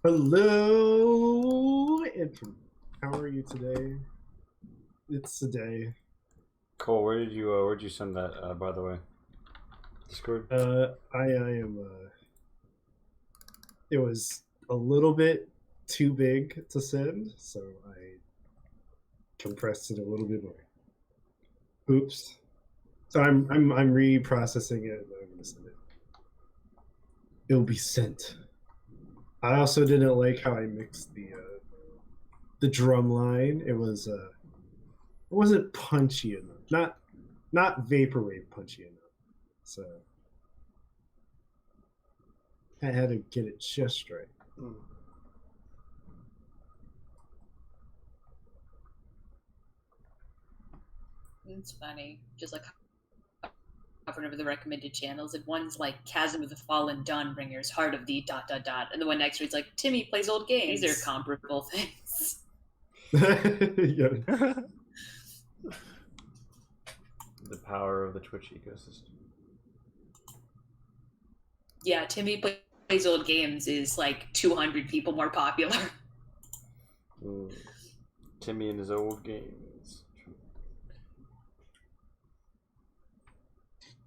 Hello, Infant. How are you today? It's today. Cole, where'd you send that? By the way, Discord. I am. It was a little bit too big to send, so I compressed it a little bit more. Oops. So I'm reprocessing it, and I'm gonna send it. It'll be sent. I also didn't like how I mixed the drum line. It wasn't punchy enough. Not vaporwave punchy enough. So I had to get it just right. It's funny, just like hovering over the recommended channels, and one's like Chasm of the Fallen Dawnbringers, Heart of the ... and the one next to it's like Timmy plays old games. These are comparable things. Yeah. The power of the Twitch ecosystem. Yeah, Timmy plays old games is like 200 people more popular. Timmy and his old games.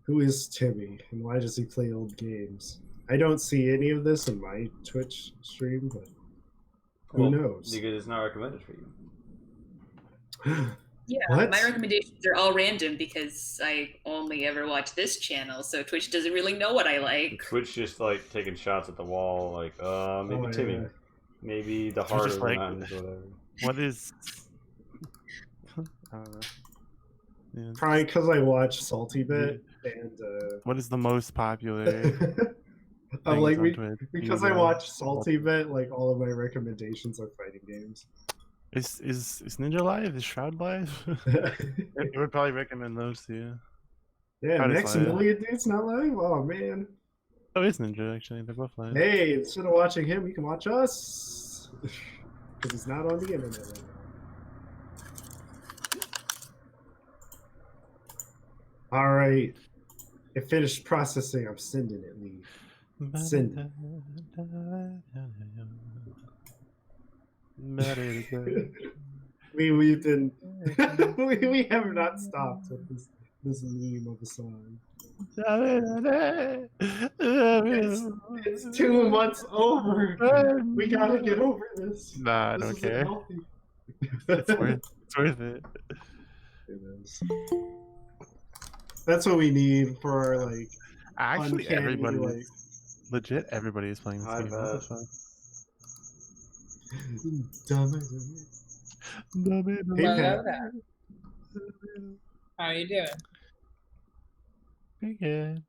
Who is Timmy, and why does he play old games? I don't see any of this in my Twitch stream, but who knows? Because it's not recommended for you. Yeah, what? My recommendations are all random because I only ever watch this channel, so Twitch doesn't really know what I like. Twitch just like taking shots at the wall, like maybe Timmy, yeah. maybe the heart of the mountains, whatever. What is? I don't know. Yeah. Probably because I watch Salty Bit and. What is the most popular? I'm like because I watch Salty Bit. Like all of my recommendations are fighting games. Is Ninja live? Is Shroud live? It would probably recommend those to you. Yeah, Maximilian dude's not live. Oh man. Oh, it's Ninja actually. They're both live. Hey, instead of watching him, you can watch us because he's not on the internet right now. All right, it finished processing. I'm sending it. Lee. Send it. We've been we have not stopped with this meme of a song. It's 2 months over. We gotta get over this. Nah, I don't care. It's worth it. It is. That's what we need for our like. Actually, everybody, like, legit, everybody is playing this game. What the Hey, Hello there. How are you doing? Pretty good.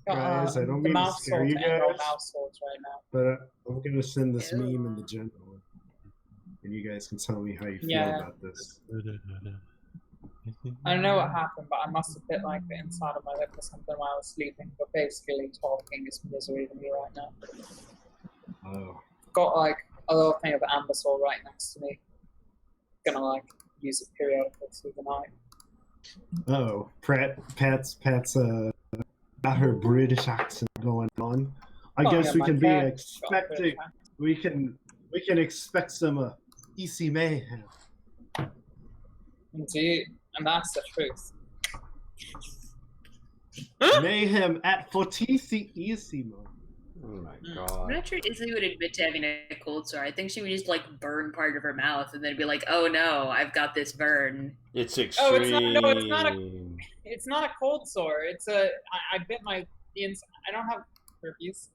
Guys, I don't mean to scare you guys, mouse swords right now. but I'm gonna send this meme in the general, and you guys can tell me how you feel about this. I don't know what happened, but I must have bit like the inside of my lip or something while I was sleeping. But basically, talking is misery to me right now. Oh. Got like a little thing of Ambassador right next to me. Gonna like use it periodically through the night. Oh, Pat's got her British accent going on. I guess we can be expecting. We can expect some easy mayhem. Indeed, and that's the truth. Mayhem at Fortissimo. Oh my god. I'm not sure Izzy would admit to having a cold sore. I think she would just like burn part of her mouth and then be like, "Oh no, I've got this burn." It's extreme. Oh, it's not a cold sore. It's I bit the inside. I don't have herpes.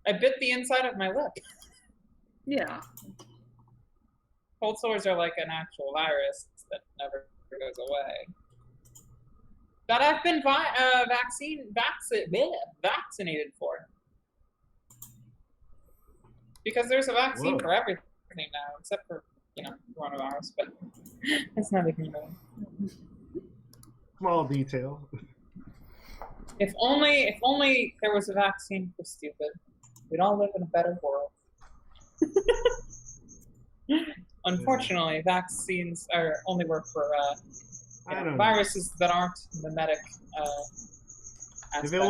I bit the inside of my lip. Yeah. Cold sores are like an actual virus that never goes away. That I've been vaccinated for. Because there's a vaccine for everything now, except for, coronavirus, but it's not even known. Small detail. If only there was a vaccine for stupid. We'd all live in a better world. Unfortunately, vaccines only work for viruses that aren't mimetic If it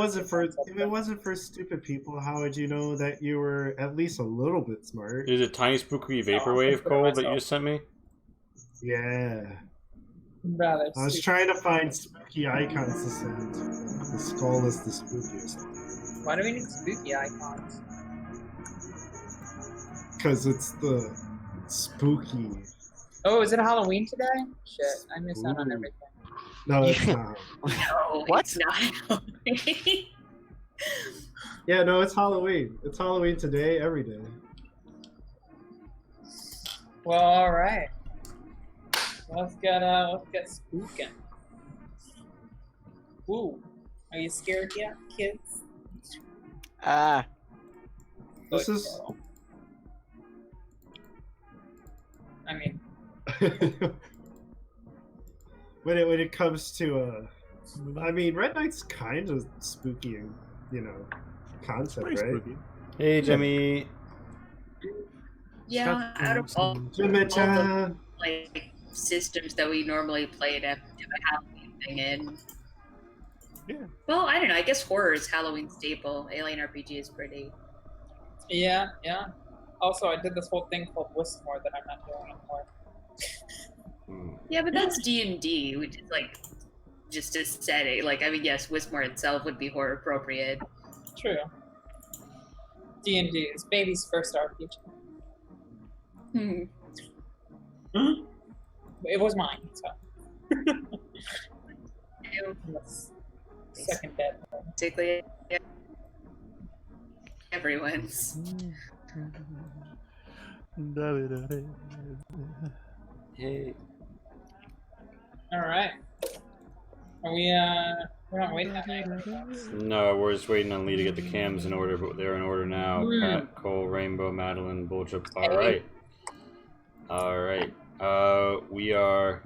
wasn't for stupid people, how would you know that you were at least a little bit smart? Is it tiny spooky vaporwave put it Cole that you myself. just sent me? Yeah. Rather I was stupid. trying to find spooky icons to send. The skull is the spookiest. Why do we need spooky icons? Because it's the spooky. Oh, is it Halloween today? Shit, I missed out on Ooh. everything. No, it's not. No, What? it's not. Yeah, no, it's Halloween. It's Halloween today, every day. Well, all right. Let's get spooking. Ooh, are you scared yet, kids? Ah. This Good is. girl. I mean, when it comes to I mean, Red Knight's kind of spooky, and concept, Pretty right? spooky. Hey, Jimmy. Yeah, out of all Jimmy-chan. like systems that we normally play to have a Halloween thing in. Yeah. Well, I don't know. I guess horror is Halloween staple. Alien RPG is pretty. yeah. Also, I did this whole thing called Wistmore that I'm not doing anymore. Yeah, but that's D&D, which is like just a setting. Like, I mean, yes, Wismore itself would be horror appropriate. True. D&D is baby's first RPG. Hmm. It was mine, so. Ew. Yes. Second dead. Basically, everyone's. Hey. All right. Are we? We're not waiting that night. No, we're just waiting on Lee to get the cams in order, but they're in order now. Hmm. Pat, Cole, Rainbow, Madeline, Bullchip. Hey. All right. We are.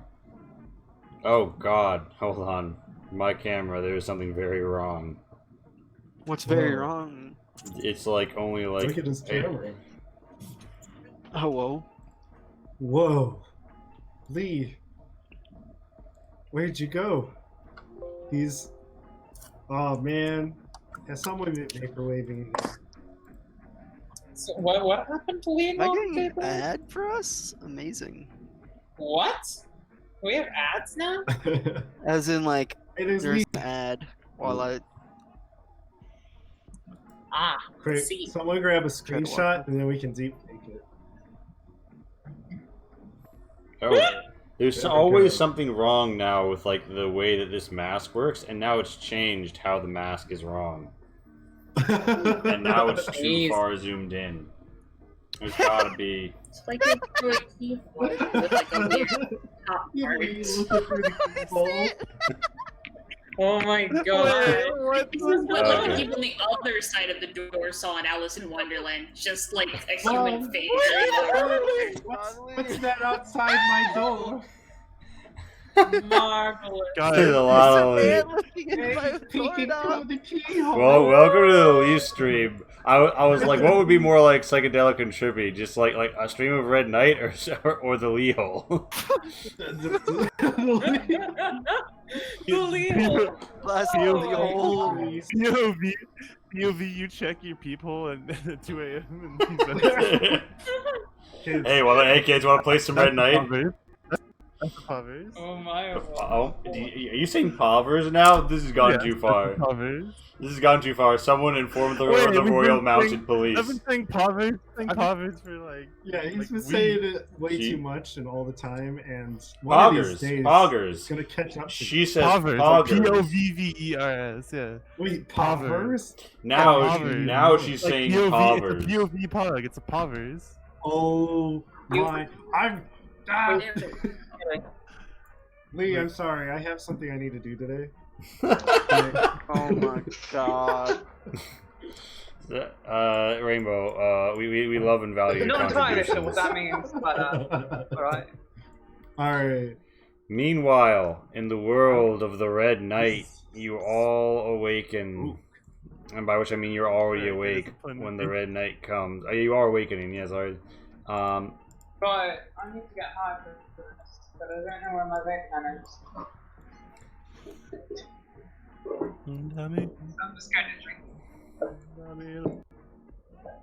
Oh God, hold on. My camera. There's something very wrong. What's very Whoa. wrong? It's like only like. Look at his camera. Oh, whoa. Whoa. Lee. Where'd you go? He's. Oh, man. Has someone been vaporwaving? So what happened to Lee? Am I getting an ad for us? Amazing. What? We have ads now? As in, like, It is there's Lee. an ad while I. Ah, Quick, see. someone grab a Try to walk screenshot and then we can deep fake it. Oh, there's There we always go. something wrong now with like the way that this mask works, and now it's changed how the mask is wrong, and now it's too Jeez. far zoomed in. There's gotta be. It's like you're through a keyhole with like a weird top Yeah, part. Lee looking through the keyhole. Oh my god. What? This is what like the Okay. people on the other side of the door saw in Alice in Wonderland, just like a human Mom. face. What's that outside my door? Marvelous. God, There's a lot of there's Lee. man looking in Hey, my he's peeking door. through the keyhole. Well, welcome to the Lee stream. I was like, what would be more like psychedelic and trippy? Just like a stream of Red Knight or the Lee hole? The Lee hole. Last Oh, POV hole. Please. POV, you check your peephole and at 2 a.m. and he's like, Kids. hey kids, want to play some Red Knight? That's the Pavers. Oh my. Oh, are you saying Pavers now? This has gone too far. Pavers. This has gone too far. Someone informed the Wait, we've Royal been Mounted saying- Police. I've been saying Pavers for like. Yeah, he's Like, been we- saying it way She- too much and all the time, and one of these days, it's Poggers. gonna catch up to you. She says Pavers. Like Poggers. Povvers. Yeah. Wait, Pavers. Pavers? Now she's Like saying POV, Pavers. it's a POV pug. It's a Pavers. Oh my! I'm. Ah! Ew. Lee, I'm sorry. I have something I need to do today. Oh my god. Rainbow, we love and value your No entirely sure contributions. what that means, but alright. All right. Meanwhile, in the world of the Red Knight, you all awaken. And by which I mean you're already Right, awake there's a plan. when the Red Knight comes. You are awakening, yes, sorry. But I need to get high for this, but I don't know where my vape pen is. Dummy. I'm just going to drink. Dummy.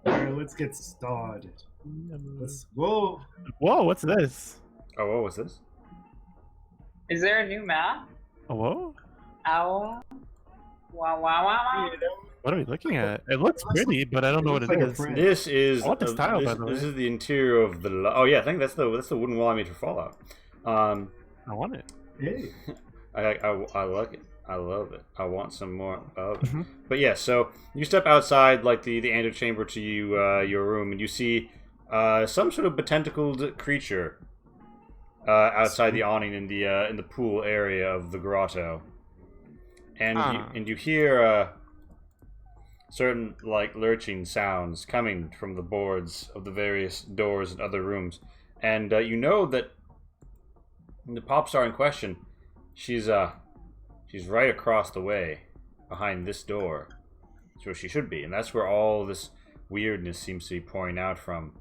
Alright, let's get started. Whoa! Whoa, what's this? Oh, what was this? Is there a new map? Oh, whoa? Owl. Wow, wow, wow, wow. What are we looking at? It looks pretty, but I don't know what it Looks like a is. friend. This is I want the style, this, by the way. this is the interior of the. Oh yeah, I think that's the wooden wall I made for Fallout. I want it. Hey. I like it. I love it. I want some more of it. Mhm. But yeah, so you step outside like the antechamber to your room, and you see some sort of betentacled creature outside the awning in the pool area of the grotto, and you hear certain like lurching sounds coming from the boards of the various doors and other rooms, and you know that the pop star in question, she's right across the way behind this door. That's where she should be, and that's where all this weirdness seems to be pouring out from.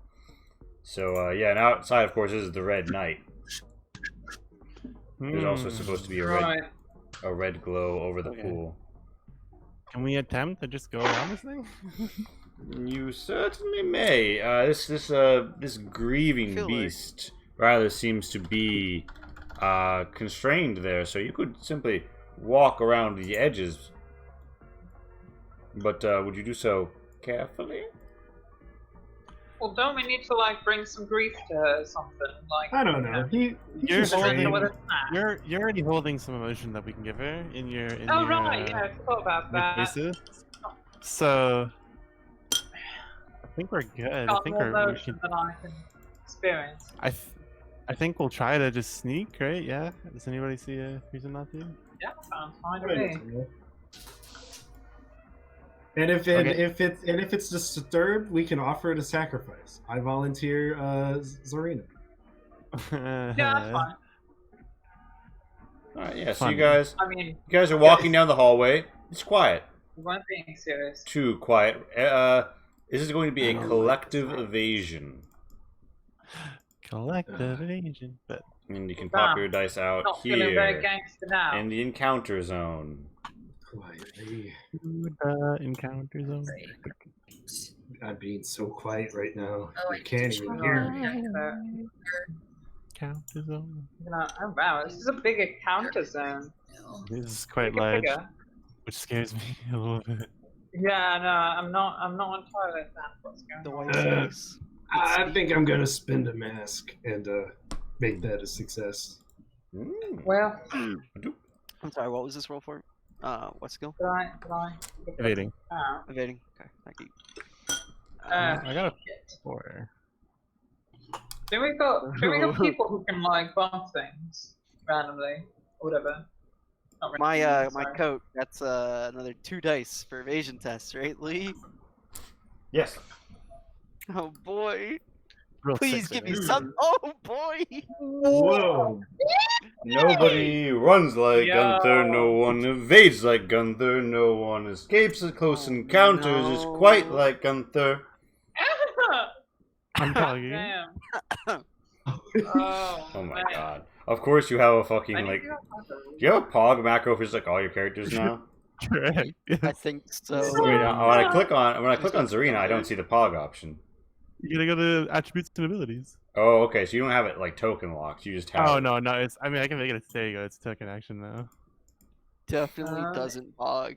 So yeah, and outside of course is the Red Knight. There's also supposed to be Right. a red glow over the Okay. pool. Can we attempt to just go around this thing? You certainly may. This grieving Feel like- beast rather seems to be constrained there, so you could simply walk around the edges. But would you do so carefully? Well, don't we need to like bring some grief to her or something? Like I don't know. He's You're restrained. holding- with a snack. You're already holding some emotion that we can give her in your Oh your, right, yeah, I forgot about your that. cases. So I think we're good. I Got think more we emotion can. than I can experience. I think we'll try to just sneak, right? Yeah. Does anybody see a reason not to? Yeah, sounds fine to Right. me. And if Okay. if it's disturbed, we can offer it a sacrifice. I volunteer Zarina. Yeah, that's fine. Alright, yeah, so Fun. you guys I mean, are walking down the hallway. It's quiet. we weren't being serious. Too quiet. This is going to be a collective evasion. Collective agent, but And you can pop Damn. your dice out Not feeling very here gangster now. in the encounter zone. Quietly. encounter zone. I'm being so quiet right now. Oh, You can't even hear me. Encounter zone. Oh wow, this is a big encounter zone. No. This is quite Bigger, large, bigger. which scares me a little bit. Yeah, no, I'm not entirely a fan of what's going The on. white Uh, space. I think I'm gonna spend a mask and make that a success. Mm. Well, I'm sorry, what was this roll for? What skill? did I Evading. oh, Evading. Okay, thank you. I got a shit. 4. Then we got people who can like bump things randomly or whatever. Not My randomly, my sorry. coat. That's another 2 dice for evasion tests, right, Lee? Yes. Oh boy! Real Please six, give me right? some. Oh boy! Whoa! Nobody runs like Yo. Gunther, no one evades like Gunther, no one escapes at close Oh, encounters is quite no. like Gunther. I'm telling you. Damn. Oh my man. god. Of course you have a fucking I like need to go- do you have a pog macro for just like all your characters now? Correct. I think so. I mean, when I click on Zarina, I don't see the pog option. You gotta go to attributes and abilities. Oh, okay, so you don't have it like token locked, you just have Oh it. no, it's. I mean, I can make it. There you go. It's token action now. Definitely doesn't bog.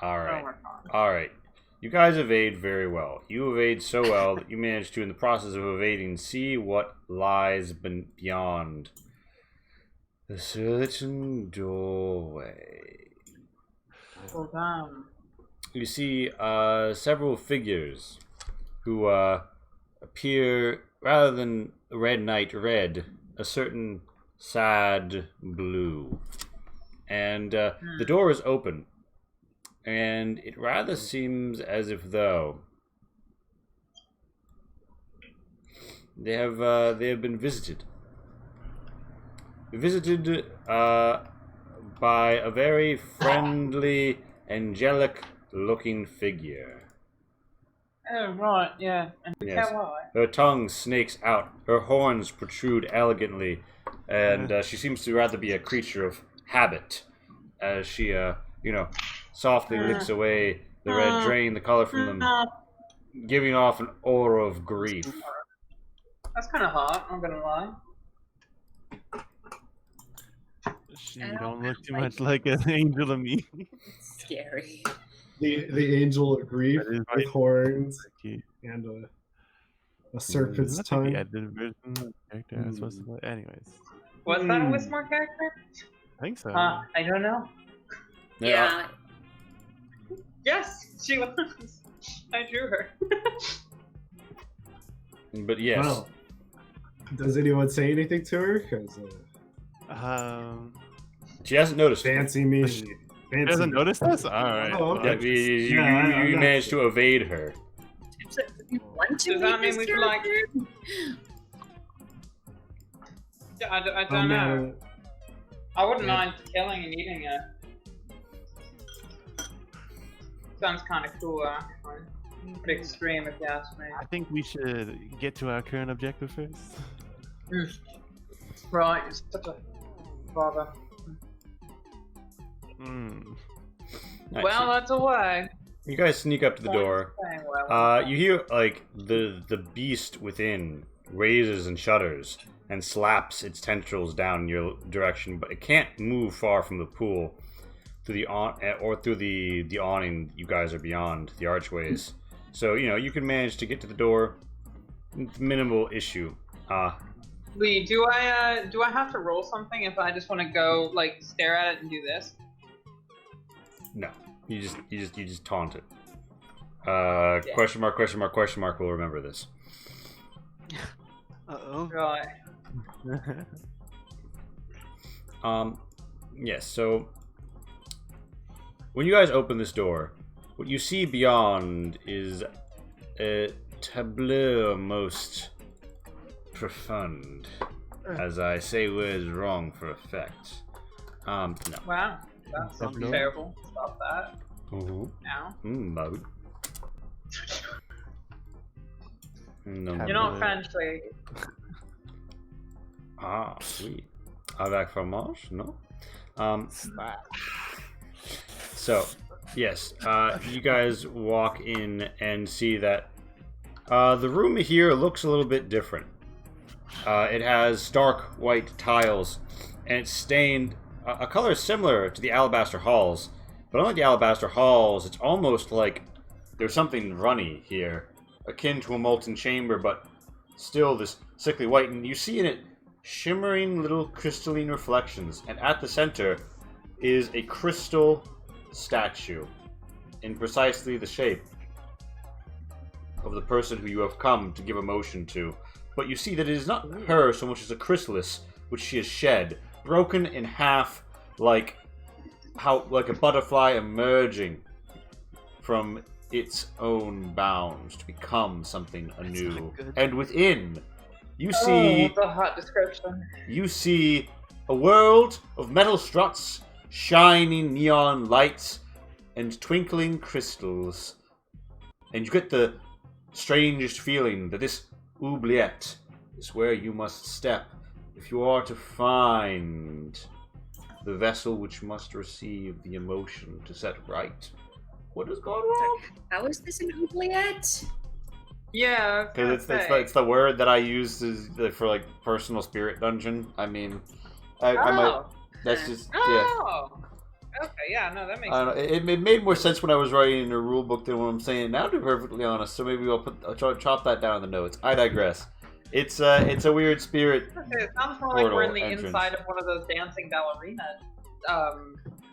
Oh Alright. my god. Alright. You guys evade very well. You evade so well that you manage to, in the process of evading, see what lies beyond the certain doorway. Well, damn. You see several figures who appear, rather than Red Knight red, a certain sad blue. And the door is open. And it rather seems as if though they have been visited. Visited by a very friendly, angelic-looking figure. Oh right, yeah. And Yes. why? Her tongue snakes out, her horns protrude elegantly, and she seems to rather be a creature of habit, as she softly licks away the red drain, the color from them, giving off an aura of grief. That's kind of hot. I'm gonna lie. She I don't don't look too like much like an angel to me. It's scary. The angel of grief That is with right. horns Okay. and a serpent's Isn't that tongue. the edited version of the character I was supposed to play? Anyways, Was that a Wismore character? I think so. I don't know. Yeah. Yes, she was. I drew her. But yes. Well, does anyone say anything to her? Because She hasn't noticed. fancy me. She Fancy doesn't me. notice us? Alright. Oh, Yeah, okay. you I'm not managed sure. to evade her. You want to Does that meet mean this we can, like- character? Yeah, I Oh, don't know. man. I wouldn't Yeah. mind killing and eating it. Sounds kind of cool, actually. Pretty extreme, if you ask me. I think we should get to our current objective first. Right, it's such a bother. Hmm. Nice. Well, that's a way. You guys sneak up to the door. You hear like the beast within raises and shudders and slaps its tendrils down in your direction, but it can't move far from the pool through the the awning. You guys are beyond the archways, so you can manage to get to the door. It's minimal issue. Lee, do I have to roll something if I just want to go like stare at it and do this? No, you just taunt it. Question mark, question mark, question mark. We'll remember this. Uh-oh. Right. Yes, so when you guys open this door, what you see beyond is a tableau most profound. As I say words wrong for effect. No. Wow. That sounds No. terrible. Stop that. Mm-hmm. Now. Baby. No. You're not French, Lee. Ah, sweet. Avec fromage? No? So, yes, you guys walk in and see that the room here looks a little bit different. It has stark white tiles, and it's stained a color similar to the alabaster halls, but unlike the alabaster halls, it's almost like there's something runny here, akin to a molten chamber, but still this sickly white, and you see in it shimmering little crystalline reflections, and at the center is a crystal statue in precisely the shape of the person who you have come to give emotion to. But you see that it is not her so much as a chrysalis which she has shed, broken in half like a butterfly emerging from its own bounds to become something anew. not good. And within, you see Oh, the hot description. you see a world of metal struts, shining neon lights, and twinkling crystals. And you get the strangest feeling that this oubliette is where you must step if you are to find the vessel which must receive the emotion to set right what has gone wrong. How is this an oubliette? Yeah, Because it's the word that I use for like personal spirit dungeon. I mean, I might. That's just yeah. Oh. Okay, yeah, no, that makes I don't know. sense. It made more sense when I was writing in a rule book than what I'm saying now, to be perfectly honest. So maybe I'll chop that down in the notes. I digress. It's a weird spirit. Okay, it sounds more like we're in the Portal entrance. inside of one of those dancing ballerina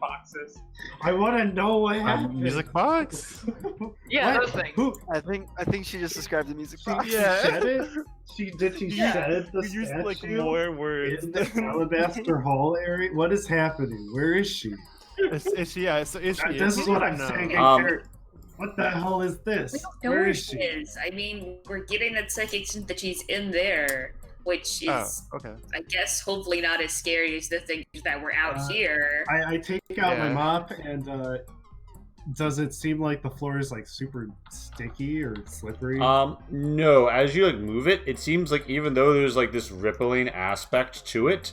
boxes. I want to know what happened. Music box. Yeah, What? those things. Who? I think she just described the music box. Yeah. Shed it? Did she Yeah. shed the We used like statue? more words. In the Alabaster Hall area? What is happening? Where is she? Is she? This is what I'm saying. Um, What the hell is We this? don't know Where where is she she? is. I mean, we're getting that psychic hint that she's in there, which is, Oh, okay. I guess, hopefully not as scary as the things that were out here. I take out my Yeah. mop and does it seem like the floor is like super sticky or slippery? No. As you like move it, it seems like even though there's like this rippling aspect to it,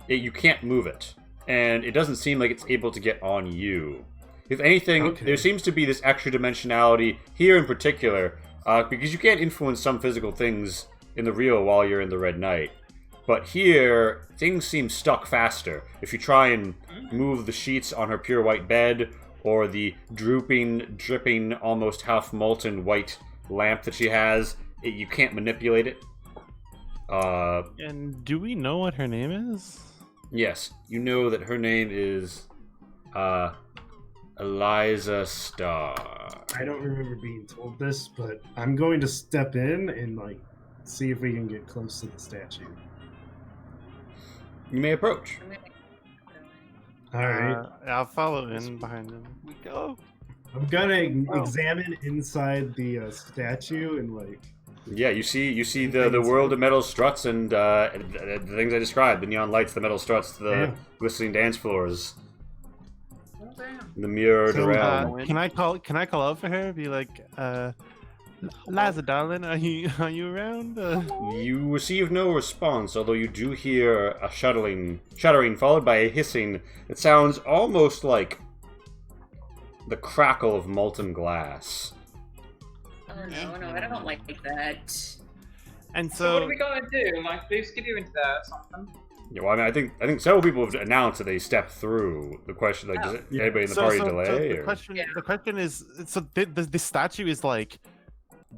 you can't move it. and it doesn't seem like it's able to get on you. If anything, Okay. there seems to be this extra dimensionality here in particular, because you can't influence some physical things in the real while you're in the Red Knight. But here, things seem stuck faster. If you try and move the sheets on her pure white bed, or the drooping, dripping, almost half-molten white lamp that she has, you can't manipulate it. And do we know what her name is? Yes, you know that her name is Eliza Starr. I don't remember being told this, but I'm going to step in and like see if we can get close to the statue. You may approach. All right. I'll follow in behind him. We go. I'm gonna examine inside the statue and like. Yeah, you see the world of metal struts and the things I described: the neon lights, the metal struts, the glistening dance floors, the mirrored So, realm. Can I call out for her? Be like, Liza, darling, are you around? You receive no response, although you do hear a shuddering, followed by a hissing. It sounds almost like the crackle of molten glass. Oh no, I don't like that. And So what so, are we gonna do? Like, they skip you into there or something? Yeah, well, I mean, I think several people have announced that they stepped through. The question, like, does anybody in the party delay? the Or? question is, so the statue is like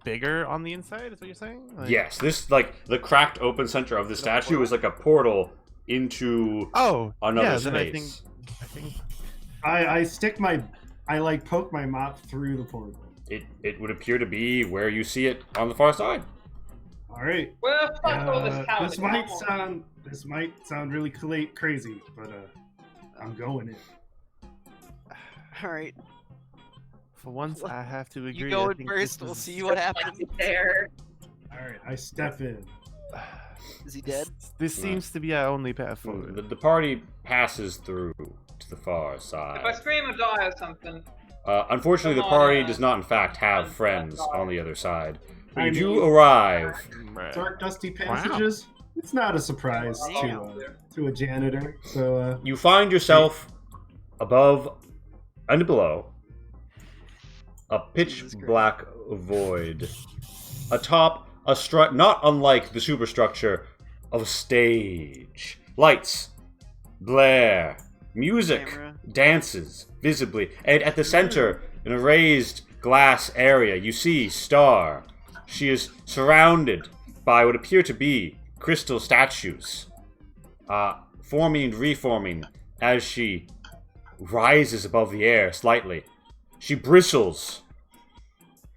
bigger on the inside. Is what you're saying? Like, Yes, this like the cracked open center of the statue is like a portal into Oh, another yeah. space. Then I think. I like poke my mop through the portal. It would appear to be where you see it on the far side. All right. Well, fuck all this house. This might sound really crazy, but I'm going in. All right. For once, I have to agree. You go I in think first. this We'll is- see what happens. There. All right, I step in. Is he dead? This seems to be our only path forward. The party passes through to the far If I side. scream or die or something, Unfortunately, the Come on, party does not, in fact, have I'm friends sorry. on the other side. But I you do mean- arrive. Right. Dark, dusty passages. It's not a surprise to a janitor. So You find yourself above and below a pitch Jesus Christ. black void. Atop a strut not unlike the superstructure of a stage. Lights, glare, music, Camera. dances visibly, and at the center, in a raised glass area, you see Star. She is surrounded by what appear to be crystal statues, forming and reforming as she rises above the air slightly. She bristles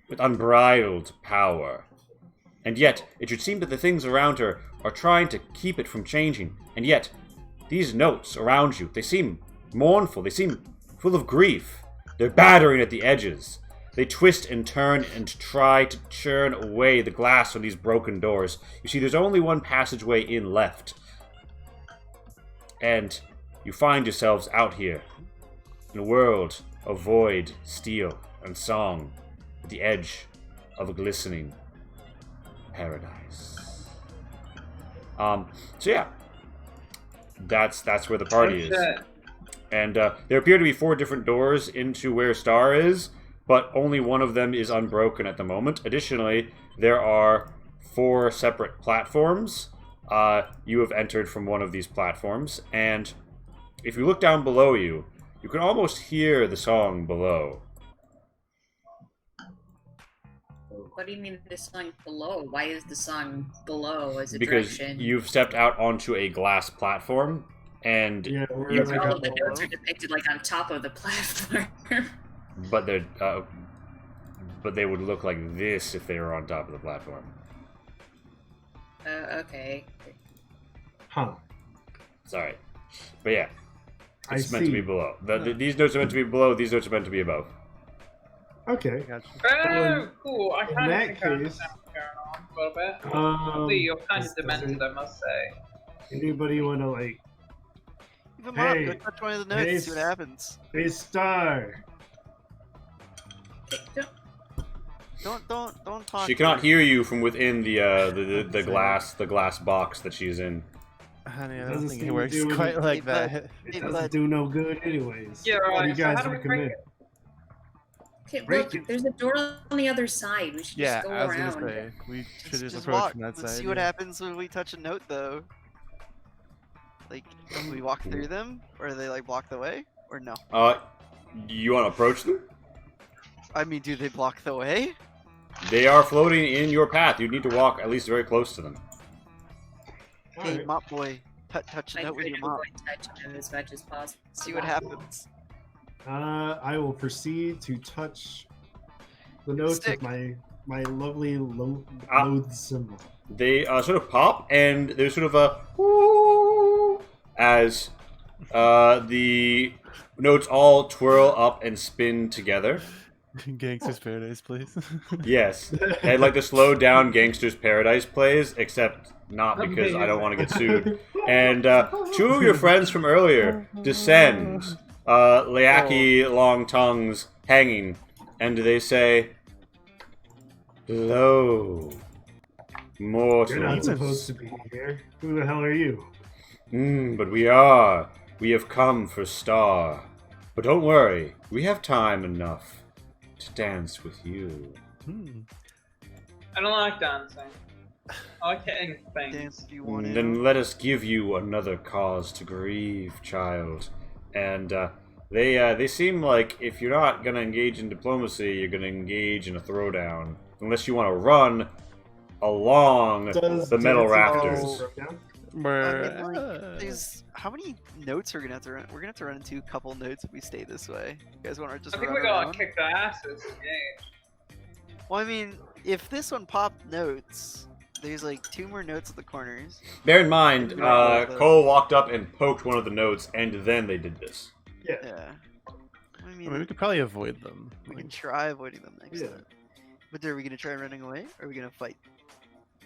with unbridled power. And yet, it should seem that the things around her are trying to keep it from changing. And yet, these notes around you, they seem mournful, they seem full of grief. They're battering at the edges. They twist and turn and try to churn away the glass from these broken doors. You see, there's only one passageway in left. And you find yourselves out here in a world of void, steel, and song at the edge of a glistening paradise. So yeah, that's where the party is. shit. And there appear to be 4 different doors into where Star is, but only one of them is unbroken at the moment. Additionally, there are 4 separate platforms. You have entered from one of these platforms, and if you look down below you, you can almost hear the song below. What do you mean the song below? Why is the song below as a Because direction? you've stepped out onto a glass platform, and yeah, we're You- like All up of the below. notes are depicted like on top of the platform. but they're but they would look like this if they were on top of the platform. Okay. Huh. Sorry, but yeah, I it's meant to see. be below. These notes are meant to be below. These notes are meant to be above. Okay. Gotcha. Oh, cool. I in kind of that think I case- understand what's going on a little bit. See, you're kind of demented, I must say. Anybody want to like, Leave him up. Hey. Go touch one of the notes. Hey, See what happens. hey Star? Don't taunt. She cannot her. hear you from within the glass box that she's in. Honey, I don't Doesn't think seem it to works do quite any- like Hey, bud. that. It Hey, doesn't bud. do no good anyways. Yeah, What do you right, so guys how do we break recommend? it? Okay, Break look, it. there's a door on the other side. We should Yeah, just go I was around. gonna say we should just Just approach walk. from that Let's side. see what yeah. happens when we touch a note, though. Like, do we walk through them, or do they like block the way, or no? You want to approach them? I mean, do they block the way? They are floating in your path. You need to walk at least very close to them. Hey, Alright. mop boy, touch a I note with try your to mop. avoid touching them as much as possible. See what happens. I will proceed to touch the notes Stick. with my lovely Ah. loath symbol. They sort of pop, and there's sort of a whoo as the notes all twirl up and spin together. Gangster's Paradise, please. Yes, and like the slow down Gangster's Paradise plays, except not because I don't want to get sued. And two of your friends from earlier descend, Leaki long tongues hanging, and they say, "Lo, You're mortal." not supposed to be here. Who the hell are you? But we are. We have come for Star. But don't worry, we have time enough to dance with you. Hmm. I don't like dancing. I like hitting things. Dance if you want to. Then let us give you another cause to grieve, child. And they seem like if you're not gonna engage in diplomacy, you're gonna engage in a throwdown, unless you want to run along the metal rafters. I mean, like, there's how many notes are we gonna have to run? We're gonna have to run into a couple notes if we stay this way. You guys want to just I think run we gotta around? kick their asses. Yeah. Well, I mean, if this one popped notes, there's like 2 more notes at the corners. Bear in mind, Yeah. Cole walked up and poked one of the notes, and then they did this. Yeah. Yeah. I I mean, mean, we could probably avoid them. we can Like, try avoiding them next Yeah. time. But are we gonna try running away, or are we gonna fight?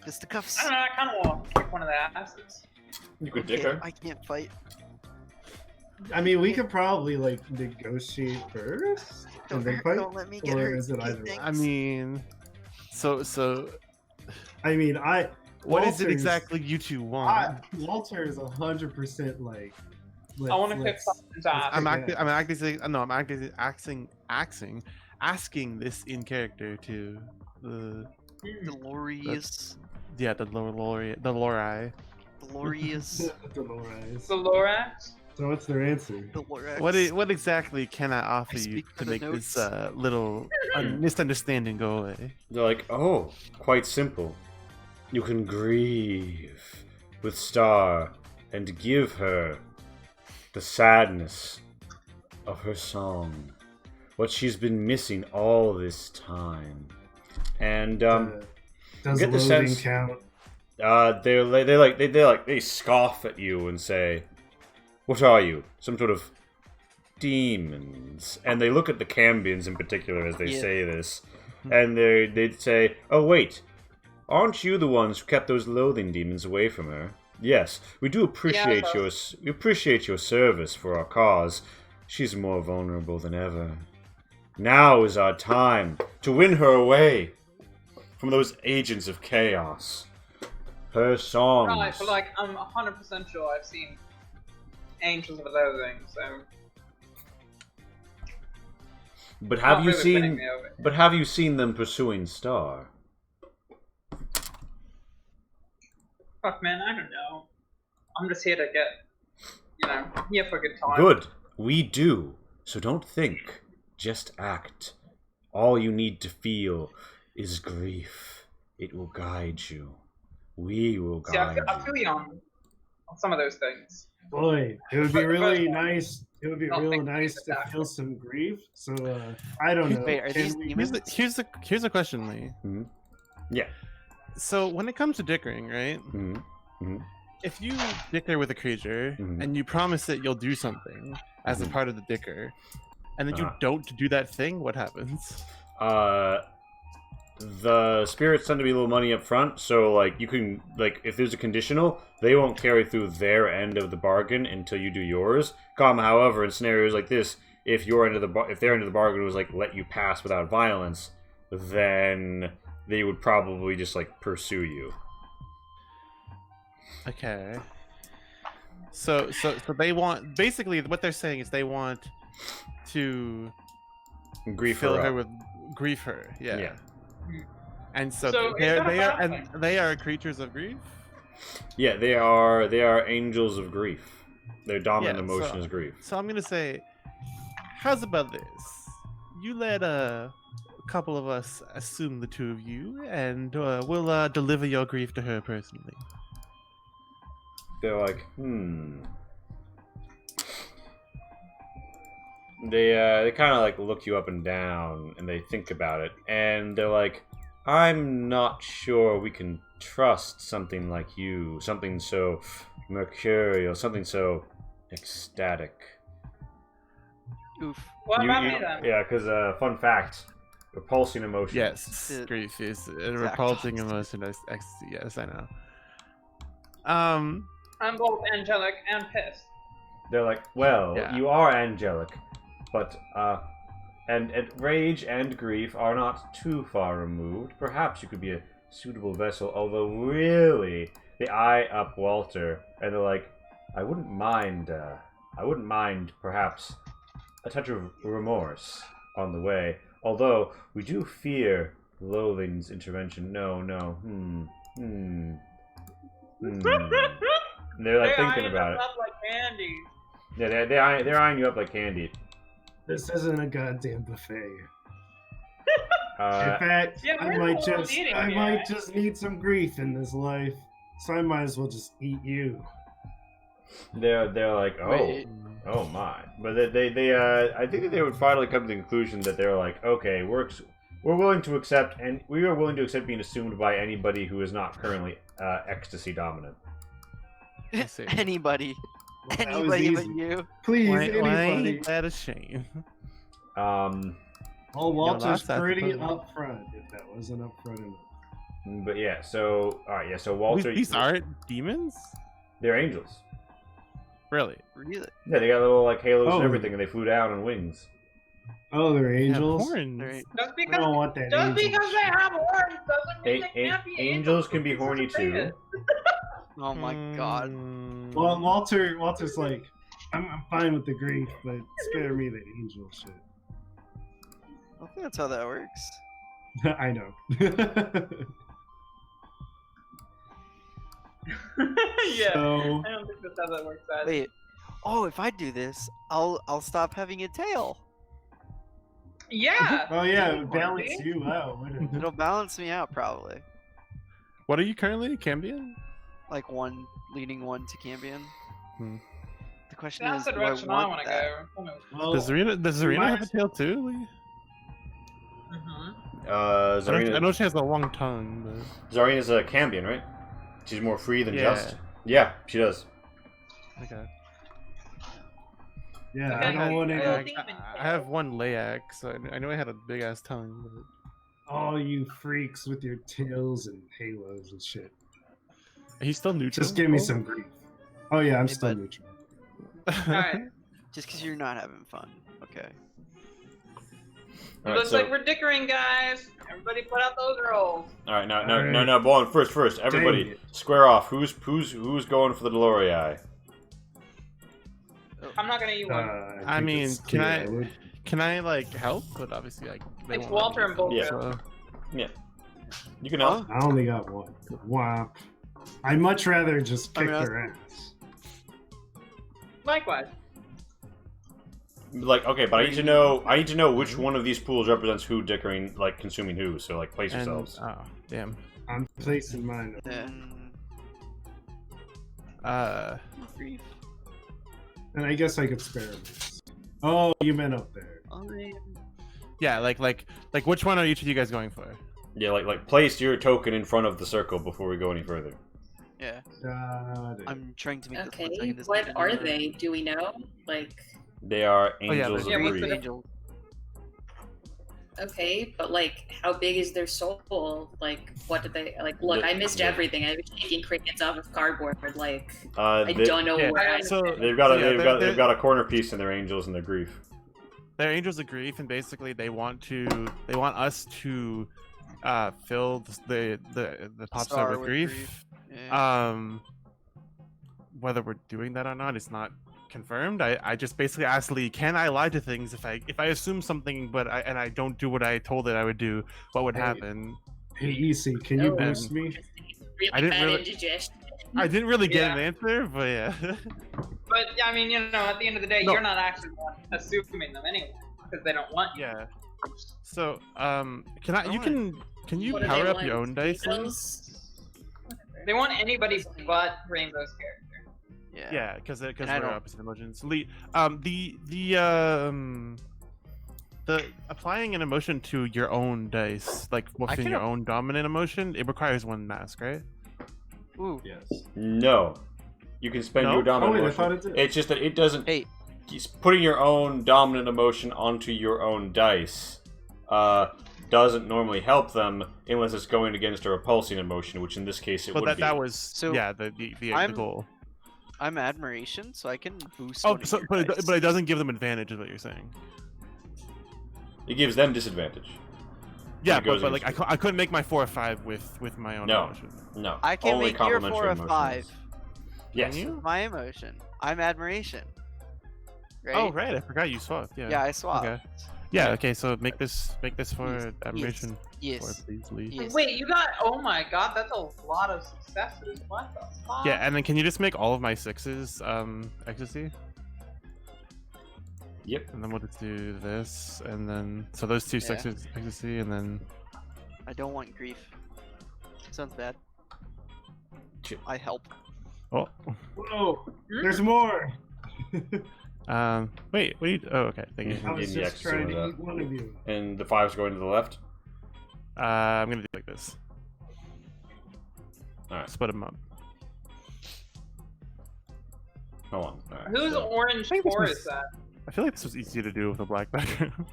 Fisticuffs. I don't know. I kind of want to kick one of their asses. You could Okay, dick her. I can't fight. I mean, we could probably like negotiate first and then fight. Don't let me get Or hurt. is it you either way? thanks. I mean, so I mean, what is it Walter's- exactly you two want? Walter is 100% like. I want to kick let's- someone's ass. I'm yeah. acting. I'm actually saying. No, I'm actually asking this in character to the Glorious, the Lori. glorious, Dolores. The Lorax. So what's their answer? Lorax. What exactly can I offer I you speak for to the make this notes. little misunderstanding go away? They're like, oh, quite simple. You can grieve with Star and give her the sadness of her song, what she's been missing all this time. And Does get the loathing sense- count? they scoff at you and say, "What are you? Some sort of demons?" And they look at the Cambians in particular as they Yeah. say this, and they'd say, "Oh wait, aren't you the ones who kept those loathing demons away from her? Yes, we do appreciate your service for our cause. She's more vulnerable than ever. Now is our time to win her away from those agents of chaos. Her songs." Right, but like, I'm 100% sure I've seen Angels of Loathing, so. But have not you really winning seen? me over. But have you seen them pursuing Star? Fuck, man, I don't know. I'm just here to get, here for a good time. Good. We do. So don't think. Just act. All you need to feel is grief. It will guide you. We will See, guide I feel you. young on some of those things. Boy, it would be But the really first one, nice. It would be I'll real think nice to exactly. feel some grief. So I don't know. Wait, are Can these we- demons? Here's a question, Lee. Mhm. Yeah. So when it comes to dickering, right? hmm If you dicker with a creature Mhm. and you promise that you'll do something as a Mhm. part of the dicker, and then you Uh-huh. don't do that thing, what happens? The spirits tend to be a little money up front, so like you can if there's a conditional, they won't carry through their end of the bargain until you do yours. However, in scenarios like this, if your end of if their end of the bargain was like let you pass without violence, then they would probably just like pursue you. Okay. So they want, basically what they're saying is they want to Grief fill her her up. with grief her. Yeah. Yeah. And so, So is they that a are bad and thing? they are creatures of grief. Yeah, they are angels of grief. Their dominant Yeah, emotion so- is grief. So I'm gonna say, how's about this? You let a couple of us assume the two of you, and we'll deliver your grief to her personally. They're like, They kind of like look you up and down, and they think about it, and they're like, I'm not sure we can trust something like you, something so mercurial, something so ecstatic. Oof. What about me then? Yeah, because fun fact, repulsing emotion. Yes, The grief is a exact repulsing opposite. emotion. Ecstasy. Yes, I know. I'm both angelic and pissed. They're like, well, Yeah. you are angelic, but and rage and grief are not too far removed. Perhaps you could be a suitable vessel. Although, really, they eye up Walter, and they're like, I wouldn't mind perhaps a touch of remorse on the way. Although we do fear Loathing's intervention. No. They're like thinking about it. Up like candy. Yeah, they're eyeing you up like candy. This isn't a goddamn buffet. In Uh, fact, Yeah, I we're might the ones just eating I here. might just need some grief in this life. So I might as well just eat you. they're like, Wait. oh my. But they I think that they would finally come to the conclusion that they're like, okay, we're willing to accept, and we are willing to accept being assumed by anybody who is not currently ecstasy dominant. I see. Anybody. Well, that was Anybody but easy. you. Please, Why anybody. ain't that a shame? Well, Walter's last time, pretty supposedly. upfront. If that wasn't upfront enough. But yeah, so all right, yeah, so Walter, These aren't demons, they're angels. really? Really? Yeah, they got little like halos and Oh. everything, and they flew down on wings. Oh, they're They have angels. horns. Alright. Just I because don't want that. just angel because they shit. have horns doesn't mean they can't be Angels can be horny too. Oh my god. Mm. Well, Walter's like, I'm fine with the grief, but spare me the angel shit. I think that's how that works. I know. Yeah. So, I don't think that's how that works either. Wait. Oh, if I do this, I'll stop having a tail. Yeah. oh yeah, it would See? balance you out, wouldn't it? It'll balance me out probably. What are you currently, Cambion? Like one leading one to Cambion. Hmm. The question That's is, the do I direction I want want to that? go. Well, Does Zarina might have a as- tail too? Lee? Mm-hmm. I know she has a long tongue, but Zarina's a Cambion, right? She's more free than Yeah. just. Yeah, she does. okay. yeah, Okay, I don't want I to. don't think- I have one Layak, so I know I had a big ass tongue. All you freaks with your tails and halos and shit. But he's still neutral. Just give me some grief. Oh yeah, I'm Hey, still bud. neutral. Alright. Just because you're not having fun. Okay. All right, Looks so like we're dickering, guys. Everybody put out those rolls. all right, no, Alright. Bowen, first, Dang everybody, it. square off. Who's going for the Delorii? I'm not gonna eat one. I think mean, it's can clear I- would. Can I like help? But obviously, like they It's won't let Walter me and help, Bolger. so- You can help. I only got one. Womp. I'd much rather just I kick mean, I- their ass. Likewise. Like, okay, but I need to know which one of these pools represents who dickering, like consuming who. So, like, place And, yourselves. oh, damn. I'm placing mine. Then grief. And I guess I could spare them. Oh, you meant up there. Yeah, like which one are each of you guys going for? Yeah, like place your token in front of the circle before we go any further. Yeah. Got it. I'm trying to make this Okay, one second. This what thing are to do. they? Do we know? Like, They are Oh, yeah, angels they're of what's the grief. Angel. okay, but like, how big is their soul? Like, what did they like? Look, I missed everything. I was taking crickets off of cardboard. Like, I don't know yeah, where I. so They've got Yeah, they've got a corner piece in their angels and their grief. they're angels of grief, and basically they want us to fill the pop star Star with with grief. grief. Yeah. whether we're doing that or not is not confirmed. I just basically asked Lee, can I lie to things if I assume something, but I don't do what I told it I would do? What would Hey. happen? Hey, EC, can you Oh. boost me? Really I didn't bad really- indigestion. I didn't really get Yeah. an answer, but yeah. But I mean, at the end of the day, No. you're not actually the one assuming them anyway, because they don't want you. Yeah. So, can I? You Alright. can you What do power they up your want? own dice? Lee? Those? Whatever. They want anybody but Rainbow's character. Yeah, because And we're I don't- opposite emotions. Lee, the applying an emotion to your own dice, like within can your ap- own dominant emotion, it requires one mask, right? Ooh. Yes. No. You can spend No? your dominant Oh, wait, I emotion. thought it did. It's just that it doesn't. Hey, Putting your own dominant emotion onto your own dice doesn't normally help them unless it's going against a repulsing emotion, which in this case it But would that be. that was So, yeah the I'm- goal. I'm admiration, so I can boost. Oh, one of so your but dice. it doesn't give them advantage, is what you're saying. It gives them disadvantage. Yeah, It goes but like against I couldn't make my 4 or 5 with my own No. emotion. No. I can only make your 4 complementary or emotions. 5. Yes. Can you? My emotion. I'm admiration. Right? Oh right, I forgot you swapped. Yeah. Yeah, I swapped. Okay. Yeah. Okay. So make this for Yes, admiration. Yes. Or please, Lee. Yes. Wait, you got? Oh my god, that's a lot of successes. What the fuck? Yeah, and then can you just make all of my 6s ecstasy? Yep. And then we'll just do this, and then so those 2 Yeah. 6s ecstasy, and then I don't want grief. Sounds bad. Shit. I help. oh, Whoa, there's more. wait, what do you? Oh, okay, thank you. Yeah. I was Getting the just extra trying with to that. eat one of you. And the 5's going to the left. I'm gonna do it like this. Alright. Split them up. Hold on. Alright, Whose so- orange think this core was- is that? I feel like this was easy to do with a black background.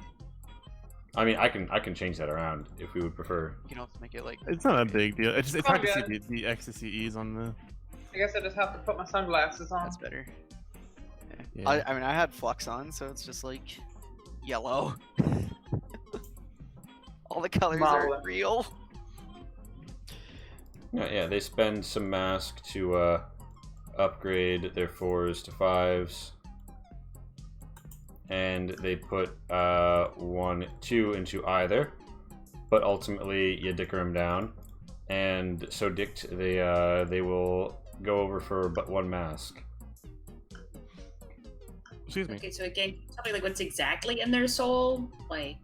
I mean, I can change that around if we would prefer. You don't have to make it like. It's not a big deal. It's Oh, hard to yeah. see the ecstasy E's on the. I guess I just have to put my sunglasses on. That's better. Yeah. Yeah. I mean, I had flux on, so it's just like yellow. All the colors are Marvelous. real. Yeah, they spend some mask to upgrade their 4s to 5s. And they put 1, 2 into either. But ultimately, you dicker them down. And so dicked, they will go over for but 1 mask. Excuse me. Okay, so again, tell me like what's exactly in their soul, like.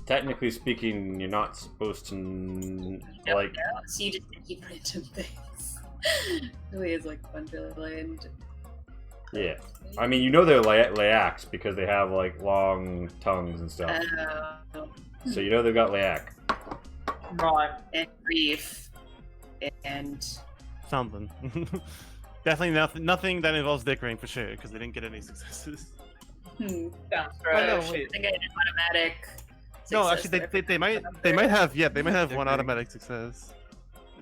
Technically speaking, you're not supposed to like. So you just keep random things. Really is like Wonderland. Yeah, I mean, you know they're Layacs because they have like long tongues and stuff. So you know they've got Layak. Right. And grief, and Something. Definitely nothing that involves dickering for sure, because they didn't get any successes. Sounds Oh, right. no, I think I had an automatic. No, success actually, there. they might have one Dickering. automatic success,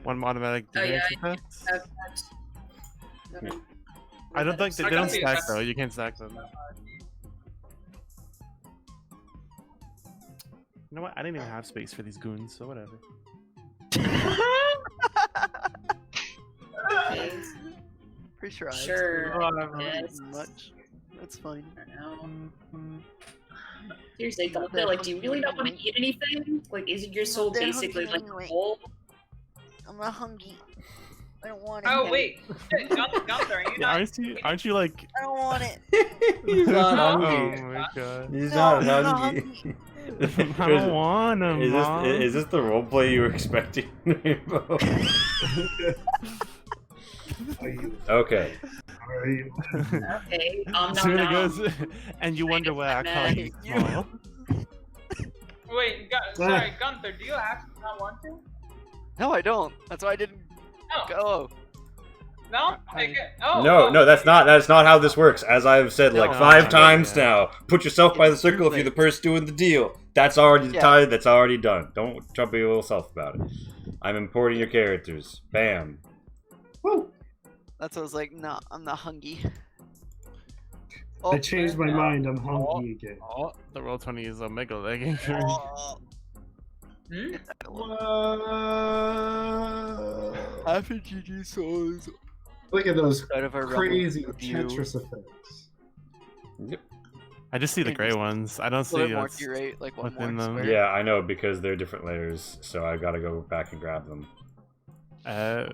one automatic Oh, yeah, dickering success. I don't think they I don't can see stack that. though. You can't stack them. You know what? I didn't even have space for these goons, so whatever. Pretty sure I had Sure. Whatever. Yes. much. That's fine. I don't know. Seriously, Gunther, like, do you really not want to eat anything? Like, isn't your soul They're basically hungry like anyway. whole? I'm not hungry. I don't want Oh wait, shit, Gunther, are you Yeah, not? aren't you like? I don't want it. He's not hungry. Oh my god. He's No, not I'm not hungry. I don't want him. Is this the roleplay you were expecting, Rainbow? Are you? Okay. Are you? Okay, So no, it no. goes, and you wonder why I call you You- small. Wait, sorry, Gunther, do you actually not want to? No, I don't. That's why I didn't No. go. No? Okay. Oh, No, that's not how this works. As I've said like No, 5 no, times yeah. now. Put yourself by the It's circle too if you're the late. person doing the deal. That's already the Yeah. tie. That's already done. Don't try to be a little self about it. I'm importing your characters. Bam. Woo! That's what I was like. No, I'm not hungry. I changed my mind. I'm hungry again. Oh, the roll 20 is omega legging. Oh, Hmm? half a GG souls. Look at those Out of our realm of crazy view. Tetris effects. Yep. I just see the And gray just ones. I don't A see little bit more what's to your right, like one within more them. square. Yeah, I know because they're different layers, so I gotta go back and grab them. Oh.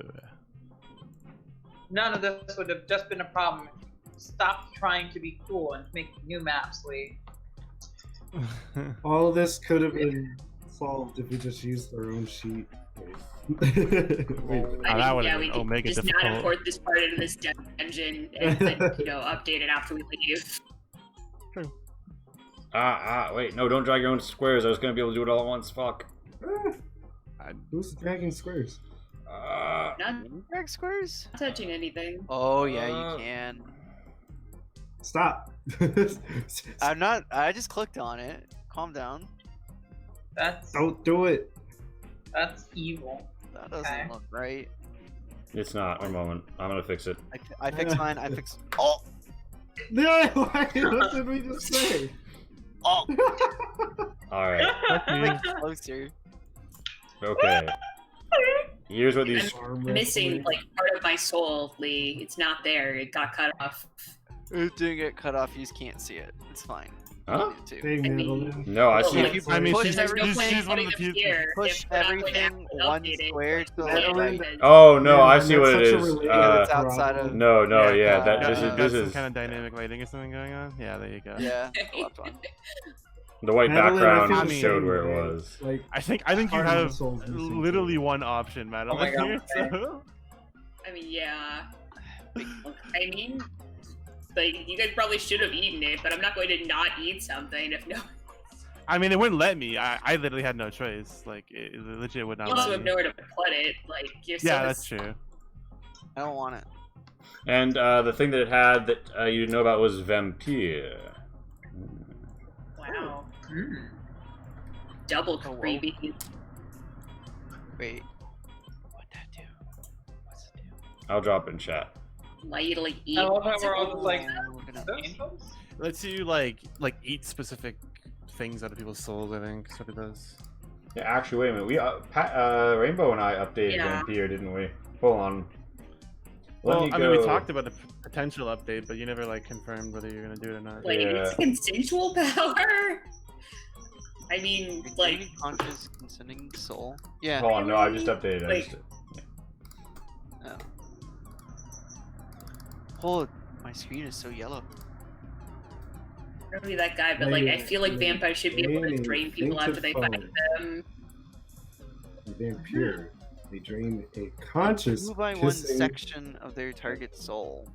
None of this would have just been a problem. Stop trying to be cool and make new maps, Lee. All this could have been solved if we just used our own sheet. Wait. Wait. that would've yeah, been we could omega just difficult. not import this part into this dungeon and then, update it after we leave. Wait, no, don't drag your own squares. I was gonna be able to do it all at once. Fuck. Who's dragging squares? Not Drag squares? touching anything. Oh yeah, you can. Stop. I'm not. I just clicked on it. Calm down. That's Don't do it. evil. That doesn't Okay. look right. It's not. One moment. I'm gonna fix it. I fixed mine. I fixed. Oh. No, what did we just say? Oh. Alright. Closer. Okay. Here's what these. Arm Missing wrestling. like part of my soul, Lee. It's not there. It got cut off. It didn't get cut off. You just can't see it. It's fine. Huh? You do too. Hey, I mean- Madeline. No, I Well, see. like, you I mean, push she's, there's no she's, point she's one of putting the them few. here Push if we're not going to everything have to one update it. square to the Madeline- left. Oh no, I Man, see what it that's such a is. related It's outside of- No, yeah, yeah, that uh, this is that's this some is kind of dynamic lighting or something going on. Yeah, there you go. Yeah, the left one. the white Madeline, background I just feel showed the where same it way. was. Like, I think you Part of my have soul's missing, literally too. one option, Madeline. my God, here, okay. so- I mean, yeah. I mean, like, you guys probably should have eaten it, but I'm not going to not eat something if no. I mean, it wouldn't let me. I literally had no choice. Like, it legit would not You also let have me. nowhere to put it. Like, you're Yeah, so that's true. I don't want it. And the thing that it had that you didn't know about was vampire. Wow. Mm. Double Oh, whoa. creepy. Wait. What'd that do? What's it do? I'll drop it in chat. Lightly eat. I love how we're all just like, Oh, we're gonna- those? Lets you like eat specific things out of people's souls. I think is what it does. Yeah, actually, wait a minute. We Rainbow and I updated Yeah. vampire, didn't we? Hold on. Let Well, me I mean, we go- talked about a potential update, but you never like confirmed whether you're gonna do it or not. Like, it's Yeah. consensual power? I mean, like, Retaining conscious consenting soul. Yeah. Hold on, no, I just updated. I Like- just... Oh. Oh, my screen is so yellow. I don't be that guy, but like, I feel like vampires should be able to drain people after they fight them. vampire. They drain a conscious 2 by 1 kissing section of their target soul.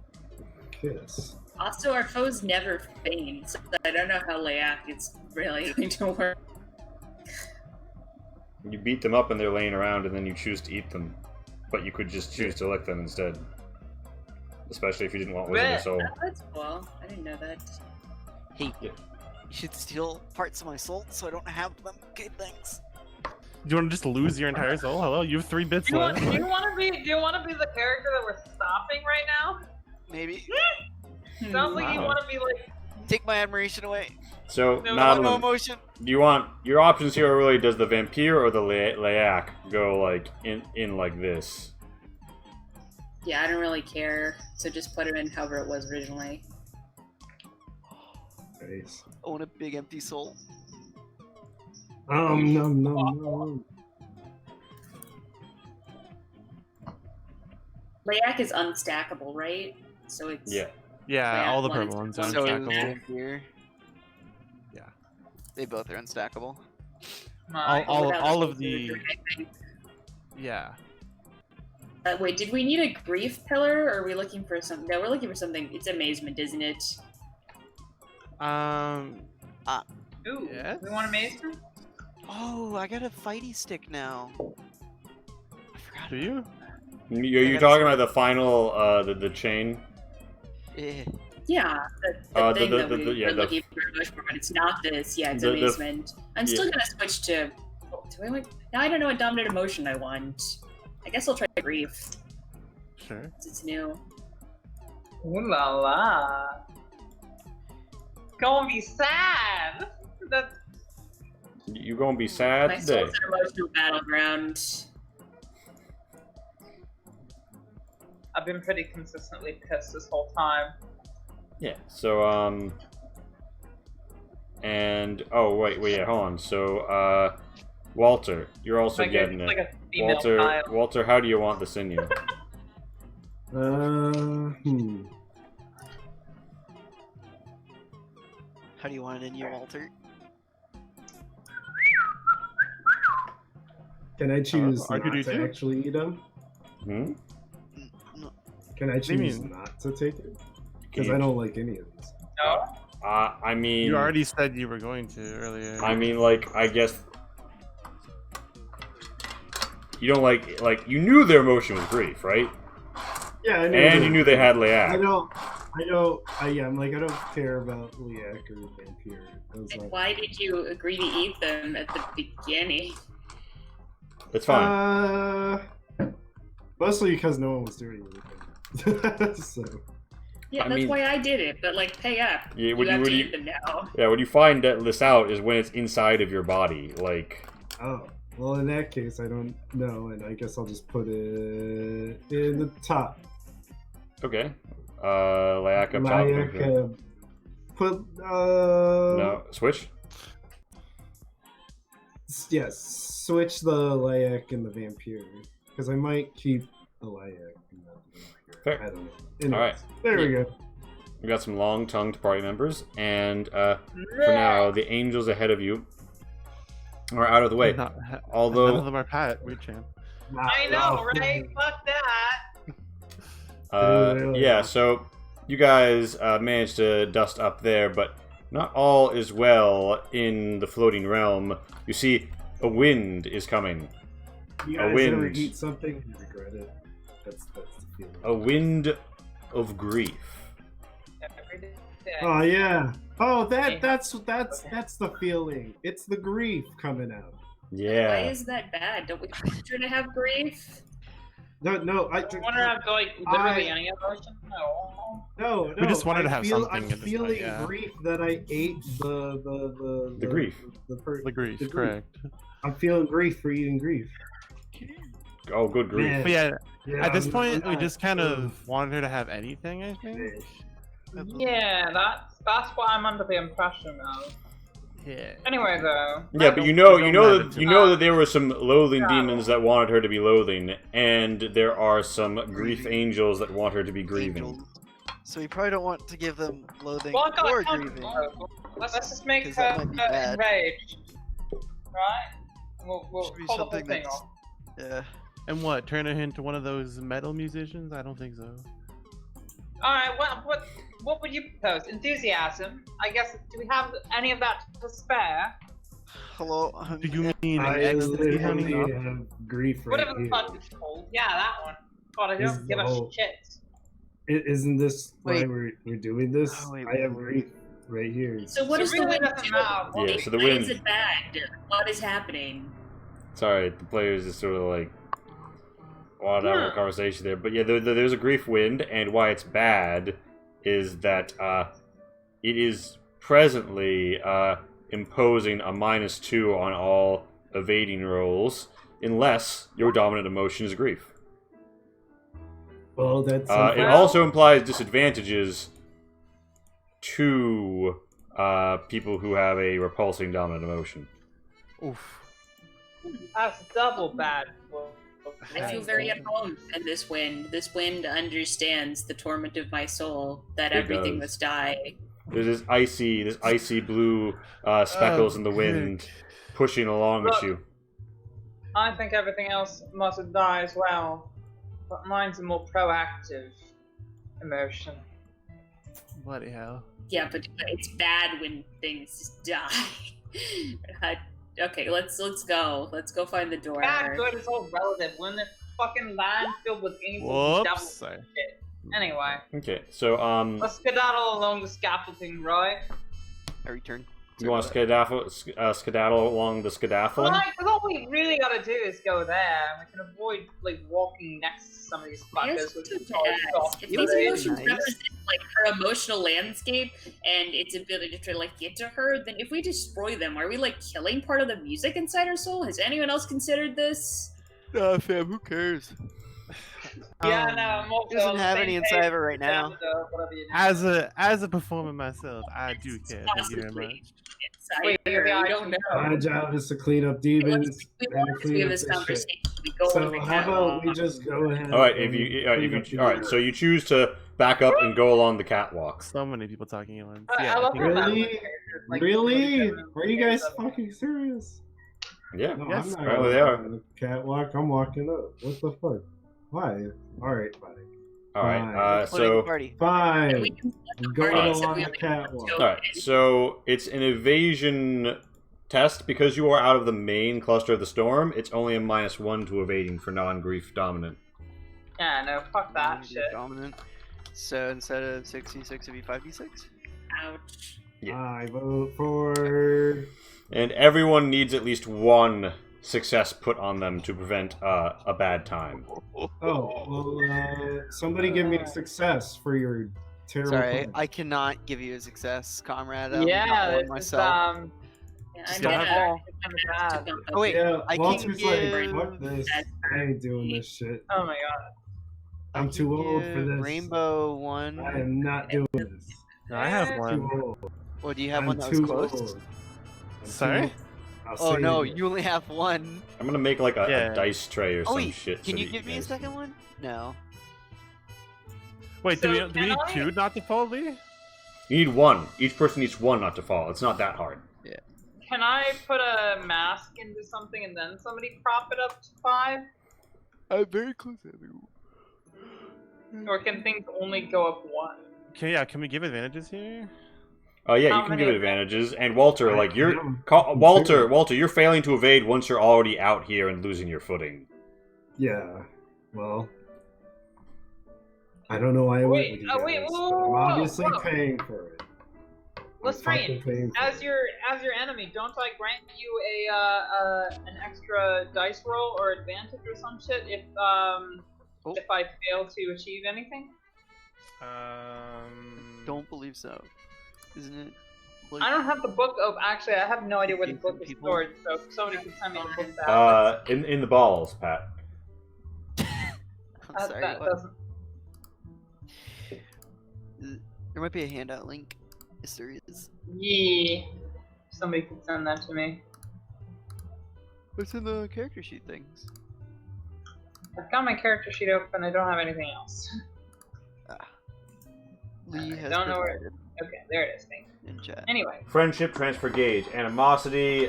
kiss. Also, our foes never feign, so I don't know how Layak is really going to work. You beat them up and they're laying around, and then you choose to eat them. But you could just choose to lick them instead. Especially if you didn't want within the Bleh. soul. Oh, that's cool. I didn't know that. Hey, Yeah. you should steal parts of my soul so I don't have them. Okay, thanks. Do you want to just lose your entire soul? Hello, you have 3 bits Do you want? left. Do you want to be? Do you want to be the character that we're stopping right now? Maybe. Sounds like you Wow. want to be like. Take my admiration away. So, No, No Madeline, emotion. do you want your options here? Are really, does the vampire or the Layak go like in like this? Yeah, I don't really care, so just put it in however it was originally. Nice. I want a big empty soul. No. Layak is unstackable, right? So it's Yeah. Yeah, Yeah, all the one purple is ones are So is unstackable. here. Yeah. They both are unstackable. My, All without of soul the- surgery, I think. Yeah. Wait, did we need a grief pillar, or are we looking for something? No, we're looking for something. It's amazement, isn't it? Ooh, Yes? we want a mason? Oh, I got a fighty stick now. I forgot. Do you? You're talking about the final the chain? Eh. Yeah, the The- thing the- that the- we the- yeah, were the- looking for, but it's not this. Yeah, it's The- the- amazement. I'm still gonna switch to. Do I want? Now I don't know what dominant emotion I want. I guess I'll try grief. Sure. 'Cause it's new. Ooh la la. Gonna be sad. That's You gonna be sad My today? soul's an emotional battleground. I've been pretty consistently pissed this whole time. Yeah. So and oh wait, yeah, hold on. So Walter, you're also getting Like it. a female child. Walter, how do you want this in you? How do you want it in you, Walter? Can I choose I not could do to too. actually eat them? Hmm? No. Can I do you choose mean? not to take it? Can Because you- I don't like any of these. No. I mean, You already said you were going to earlier. I mean, like, I guess you don't like you knew their emotion was grief, right? Yeah, I know. And you knew they had I Leak. I'm like, I don't care about Leak or Vampire. I was And like, why did you agree to eat them at the beginning? It's fine. Mostly because no one was doing anything. So, Yeah, I that's mean- why I did it. But like, pay up. Yeah, You would you- have would to you- eat them now. Yeah, when you find this out is when it's inside of your body. Like, oh, well, in that case, I don't know, and I guess I'll just put it in the top. okay, Leak up top. Layak, put, No, switch. Yes, switch the Layak and the Vampire, because I might keep the Layak and not the Vampire. Fair. I don't know. Anyways, Alright. there we go. We got some long-tongued party members, and for now, the angels ahead of you are out of the way. None of Although, them are Pat. Weird champ. I know, right? Fuck that. yeah, so you guys managed to dust up there, but not all is well in the floating realm. You see, a wind is coming. You A guys wind. ever eat something and regret it? That's the feeling. A wind of grief. Every day. Oh yeah. Oh, that's the feeling. It's the grief coming out. Why Yeah. is that bad? Don't we want you to have grief? No, I want to have like literally any emotion. No. no. just wanted to have something I'm at this point, feeling yeah. grief that I ate the grief. The grief, grief. correct. I'm feeling grief for eating grief. Oh, good grief. Man. But yeah, Yeah, at this I'm point, we not- just kind of wanted her to have anything, I think. Yeah, that's what I'm under the impression of. Yeah. Anyway, though. Yeah, but you don't know matter that there were some loathing Yeah. demons that wanted her to be loathing, and there are some grief angels that want her to be grieving. Angels. So you probably don't want to give them loathing Well, I got or a counter grieving. proposal. Let's just make 'Cause her that might be bad. enraged. Right? We'll Should be call the whole something thing that's- off. Yeah. And what? Turn her into one of those metal musicians? I don't think so. Alright, what would you propose? Enthusiasm? I guess, do we have any of that to spare? Hello. Do you mean I ecstasy, honey? literally have grief right Whatever the here. fuck it's called. Yeah, that one. God, I This don't is give the a whole- shit. Isn't this why Wait. we're doing this? Oh, wait, I have wait. grief right here. So what It is the really wind doesn't do? matter. Yeah, so the Why wind. is it bad? What is happening? Sorry, the players just sort of like wanted to have a conversation there. But yeah, there's a grief wind, and why it's bad is that it is presently imposing a -2 on all evading rolls, unless your dominant emotion is grief. Well, that's It something- also implies disadvantages to people who have a repulsing dominant emotion. Oof. That's double bad. I feel very at home in this wind. This wind understands the torment of my soul, that It everything does. must die. There's this icy blue speckles in the wind pushing along at Look. you. I think everything else must die as well. But mine's a more proactive emotion. Bloody hell. Yeah, but it's bad when things die. Okay, let's go. Let's go find the door. Bad, good, it's all relative. When the fucking land filled with angels and devils Whoops. Sorry. and shit. Anyway, Okay, so let's skedaddle along the scaffolding, right? I return. you want to skedaddle along the skedaddle? Right, because all we really gotta do is go there, and we can avoid like walking next to some of these fuckers. Yes, with to soft If It was these really emotions nice. represent like her emotional landscape and its ability to like get to her, then if we destroy them, are we like killing part of the music inside her soul? Has anyone else considered this? Nah, fam, who cares? Yeah, no, I'm also He doesn't on the have same any page inside of it with right now. whatever you do. As a performer myself, I do care. Thank you very Possibly. much. Inside Wait, her, you're the we don't know. My job is to clean up Let's, demons we and to want to clean have up this this shit. conversation. We go So on the how about we catwalk. just go ahead? All right, and clean up all right. So you choose to back up and go along the catwalk. So many people talking at once. I Yeah, love think- how that Really? was characters, like, Really? really Are you guys good. fucking serious? Yeah. No, Yes, I'm not apparently they going are. on the catwalk. I'm walking up. What the fuck? Why? All right, fine. All right. Fine. Splitting the So party. Fine. We can I'm going Alright. along the catwalk. all right. So it's an evasion test because you are out of the main cluster of the storm. It's only a -1 to evading for non-grief dominant. Yeah, no, fuck that You're shit. Dominant. So instead of 6d6, it'd be 5d6. Ouch. Yeah. I vote for. And everyone needs at least one success put on them to prevent a bad time. Oh, well, somebody give me a success for your terrible. Sorry, plan. I cannot give you a success, comrade. I only Yeah, got one this is, myself. Yeah, Just I'm don't gonna have all. I'm gonna have to dump Oh, wait, Yeah, I can Walter's give- like, fuck this. I ain't doing this shit. Oh my god. I'm too old for Give this. Rainbow one. I am not doing this. No, I have Too one. old. Well, do you have I'm one that was too close? old. I'm too Sorry? old. I'll Oh save no, it. you only have one. I'm gonna make like a Yeah. dice tray or Oh some wait, shit. can so you that give me a guys- second one? No. Wait, So do we can need I- two not to fall, Lee? You need one. Each person needs one not to fall. It's not that hard. Can I put a mask into something and then somebody prop it up to 5? I'm very close. Or can things only go up 1? Can we give advantages here? Oh yeah, How you can give many it advantages. And Walter, like you're am. Walter, you're failing to evade once you're already out here and losing your footing. Yeah. Well, I don't know why I went with you guys, wait, but whoa, I'm whoa, obviously whoa. paying for it. I'm Lestrange, fucking paying for as it. your enemy, don't I grant you an extra dice roll or advantage or some shit if I fail to achieve anything? Don't believe so. Isn't it? Like, I don't have the book. Oh, actually, I have no idea where the Decent book is people. stored. So if somebody could send me the book back. In the balls, Pat. I'm that, sorry. that what? doesn't. There might be a handout link. Yes, there is. Yeah. Somebody could send that to me. What's in the character sheet things? I've got my character sheet open. I don't have anything else. Lee I has don't know where- provided Okay, there it is. Thank you. in chat. Anyway. Friendship, transfer gauge, animosity,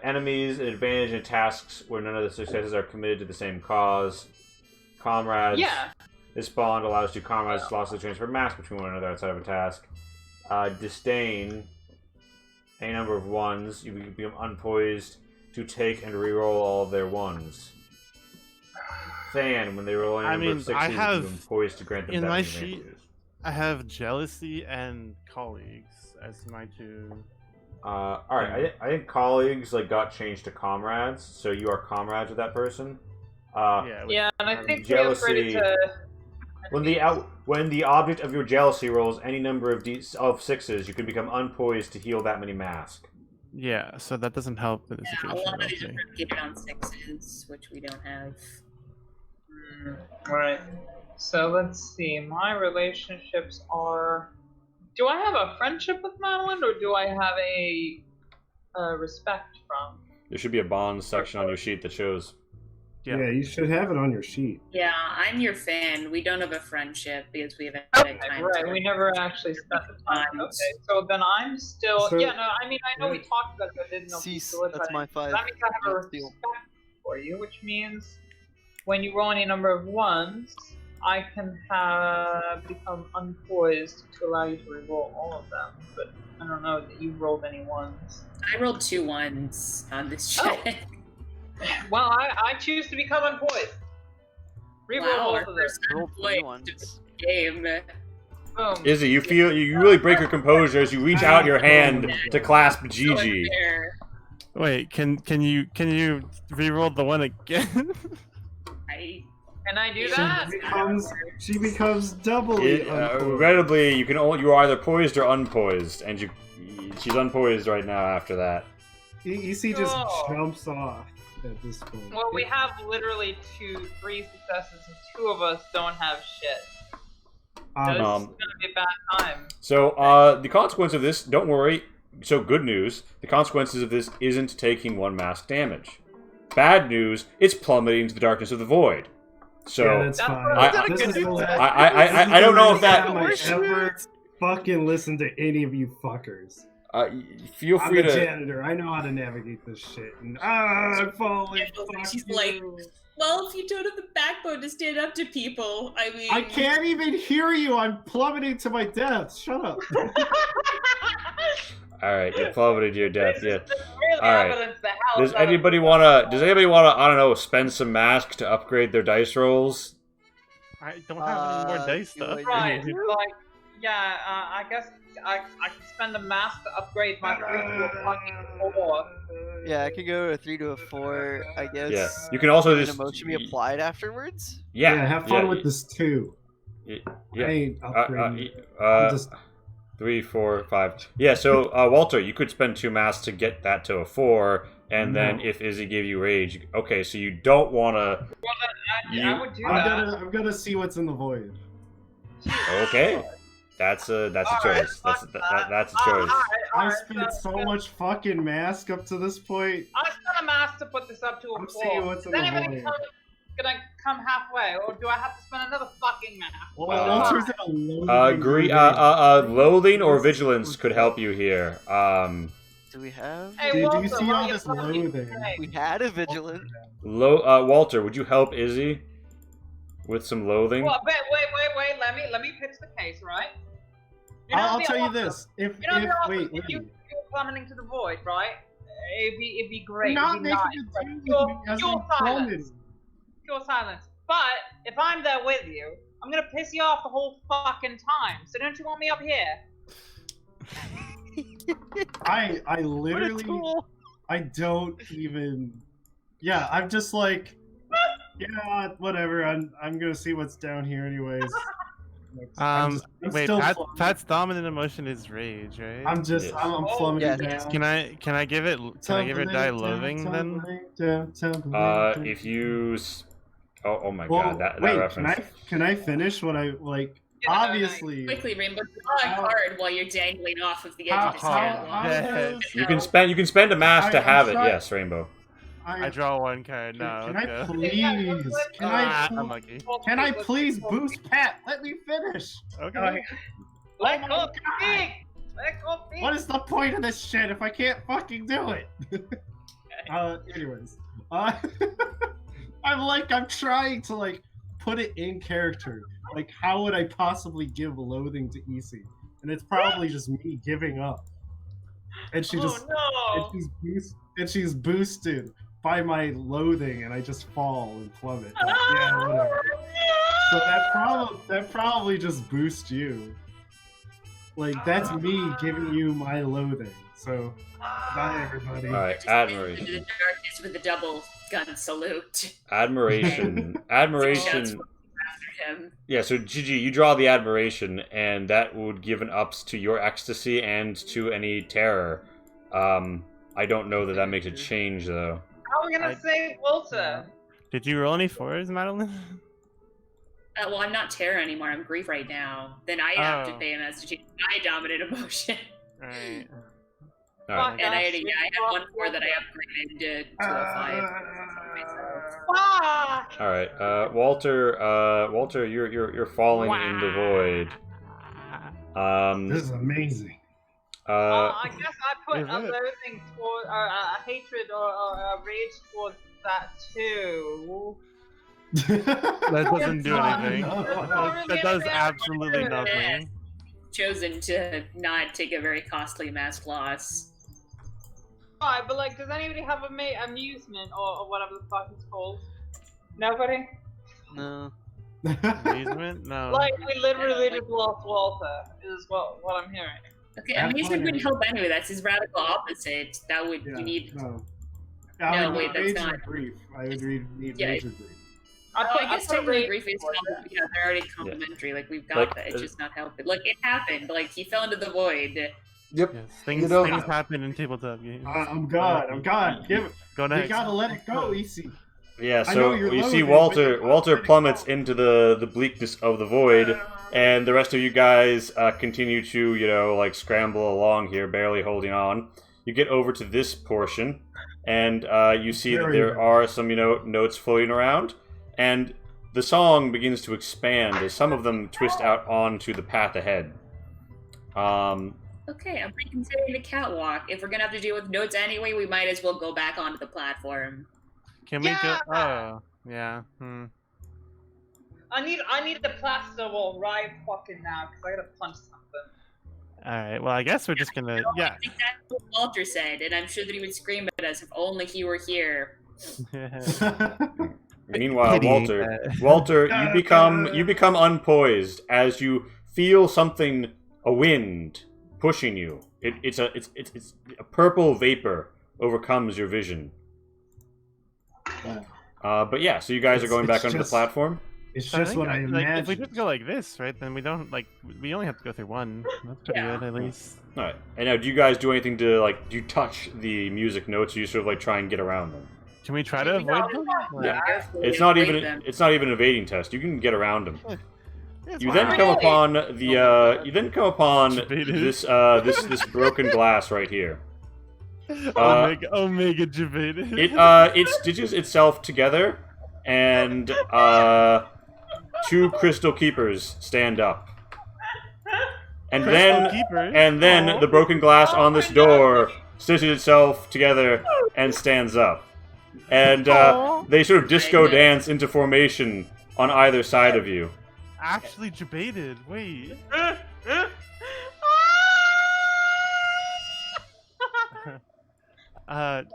enemies, advantage in tasks where none of the successes are committed to the same cause. Comrades. Yeah. This bond allows two comrades to lawfully transfer mass between one another outside of a task. Disdain. Any number of ones. You become unpoised to take and reroll all of their ones. Fan. When they roll any I number mean, of sixes, I you have- become poised to grant them in that my many sheet- advantages. I have jealousy and colleagues as my two. All right. I think colleagues like got changed to comrades, so you are comrades with that person. Yeah. Yeah, and I um, think we upgraded jealousy- to. When the object of your jealousy rolls any number of sixes, you can become unpoised to heal that many mask. Yeah, so that doesn't help in the Yeah, a situation. lot of these are okay. predicated on 6s, which we don't have. Right. So let's see. My relationships are. Do I have a friendship with Madeline, or do I have a respect from? There should be a bonds section on your sheet that shows. Yeah. Yeah, you should have it on your sheet. Yeah, I'm your fan. We don't have a friendship because we haven't had a Okay, time. right. We never actually spent the time. Okay, so then I'm still. So- yeah, no. I mean, I know we talked about it, but I didn't know if you Cease. still live That's by my it. 5. That means I have a Let's deal. respect for you, which means when you roll any number of ones, I can have become unpoised to allow you to reroll all of them. But I don't know that you rolled any ones. I rolled 2 1s on this Oh. check. Well, I choose to become unpoised. Reroll Wow, both our of them. first Roll three unplayed ones. game. Boom. Izzy, you feel you really break your composure as you reach out your hand to clasp So Gigi. unfair. Wait, can you re-roll the one again? Can I do She that? She becomes doubly unpoised. Regrettably, you are either poised or unpoised, and she's unpoised right now after that. EC just Oh. jumps off at this point. Well, we have literally 3 successes, and 2 of us don't have shit. So this is Um, gonna be a bad time. So, the consequence of this, don't worry. So, good news, the consequences of this isn't taking 1 mask damage. Bad news, it's plummeting to the darkness of the void. So, yeah, that's That's fine. what I- This is the last- I don't know if that- this is the last time I ever fucking listen to any of you fuckers. feel I'm free the to. janitor. I know how to navigate this shit. And I'm falling. Fuck She's you. like, well, if you don't have the backbone to stand up to people, I mean, I can't even hear you. I'm plummeting to my death. Shut up. Alright, you plummeted to your death, yeah. This is really Alright. evidence the hell Does out of- anybody wanna, I don't know, spend some mask to upgrade their dice rolls? I don't have any more dice do stuff. I Right, do? like, yeah, I guess I can spend a mask to upgrade my 3 to a fucking 4. Yeah, I could go a 3 to a 4, I guess. Yeah. You can also Can an just. emotion be applied afterwards? Yeah. have fun with this too. Yeah. I ain't upgrading. I'm just 3, 4, 5. Yeah, so Walter, you could spend 2 masks to get that to a 4, and then No. if Izzy gave you rage, okay, so you don't want to. Well, then I would do that. I'm gonna see what's in the void. Okay, that's a choice. That's a choice. I spent so much fucking mask up to this point. I spent a mask to put this up to a I'm 4. seeing what's Is in the anybody void. gonna come halfway, or do I have to spend another fucking mask? Well, Uh, Walter's in a loading Loathing or vigilance could help you here. Do we have? Hey, Dude, do you Walter, see why all are you this fucking loathing? saying? We had a vigilant. Walter, would you help Izzy with some loathing? Well, wait. Let me pitch the case, right? I'll the tell you awesome- this. If You know, the awesome, wait, if you wait. were plummeting to the void, right? It'd be great. You're not it'd be making nice. a deal Pure- with me as pure I'm silence. plummeting. Pure silence. But if I'm there with you, I'm gonna piss you off the whole fucking time. So don't you want me up here? I What a literally tool. I don't even. Yeah, I'm just like, yeah, whatever. I'm gonna see what's down here, anyways. I'm Wait, still Pat's dominant emotion is rage, right? I'm just, Yes. I'm Oh, plummeting yes. down. Can I give it die loathing then? If you. Oh my Well, god, that wait, reference. can I finish what I like? Yeah, Obviously, quickly, Rainbow, draw a How- card while you're dangling off of the edge how, of the how, stairwell. how Yeah. does- You can spend a mask to I'm have it. sorry. Yes, Rainbow. I draw one card. No, Can let's I go. please? Can Ah, I? unlucky. Can I please boost Pat? Let me finish. Okay. Let Oh go my speak! Let go speak! What is the point of this shit if I can't fucking do it? Anyways, I'm trying to like put it in character. Like, how would I possibly give loathing to EC? And it's probably just me giving up. And she just Oh and she's boosted by my loathing, and I just fall and plummet. Like, yeah, whatever. So that probably just boosts you. Like, that's me giving you my loathing. So bye everybody. All right, Just into admiration. the darkness with a double gun salute Admiration. after him. Yeah, so Gigi, you draw the admiration, and that would give an ups to your ecstasy and to any terror. I don't know that makes a change, though. How are we gonna I- save Walter? Did you roll any 4s, Madeline? Well, I'm not terror anymore. I'm grief right now. Then I have to Oh. pay him as to change my dominant emotion. Right. All right. And I had 1 4 that I upgraded to 205. Ah! All right. Walter, you're falling in the void. This is amazing. I guess I put Is a it? loathing toward, a hatred or a rage towards that too. That doesn't do anything. No. That does absolutely nothing. Chosen to not take a very costly mask loss. Alright, but like, does anybody have amusement or whatever the fuck it's called? Nobody? No. Amusement? No. Like, we literally just lost Walter, is what I'm hearing. Okay, Have amusement fun. wouldn't help anyway. That's his radical opposite. That would Yeah, you need. no. No, I would wait, need that's rage not- and grief. I would need Yeah. rage and grief. I guess technically rage grief is towards it. yeah, they're already complementary. Like we've got Like, that. It's just not helping. Look, it happened. Like he fell into the void. Yep. Yes, things You know- things happen in tabletop games. I'm God. I'm God. Give it. Go You next. gotta let it go, EC. Yeah, I know so you're you see loathing, but Walter. you gotta Walter let it plummets go. into the bleakness of the void, and the rest of you guys continue to like scramble along here, barely holding on. You get over to this portion, and you see that Very there good. are some notes floating around, and the song begins to expand as some of them twist out onto the path ahead. Okay, I'm reconsidering the catwalk. If we're gonna have to deal with notes anyway, we might as well go back onto the platform. Can we go? Yeah! Oh, yeah. I need the plaster wall right fucking now because I gotta punch something. All right. Well, I guess we're just gonna. Yeah. I think that's what Walter said, and I'm sure that he would scream at us if only he were here. Meanwhile, Pity, Walter, you become unpoised as you feel something, a wind, pushing you. It's a purple vapor overcomes your vision. But yeah, so you guys are going It's back onto the just- platform. It's So just think, what I like, imagined. if we just go like this, right, then we don't we only have to go through one. That's pretty Yeah. good, at least. All right. And now, do you guys do anything to do you touch the music notes? Or you sort of try and get around them? Can we try to avoid them? Yeah. Carefully It's not avoid even them. it's not even an evading test. You can get around them. It's You fine. then come upon the you then come upon Debated. this broken glass right here. Omega debated. It stitches itself together, and two crystal keepers stand up. And then the broken glass on this door stitches itself together and stands up. And they sort of disco dance into formation on either side of you. Actually debated. Wait.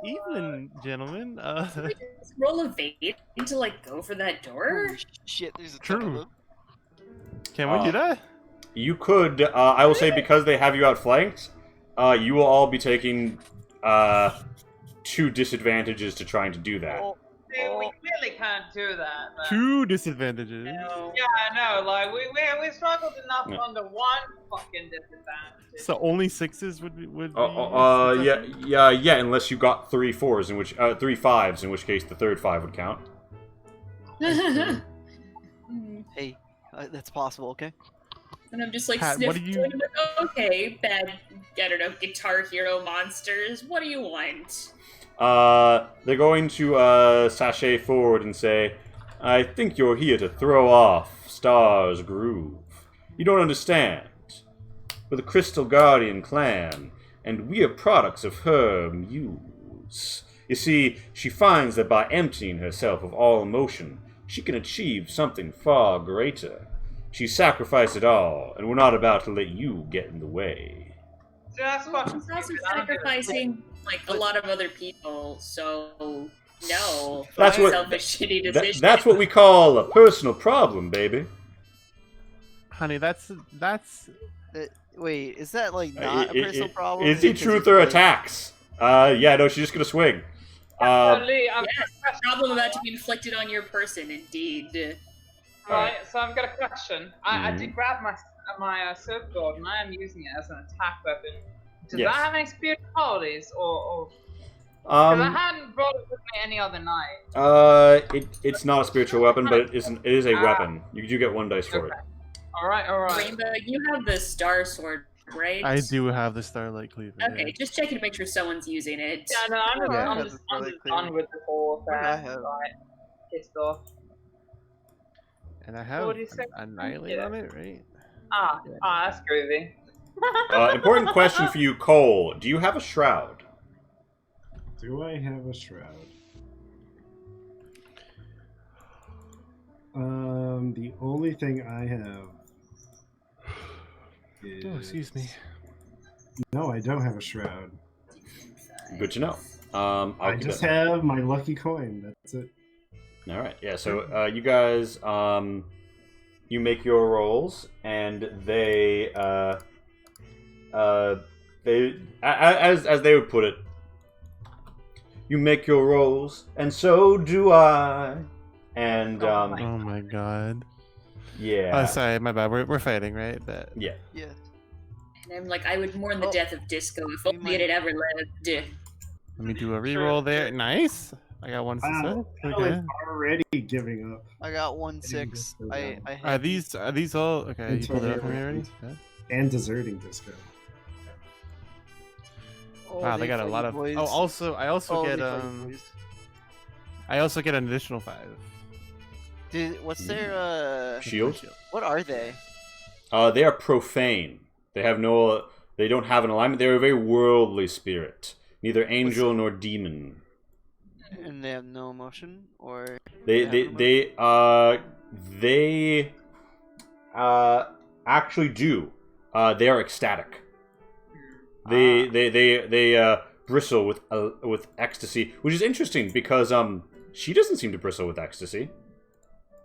Evening, gentlemen. Just roll a bait to go for that door. Holy shit, there's a ton of True. them. Can we do that? You could, I will say, because they have you outflanked, you will all be taking 2 disadvantages to trying to do that. Oh, See, we clearly can't do that. but- 2 disadvantages. No. Yeah, I know. Like we struggled enough Yeah. under one fucking disadvantage. So only 6s would be. Yeah, unless you got 3 4s, in which 3 5s, in which case the third 5 would count. hey, that's possible, okay? And I'm just Pat, what do sniffing. you- I'm like, okay, bad, I don't know, Guitar Hero monsters. What do you want? They're going to sashay forward and say, "I think you're here to throw off Star's groove. You don't understand. We're the Crystal Guardian clan, and we are products of her muse. You see, she finds that by emptying herself of all emotion, she can achieve something far greater. She sacrificed it all, and we're not about to let you get in the way." See, that's fucking She's also stupid. I don't give a shit. sacrificing a lot of other people, so no. That's what- selfish, shitty decision. That's what we call a personal problem, baby. Honey, that's. Wait, is that not a personal problem? Is it Because truth it's, or like- attacks? Yeah, no, she's just gonna swing. Lee, I've Yes, got a problem question. about to be inflicted on your person, indeed. Right, so I've got a question. I Mhm. did grab my surfboard and I am using it as an attack weapon. Does Yes. that have any spiritual qualities, or because I Um, hadn't brought it with me any other night? it's not a spiritual weapon, but it is a weapon. You do get 1 dice for it. All right. Rainbow, you have the Star Sword, right? I do have the Starlight Cleaver. Okay, yeah. just checking to make sure someone's using it. Yeah, no, I'm just, Yeah, I'm that's just, really I'm just clear. done with the whole What do I thing. have? Right, pissed off. And I have What do you say? Annihilate Yeah. on it, right? That's groovy. Important question for you, Cole. Do you have a shroud? Do I have a shroud? The only thing I have is... Oh, excuse me. No, I don't have a shroud. Good to know. I'll I keep just that. have my lucky coin. That's it. All right. Yeah. So you guys, you make your rolls, and they as they would put it, you make your rolls, and so do I. And Oh my Oh my god. yeah, Oh, sorry, my bad. We're fighting, right? But yeah. Yeah. And I'm like, I would mourn the Oh. death of disco if We only it had ever lived. Let me do a reroll there. Nice. I got one success. Wow, Hell Okay. is already giving up. I got 1-6. I Are had these all okay? You pulled it up for me already. Interrogating. Yeah. And deserting disco. Oh, Wow, they got a lot of. boys. Oh, also I also Oh, get they fighting boys. I also get an additional 5. Dude, what's their Shield. what are they? They are profane. They have no. They don't have an alignment. They're a very worldly spirit. Neither angel nor demon. And they have no emotion, or They have an they actually do. They are ecstatic. They bristle with ecstasy, which is interesting because she doesn't seem to bristle with ecstasy.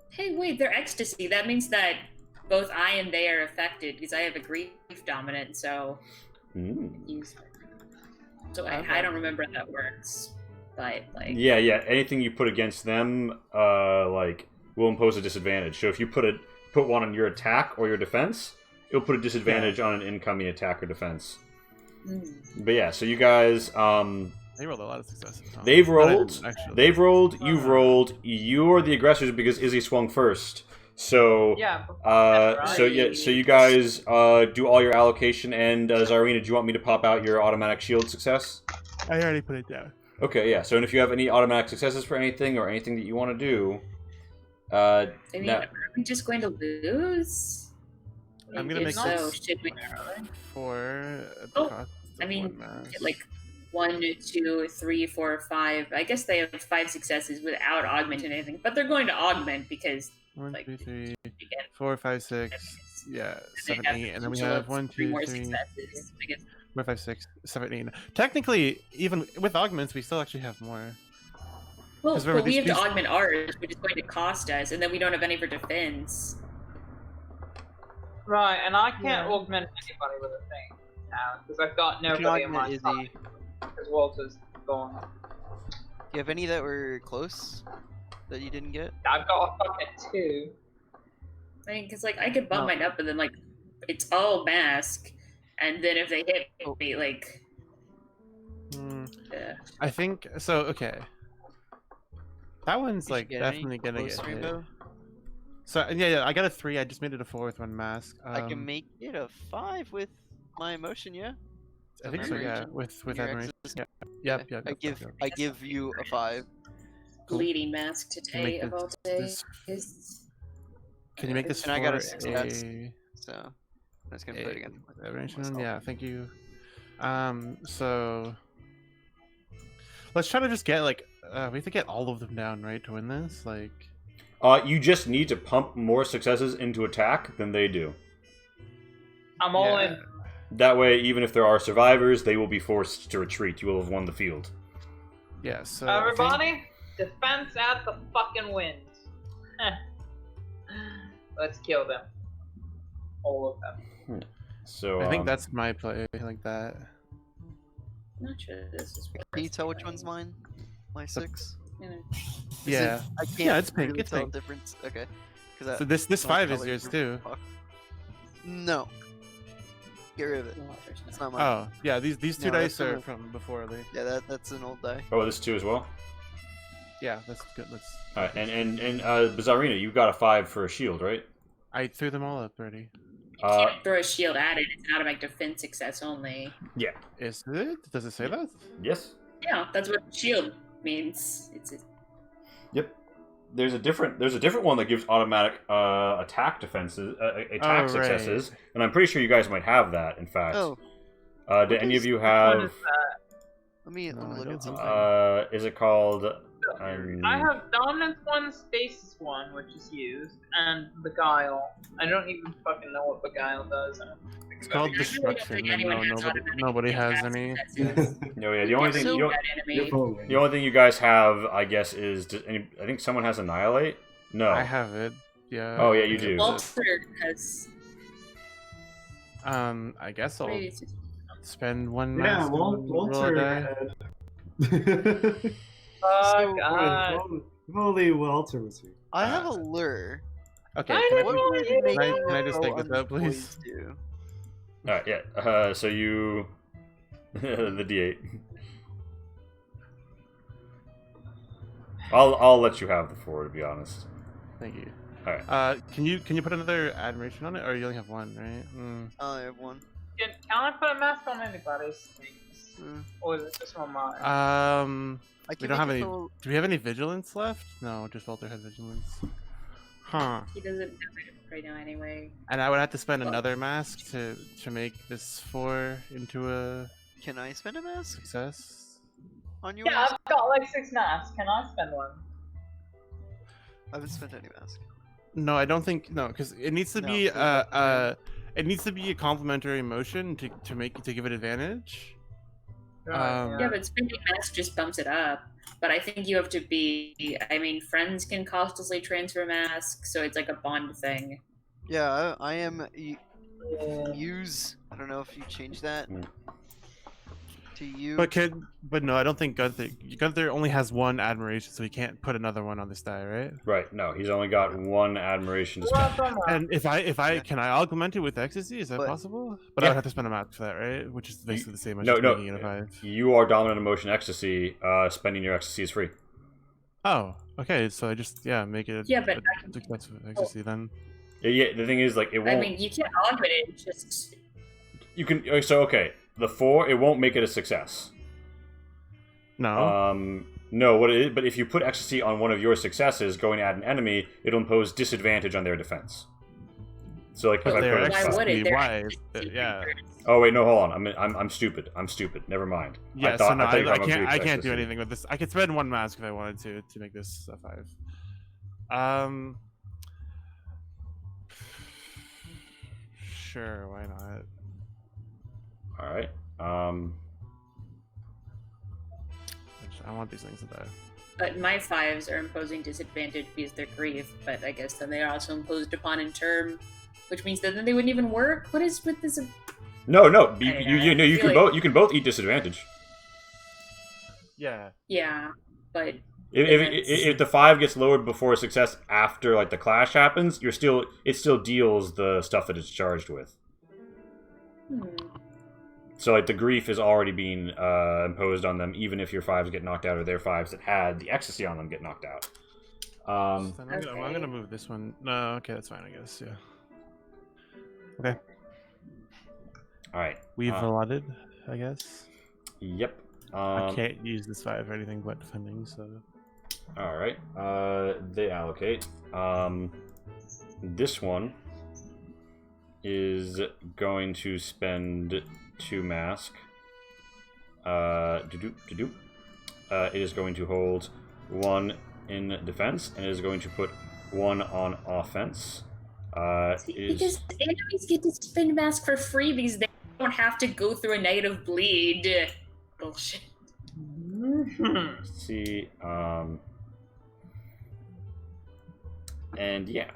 Hey, wait, they're ecstasy. That means that both I and they are affected because I have a grief dominant, so. So I don't remember how that works. But, like. Yeah. Anything you put against them, like, will impose a disadvantage. So if you put one on your attack or your defense, it'll put a disadvantage on an incoming attack or defense. But yeah, so you guys, They rolled a lot of successes. Huh? they've But I rolled, didn't, actually. they've rolled, you've rolled. You're the aggressors because Izzy swung first. So Yeah. so you guys do all your allocation, and Zarina, do you want me to pop out your automatic shield success? I already put it down. Okay, yeah. So if you have any automatic successes for anything or anything that you want to do, I mean, now- are we just going to lose? I'm gonna If make so, this should we? 4 at the Oh, cost I of mean, 1 mass. like 1, 2, 3, 4, 5. I guess they have 5 successes without augmenting anything, but they're going to augment because 1, like, 2, 3, you get 4, 5, 6. Yeah, they 7, have 8, and then we potential have of 1, 3 2, more 3, successes. I guess. 4, 5, 6, 7, 8. Technically, even with augments, we still actually have more. Well, 'Cause remember, but we these have to beasts- augment ours, which is going to cost us, and then we don't have any for defense. Right, and I can't Yeah. augment anybody with a thing now because I've got You can nobody in my augment side Izzy. because Walter's gone. Do you have any that were close that you didn't get? I've got a fucking 2. I mean, because like I could bump No. mine up, and then like it's all mask, and then if they hit Oh. me, like, I think so. Okay, that one's Did you like get any definitely gonna close, get hit. Rainbow? So yeah, I got a 3. I just made it a 4 with 1 mask. I can make it a 5 with my emotion, yeah. I think so. Yeah, admiration. with Your admiration. exes- Yeah. Yep. I give you a 5. bleeding mask Can you today make of all this- days. Can you make this And I got a for success. a So that's gonna put it against admiration? myself. Yeah. Thank you. So let's try to just get like we have to get all of them down, right, to win this. Like. you just need to pump more successes into attack than they do. I'm all Yeah. in. That way, even if there are survivors, they will be forced to retreat. You will have won the field. Yeah. So I think- Everybody, defense at the fucking wind. Let's kill them. All of them. So I think that's my play like that. Not sure this is. Can you tell which one's mine? My 6. You know, Is Yeah. I can't Yeah, it's pink, really it's tell pink. the difference. Okay. Cause So this my 5 is colors yours are too. fucked. No. Get rid of it. well, there's It's no- not mine. Oh yeah, these 2 No, dice that's are an- from before. Lee. Yeah, that's an old die. Oh, this too as well. Yeah, that's good. Let's. All right, and Bizarrina, you got a 5 for a shield, right? I threw them all up already. You can't throw a shield at it. It's an automatic defense success only. Yeah. Is it? Does it say that? Yes. Yeah, that's what shield means. Yep. There's a different one that gives automatic attack defenses, attack Oh, successes, and I'm pretty sure you guys might have that. In fact, Oh, do any of you Which one have? is that? let me No, I look don't at something. Is it called? I have Dominance 1, Stasis 1, which is used, and Beguile. I don't even fucking know what Beguile does. I don't think It's about called it. I really don't destruction, think and anyone has nobody automatic has attack any. successes. No, yeah. The only thing So- you That enemy. the only thing you guys have, I guess, is I think someone has annihilate. No. I have it. Yeah. Oh, yeah, you do. Walter has. I guess I'll Wait, spend 1 Yeah, mask. and roll a Walter die. had. Oh, So, God. If only Walter was here. I have a lure. Okay. I Can I, don't What know would make can I you just go take this out, please? unpoised to? Alright, yeah. So you... the D8. I'll let you have the 4, to be honest. Thank you. Alright. Can you put another admiration on it, or you only have one, right? I have one. Can I put a mask on anybody's things? Or is it just on mine? I We can don't have make any. it so- Do we have any vigilance left? No, just Walter has vigilance. Huh. He doesn't have it right now anyway. And I would have to spend Well- another mask to make this 4 into a Can I spend a mask success. on yours? Yeah, I've got like 6 masks. Can I spend one? I haven't spent any mask. No, I don't think no, because it needs to No, be so that's it needs to be a complementary motion to give it advantage. Yeah, but spending mask just bumps it up. But I think you have to be. I mean, friends can costlessly transfer masks, so it's like a bond thing. Yeah, I am use. I don't know if you change that Mm. to you. But no, I don't think Gunther only has one admiration, so he can't put another one on this die, right? Right, no, he's only got 1 admiration to spend. And if I Yeah. can I augment it with ecstasy? Is that But- possible? But Yeah. I would have to spend a mask for that, right? Which is basically the same as No, just no. making it a 5. You are dominant emotion ecstasy. Spending your ecstasy is free. Oh, okay. So I just make it. Yeah, but a success with ecstasy then. Yeah, the thing is, like, it won't. I mean, you can't augment it. It's just You can. So okay, the 4, it won't make it a success. No. No, what it is, but if you put ecstasy on one of your successes going at an enemy, it'll impose disadvantage on their defense. So like, if But I their put Why ecstasy, would it? They're why? just Yeah. oh wait, no, hold on, I'm stupid. I'm stupid. Never mind. Yeah. I thought, So no, I, thought you were I talking about can't. I brief can't do ecstasy. anything with this. I could spend one mask if I wanted to make this a 5. Sure. Why not? All right. I want these things to die. But my 5s are imposing disadvantage because they're grief, but I guess then they are also imposed upon in term, which means that then they wouldn't even work. What is with this? No, I don't know, you I can feel both. You can both eat disadvantage. Yeah. Yeah, but If the 5 gets lowered before a success after like the clash happens, it still deals the stuff that it's charged with. So like the grief is already being imposed on them, even if your 5s get knocked out or their 5s that had the ecstasy on them get knocked out. Then I'm gonna move this one. No, okay, that's fine, I guess. Yeah. Okay, All right. we've allotted, I guess. Yep. I can't use this 5 for anything but defending, so. All right. They allocate. This one is going to spend 2 mask. It is going to hold 1 in defense, and it is going to put 1 on offense. because enemies get to spend mask for free because they don't have to go through a negative bleed. Bullshit. Let's see. And yeah,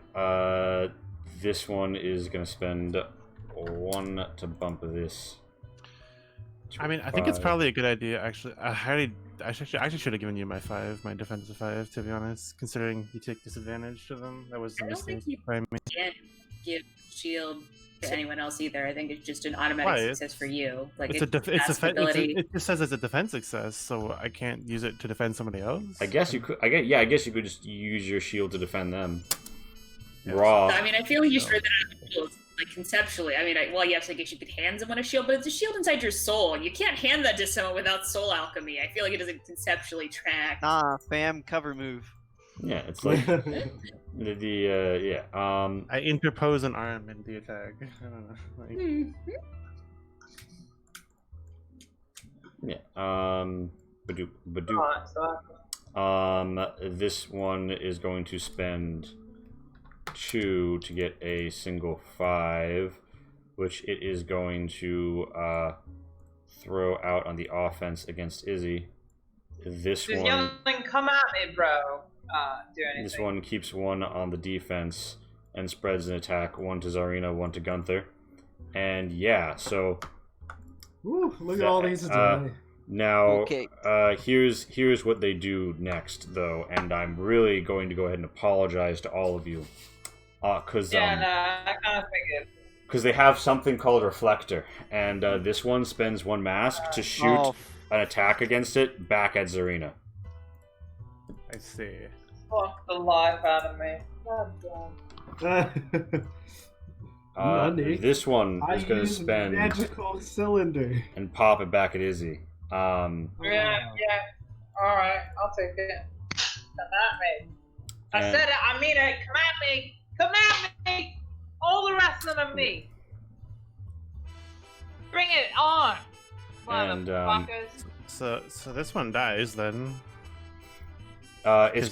this one is going to spend 1 to bump this. to I mean, I think it's 5. probably a good idea, actually. I actually should have given you my 5, my defensive 5, to be honest, considering you take disadvantage to them. That was a I don't think mistake you by me. can't give shield to anyone else either. I think it's just an automatic Why? success for you. Like It's a mask ability. it just says it's a defense success, so I can't use it to defend somebody else. I guess you could. I guess you could just use your shield to defend them. Yeah. Raw. I mean, I feel like you should have that shield, like conceptually. I mean, well, yes, I guess you could hand someone a shield, but it's a shield inside your soul. You can't hand that to someone without soul alchemy. I feel like it doesn't conceptually track. Nah, fam, cover move. Yeah, it's like yeah. I interpose an arm in the attack. I don't know. Like, Hmm. Yeah. Badoop. Alright, so This one is going to spend 2 to get a single 5, which it is going to throw out on the offense against Izzy. This just one. yelling, "Come at me, bro!" Do anything. This one keeps 1 on the defense and spreads an attack, 1 to Zarina, 1 to Gunther. And yeah, so Woo, look at all these die. now Okay. here's what they do next though, and I'm really going to go ahead and apologize to all of you. Cause Yeah, no, I kind of figured. because they have something called Reflector, and this one spends 1 mask to shoot an attack against it back at Zarina. I see. Fuck the life out of me. God damn. This one I is going to use spend magical cylinder. and pop it back at Izzy. Yeah. Alright, I'll take it. Come at me. I And- said it, I mean it. Come at me. Come at me. All the rest of them me. Bring it on. And, Motherfuckers. So this one dies then. it's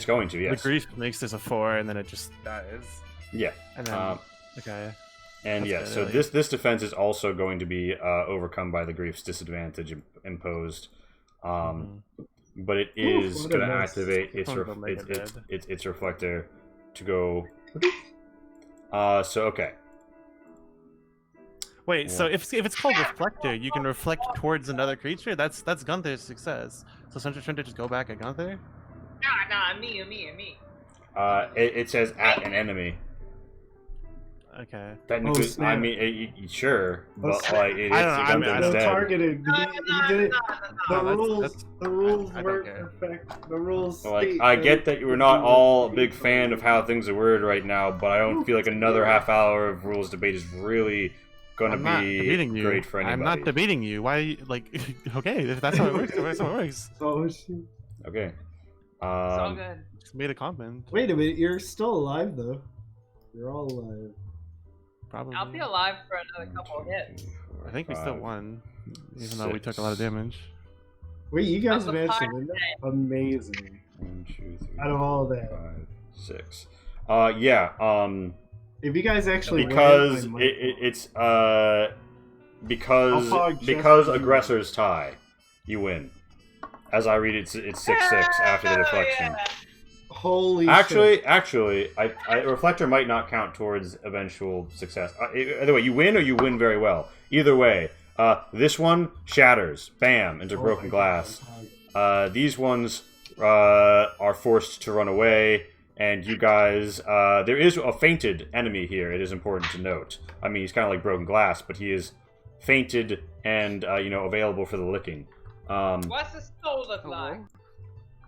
going to, The yes. grief makes this a 4, and then it just dies. Yeah. And then okay. And That's yeah, good, so like- this defense is also going to be overcome by the grief's disadvantage imposed. But it is what going a to mess. activate its Probably make it dead. its reflector to go. So okay. Wait, so if it's called Reflector, you can reflect towards another creature? That's Gunther's success. So Central Trying to just go back at Gunther? Nah, me. It says at an enemy. Okay. Technically, snap. I mean, sure, but snap. like it is I don't know, I mean, Gunther's No dead. targeting. No, He did it. The that's- rules. The rules I don't weren't care. perfect. The rules. Like, state I that get that you're not all a big fan of how things are worded right now, but I don't feel like another half hour of rules debate is really gonna I'm not be debating you. great for anybody. I'm not debating you. Why, like, okay, if that's how it works, that's how it works. Oh shit! Okay. It's all Um, good. Just made a comment. Wait a minute. You're still alive though. You're all alive. Probably. I'll be alive for another couple of 1, 2, hits. 3, 4, I think we still 5, won, even though we took a lot of 6, damage. Wait, you guys That's a managed to fire win that? Amazing. 1, 2, 3, Out of all that, 5, 6. Yeah. if you guys actually Because win, it's I'll pog just because for you. aggressors tie, you win. As I read it, it's 6-6 after the deflection. holy Actually, shit. reflector might not count towards eventual success. Either way, you win or you win very well. Either way, this one shatters, bam, into Oh broken my glass. God. These ones are forced to run away, and you guys, there is a fainted enemy here. It is important to note. I mean, he's kind of like broken glass, but he is fainted and available for the licking. What's the soul look like?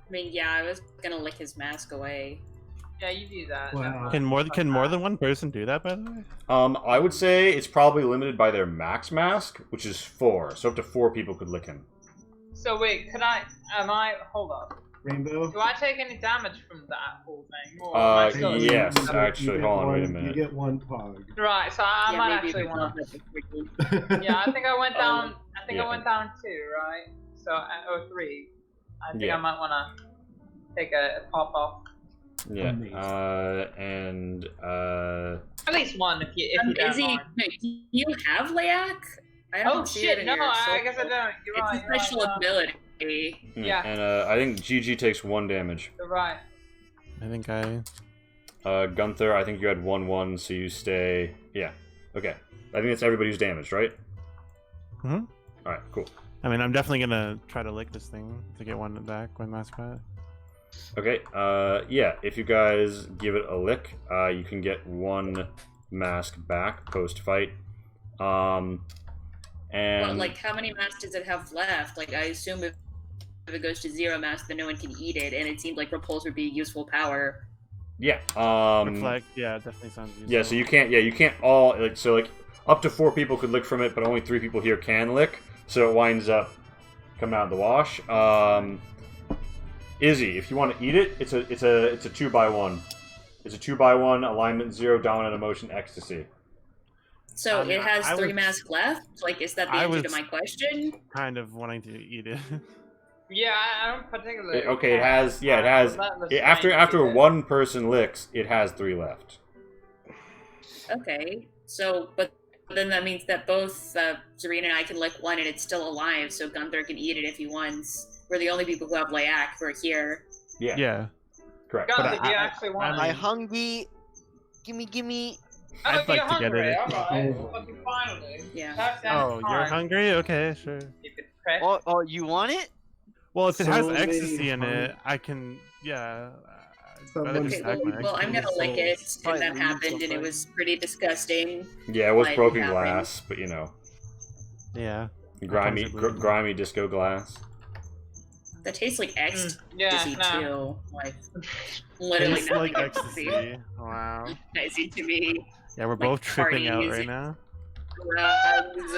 I mean, yeah, I was gonna lick his mask away. Yeah, you do that. Wow. Can more than one person do that, by the way? I would say it's probably limited by their max mask, which is 4. So up to 4 people could lick him. So wait, hold up. Rainbow. Do I take any damage from that whole thing? Or am I still- yes, You get actually, hold on, wait a You minute. get 1 pog. Right, so I Yeah, might maybe actually we can want have it quickly. Yeah, I think I went down. I think Yeah. I went down 2, right? So or 3. I think Yeah. I might want to take a pop off. Yeah, Amazing. and At least 1 if you don't Izzy, mind. do you have Layak? I don't Oh see shit! it in No, your I soul guess I book. don't. You're It's right. a special ability. Yeah. and I think GG takes 1 damage. You're right. I think I. Gunther, I think you had 1/1, so you stay. Yeah, okay. I think that's everybody who's damaged, right? Mhm. All right, cool. I mean, I'm definitely gonna try to lick this thing to get one back when mask back. Okay, yeah, if you guys give it a lick, you can get 1 mask back post-fight. And... But, like, how many masks does it have left? Like, I assume if it goes to 0 masks, then no one can eat it, and it seemed like Repulse would be useful power. Yeah, Reflect, yeah, definitely sounds useful. yeah, so you can't all, like, so, like, up to 4 people could lick from it, but only 3 people here can lick, so it winds up coming out of the wash. Izzy, if you want to eat it, it's a 2x1. It's a 2x1, alignment 0, dominant emotion, ecstasy. So it has I 3 was- masks left? Like, is that the I answer to was- my question? Kind of wanting to eat it. Yeah, I don't particularly. Okay, it has after 1 person licks, it has 3 left. Okay, so, but then that means that both Zarina and I can lick 1 and it's still alive, so Gunther can eat it if he wants. We're the only people who have Layak who are here. Yeah, Yeah. correct. God, But if you actually want I it. hungry. Gimme. Oh, I'd if like you're to get hungry, it. alright. Fucking finally. Yeah. Tap down Oh, you're hard. hungry? Okay, sure. Keep it fresh. Oh, you want it? Well, if it has So ecstasy many in it, fun- I can. Yeah. Someone- Better just Okay, stack my well, I'm gonna XP. lick it, Probably and that leave happened, and it something. was pretty disgusting. Yeah, it was Why broken it happened. glass, but you know, Yeah. grimy, Sometimes it bleeds. grimy disco glass. That tastes like ecstasy Yeah, no. too. Like literally Tastes nothing like else ecstasy. Wow. ecstasy to me. Yeah, we're Like both tripping out parties. right now. Drugs.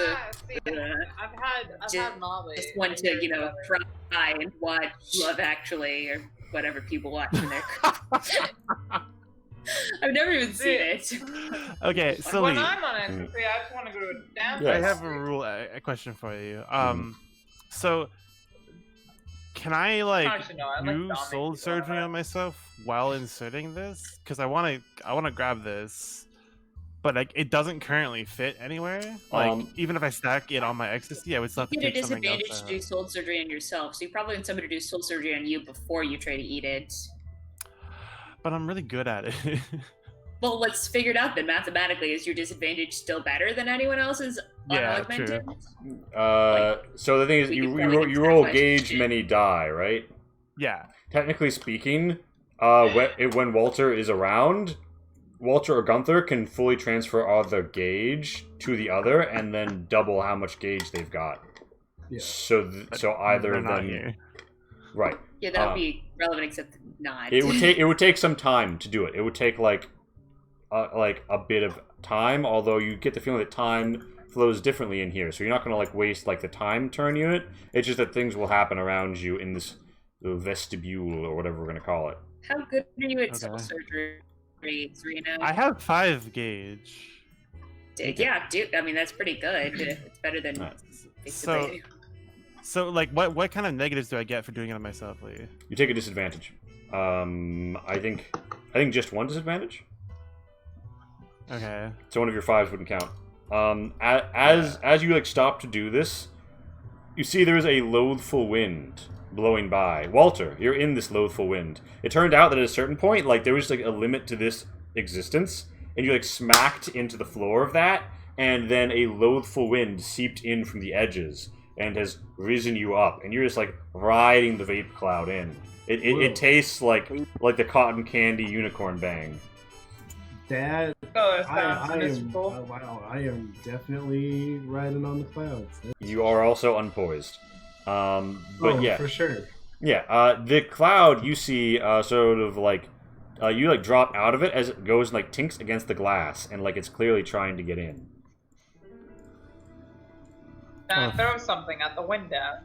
See, I've had Molly. Just want to, cry and watch Love Actually or whatever people watch in their. I've never even seen it. Okay, Like, so when Lee, I'm on ecstasy, I just want to go to a dance. Yeah. I have a question for you. So can I Actually, no, I like do Dominic soul to go surgery on on myself while inserting this? Because I wanna grab this, but like it doesn't currently fit anywhere. Like even if I stack it on my ecstasy, I would still have to You get a take something else disadvantage to out. do soul surgery on yourself, so you probably want somebody to do soul surgery on you before you try to eat it. But I'm really good at it. Well, let's figure it out then. Mathematically, is your disadvantage still better than anyone else's Yeah, unaugmented? So the thing is, We you could probably you get roll that gauge question. many die, right? Yeah. Technically speaking, when Walter is around, Walter or Gunther can fully transfer all their gauge to the other, and then double how much gauge they've got. Yeah. So either They're of not them, here. Yeah, right? that would be relevant, except not. It would take some time to do it. It would take like a bit of time. Although you get the feeling that time flows differently in here, so you're not going to like waste like the time turn unit. It's just that things will happen around you in this vestibule or whatever we're going to call it. How good are you at soul Okay. surgery, Serena? I have 5 gauge. Yeah, dude. I mean, that's pretty good. It's better than Right. basically. So like what kind of negatives do I get for doing it on myself, Lee? You take a disadvantage. I think just one disadvantage. Okay. So one of your 5s wouldn't count. As you like stop to do this, you see there is a loathful wind blowing by. Walter, you're in this loathful wind. It turned out that at a certain point, like there was like a limit to this existence, and you like smacked into the floor of that, and then a loathful wind seeped in from the edges and has risen you up, and you're just like riding the vape cloud in. It tastes like the cotton candy unicorn bang. That Oh, that I sounds am miserable. wow, I am definitely riding on the clouds. You are also unpoised. But Oh, yeah, for sure. yeah. The cloud you see sort of like you like drop out of it as it goes and like tinks against the glass, and like it's clearly trying to get in. Oh. Throw something at the window.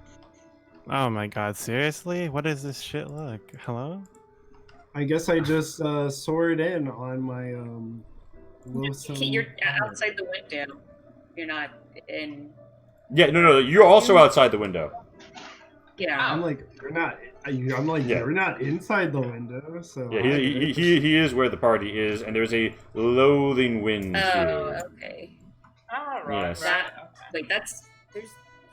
Oh my god, seriously? What does this shit look? Hello? I guess I just soared in on my loathsome. You're outside the window. You're not in. Yeah, no, you're also outside the window. Yeah. I'm like, you're not. I'm like, Yeah. you're not inside the window. So Yeah, he is where the party is, and there's a loathing wind Oh, here. okay. Oh, right, Yes. right. That- Wait, there's.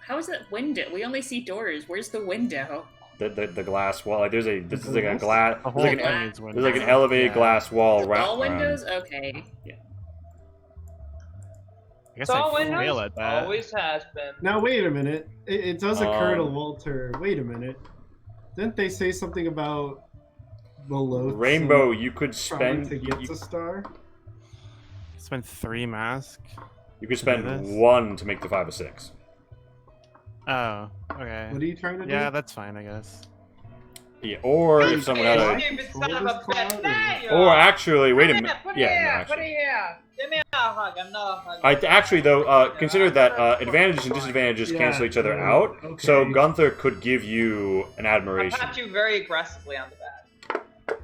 How is that window? We only see doors. Where's the window? The glass wall. Like this is like a Glass? glass. The There's whole like thing an, is there's like an windows. elevated Yeah. glass wall All around. windows? Okay. I guess Tall I windows fail at that. always has been. Now wait a minute. It does occur to Um, Walter. Wait a minute. Didn't they say something about the loathsome Rainbow, you could trying spend to get you, to star? Spend 3 mask. you could to spend do this? 1 to make the 5 or 6. Oh, okay. What are you trying to do? Yeah, that's fine, I guess. Yeah, or if someone had Why? a, Stupid son of Control a this cloud, bitch. or- There you or are. actually, wait a Put it minute. here, put it Yeah, no, here, put it actually. here. Give me a hug, another hug. I actually though consider that advantages and disadvantages Yeah, cancel each other yeah, out. okay. So Gunther could give you an I admiration. pat you very aggressively on the back.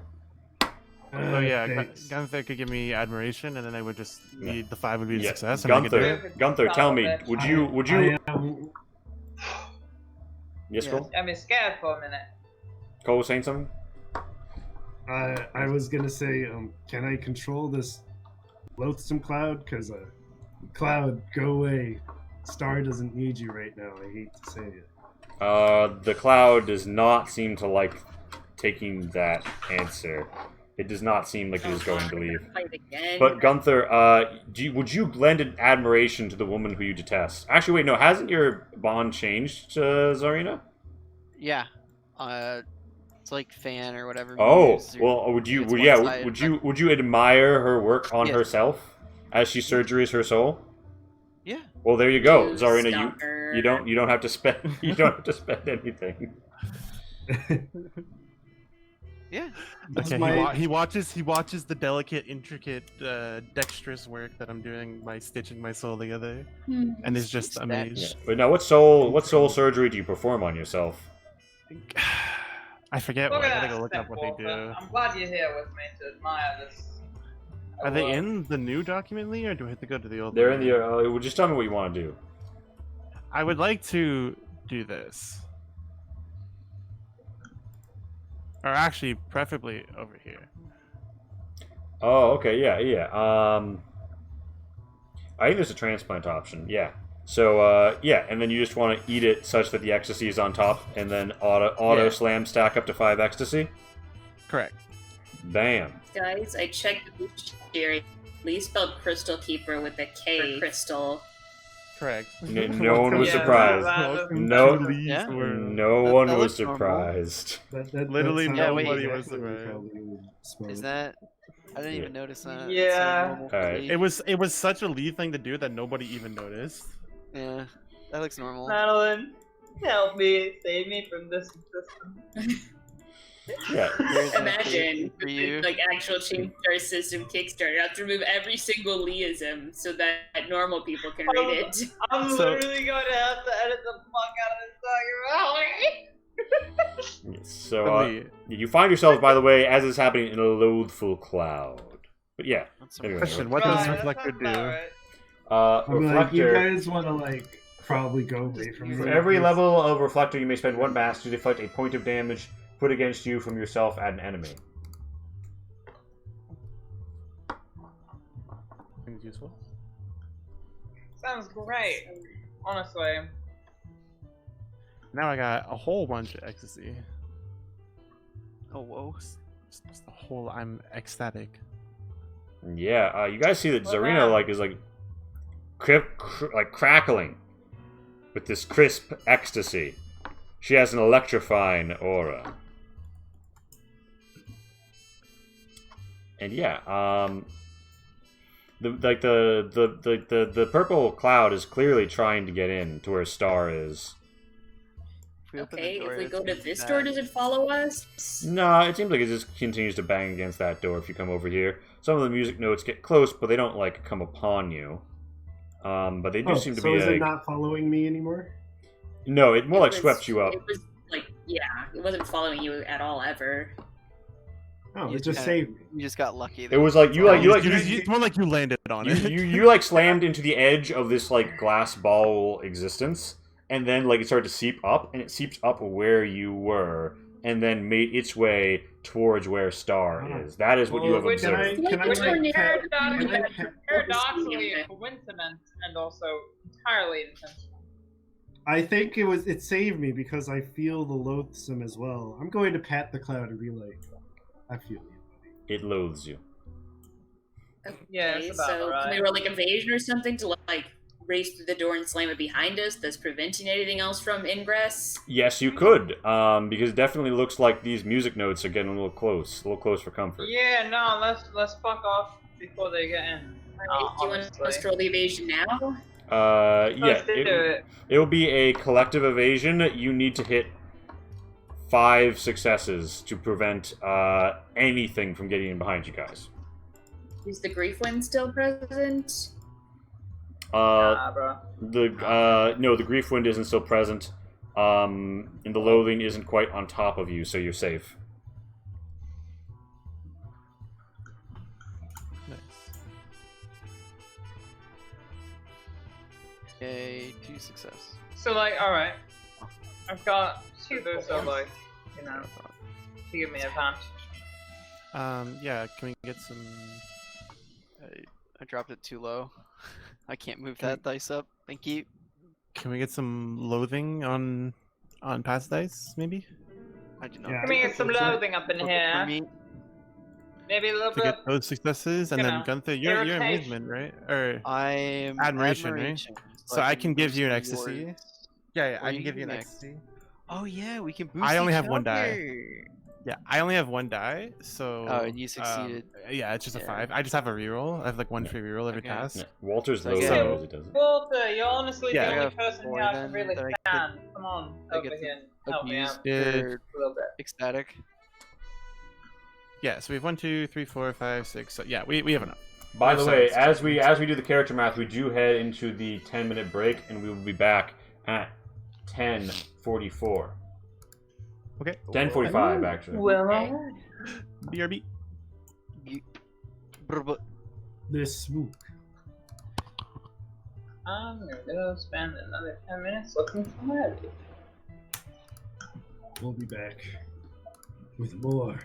So yeah, thanks. Gunther could give me admiration, and then I would just Yeah. be, the 5 would be a Yeah, success, and I could do Gunther. it. Gunther, tell me, would you? I am, Yes, Yeah. Cole. I'm scared for a minute. Cole was saying something. I was gonna say, can I control this loathsome cloud? Because cloud, go away. Star doesn't need you right now. I hate to say it. The cloud does not seem to like taking that answer. It does not seem like it is going to leave. Fight again. But Gunther, would you lend an admiration to the woman who you detest? Actually, wait, no. Hasn't your bond changed, Zarina? Yeah. It's like fan or whatever. Oh, muse, or- well, would you? it's Would, one yeah, side, would you admire her work on Yes. herself as she surgeries her soul? Yeah. Well, there you go, You Zarina. stalker. You don't have to spend anything. Yeah. That's Okay, my- he watches the delicate, intricate, dexterous work that I'm doing by stitching my soul together, and is just That- amazed. But now, what soul surgery do you perform on yourself? I forget. Look I at gotta that go look up what they step, do. Walter. I'm glad you're here with me to admire this. Are they work. in the new document, Lee, or do I have to go to the old? They're one? in the. Well, just tell me what you want to do. I would like to do this, or actually, preferably over here. Oh, okay, yeah. I think there's a transplant option. Yeah. So, yeah, and then you just want to eat it such that the ecstasy is on top, and then auto Yeah. slam stack up to 5 ecstasy. Correct. Bam. Guys, I checked the dictionary. Lee spelled Crystal Keeper with a K for crystal. Correct. No one was Yeah, surprised. Welcome No- to Lee's Yeah. world. No That- one that was looks normal. surprised. Literally sounds nobody was exactly surprised. how we would spell Is it. that? I didn't Yeah. even notice that. Yeah. It's a normal Alright. page. It was such a Lee thing to do that nobody even noticed. Yeah. That looks normal. Madeline, help me, save me from this system. Yeah. There's a Imagine page for the you. like actual change our system Kickstarter. I have to remove every single Leeism so that normal people can read it. I'm So- literally going to have to edit the fuck out of this document. So, Lee, you find yourself, by the way, as it's happening, in a loathful cloud. But yeah. That's Anyway. question: What Right, does that Reflector sounds do? about right. I'm like, you Reflector. guys want to like probably go away from me. For every level of Reflector, you may spend 1 mass to deflect a point of damage put against you from yourself at an enemy. Things useful. Sounds great, honestly. Now I got a whole bunch of ecstasy. Oh whoa. Just a whole. I'm ecstatic. Yeah, you guys see that Well, Zarina now- is crackling with this crisp ecstasy. She has an electrifying aura. And yeah, the purple cloud is clearly trying to get in to where Star is. If we open the Okay, door, if we that's go to gonna be this bad. door, does it follow us? No, it seems like it just continues to bang against that door if you come over here. Some of the music notes get close, but they don't like come upon you. But they do Oh, seem to so be is like it not following me anymore? no, it more like was- swept you up. It was like, yeah, it wasn't following you at all ever. Oh, You it just kinda- saved me. You just got lucky. It was like you It's more like you landed on it. you like slammed into the edge of this like glass ball existence, and then like it started to seep up, and it seeps up where you were, and then made its way towards where Star Ah. is. That is what you Well, have Which can observed. I- can I, Which like, one pat- you're- can I you're- pat- Paradoxically a coincidence and also entirely intentional. I think it saved me because I feel the loathsome as well. I'm going to pat the cloud and be like, I feel you. It loathes you. Yeah, it's about so right. can we roll like evasion or something to like race through the door and slam it behind us? That's preventing anything else from ingress. Yes, you could, because it definitely looks like these music notes are getting a little close for comfort. Yeah, no, let's fuck off before they get in. Do you want us honestly. to roll the evasion now? Yeah, Let's do it. it will be a collective evasion. You need to hit 5 successes to prevent anything from getting in behind you guys. Is the grief one still present? Nah, bro. No, the grief wind isn't still present. And the loathing isn't quite on top of you, so you're safe. Nice. Okay, 2 success. So like, alright. I've got 2 boosts of like, you know, to give me advantage. Yeah. Can we get some? I dropped it too low. I can't move that dice up. Thank you. Can we get some loathing on past dice, maybe? I do not. Yeah, Let me get some loathing up in For here. me, Maybe a little To bit. get those successes, and you then know, Gunther, you're irritation. amazement, right? Or I am Admiration, right? So I can give you an boost ecstasy. yours. yeah, Or I you can give can you an give me ecstasy. Oh yeah, we can boost. I only each have 1 die. other. Yeah, I only have 1 die, so. Oh, and you succeeded. Yeah, it's just a Yeah. 5. I just have a reroll. I have like 1 free reroll every Okay. task. Yeah. Walter's So I low get- so he does it. Walter, you're honestly Yeah, the I only got person four here I then can really that I stand. Come on, I over get here and help me abuse out Did- or a little bit. ecstatic. Yeah, so we have 1, 2, 3, 4, 5, 6. So yeah, we have enough. By We the have way, seven. as we do the character math, we do head into the 10-minute break, and we will be back at 10:44. Okay. 10:45 actually. Well, Okay. alright. BRB. This swoop. I'm gonna go spend another 10 minutes looking for Maddie. We'll be back with more.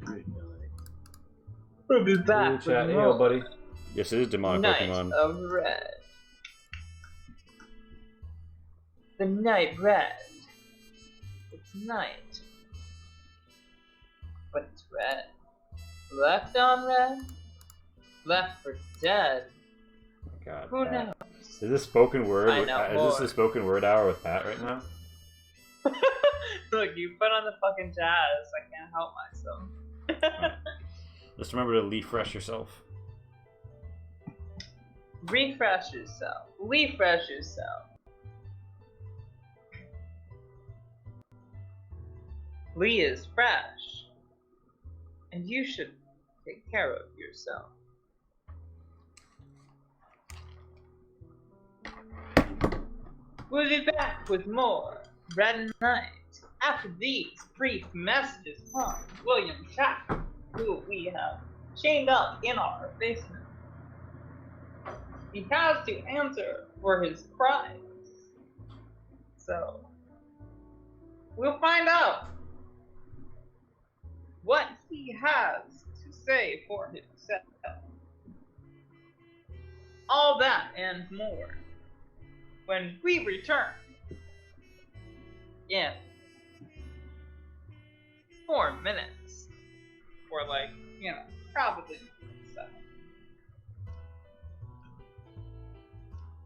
Good night. We'll be back Cool with chat. Hey, more yo, buddy. Yes, it is demonic Night Pokemon. of Red. The Night Red. It's night. But it's red. Left on red? Left for dead. God. Who Pat. knows? Is this spoken word? I know Is this more. the spoken word hour with Pat right now? Look, you put on the fucking jazz. I can't help myself. Just remember to refresh yourself. Refresh yourself. Refresh yourself. Lee is fresh. And you should take care of yourself. We'll be back with more Red Night after these brief messages from William Shatner, who we have chained up in our basement. He has to answer for his crimes. So, we'll find out what he has to say for himself. All that and more when we return in 4 minutes. Or like, probably 7.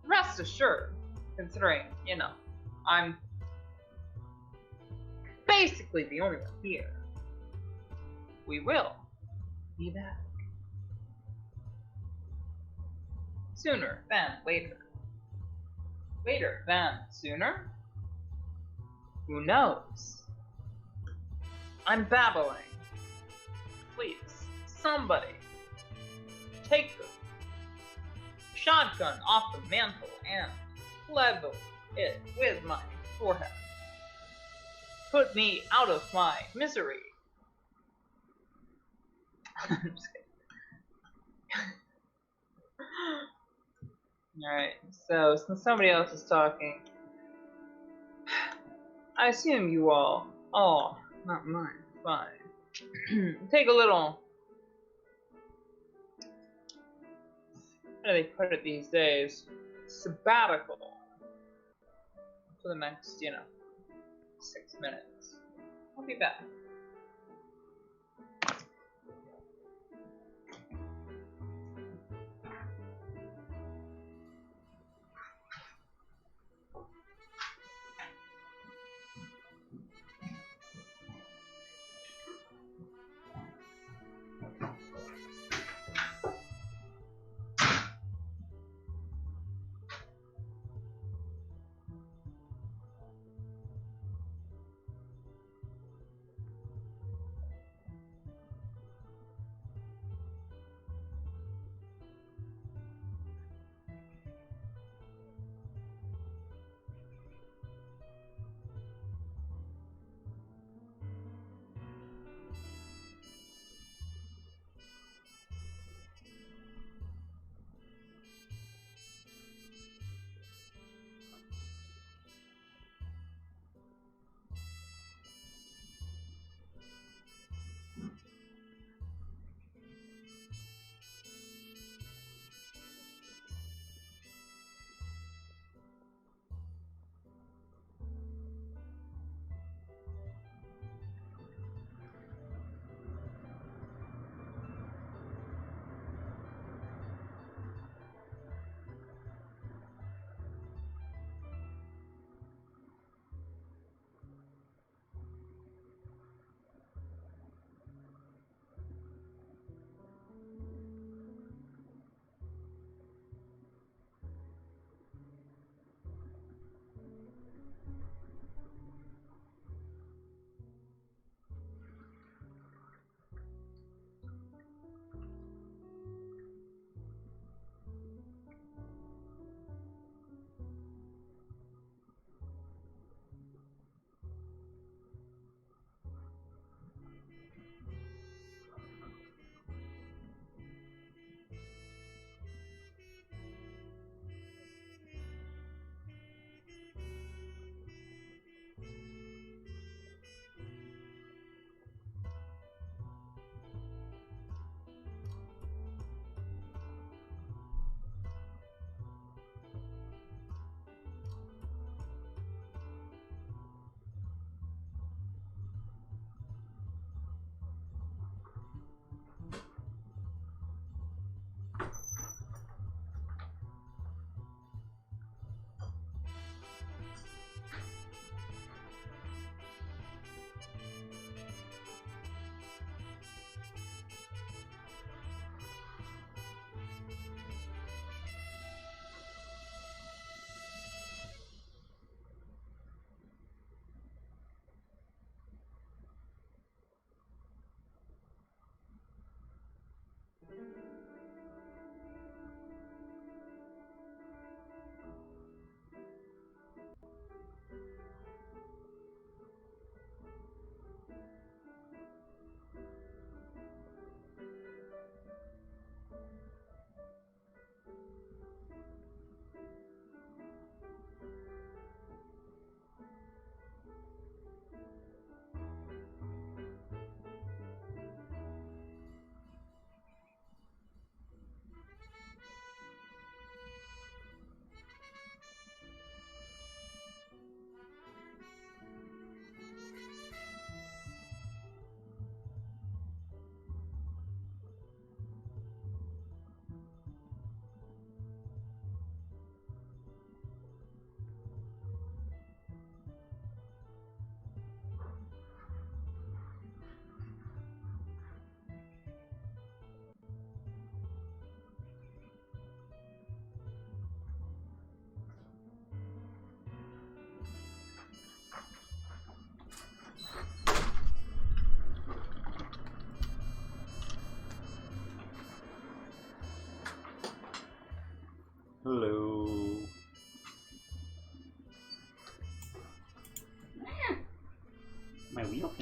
Rest assured, considering, I'm basically the only one here, we will be back. Sooner than later. Later than sooner? Who knows? I'm babbling. Please, somebody, take the shotgun off the mantle and level it with my forehead. Put me out of my misery. I'm just kidding. Alright, so since somebody else is talking, I assume you all, not mine, fine, take a little, how do they put it these days, sabbatical for the next, 6 minutes. I'll be back.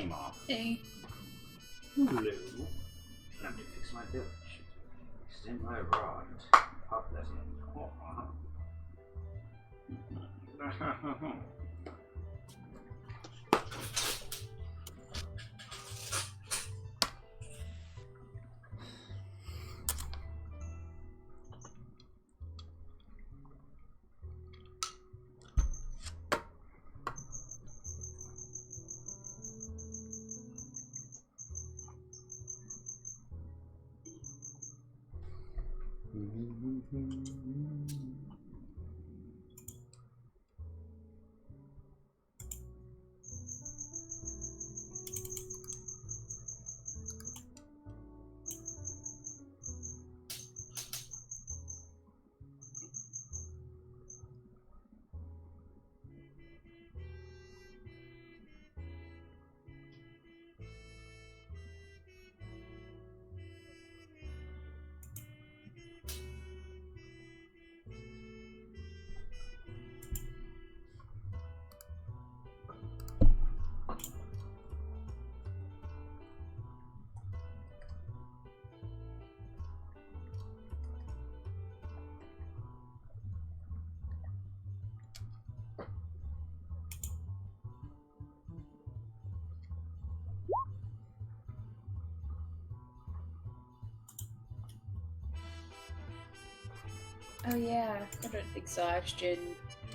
came off. Hey. Hello. Time to fix my village. Extend my rod. Pop that in. Oh yeah, exhaustion.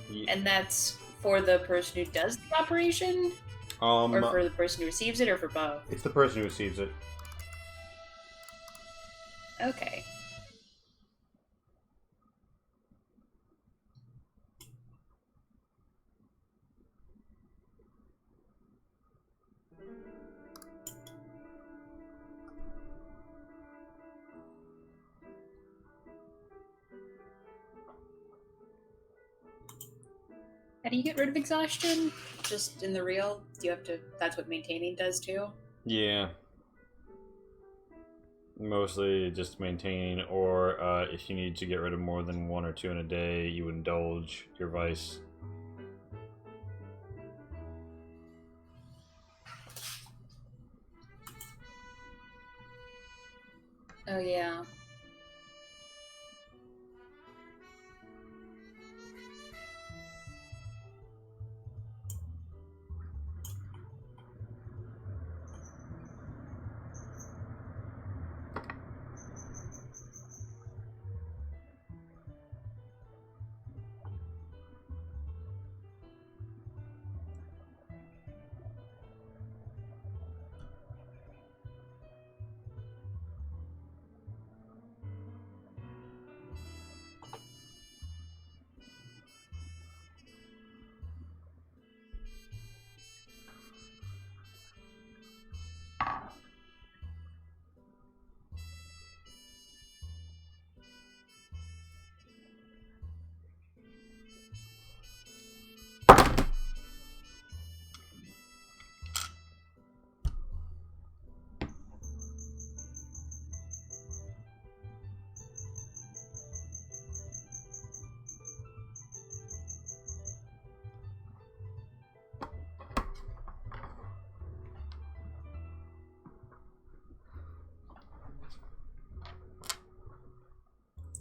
Yeah. And that's for the person who does the operation? Or for the person who receives it, or for both? It's the person who receives it. Okay. How do you get rid of exhaustion? Just in the real? Do you have to? That's what maintaining does too? Yeah. Mostly just maintaining, or if you need to get rid of more than 1 or 2 in a day, you indulge your vice. Oh yeah.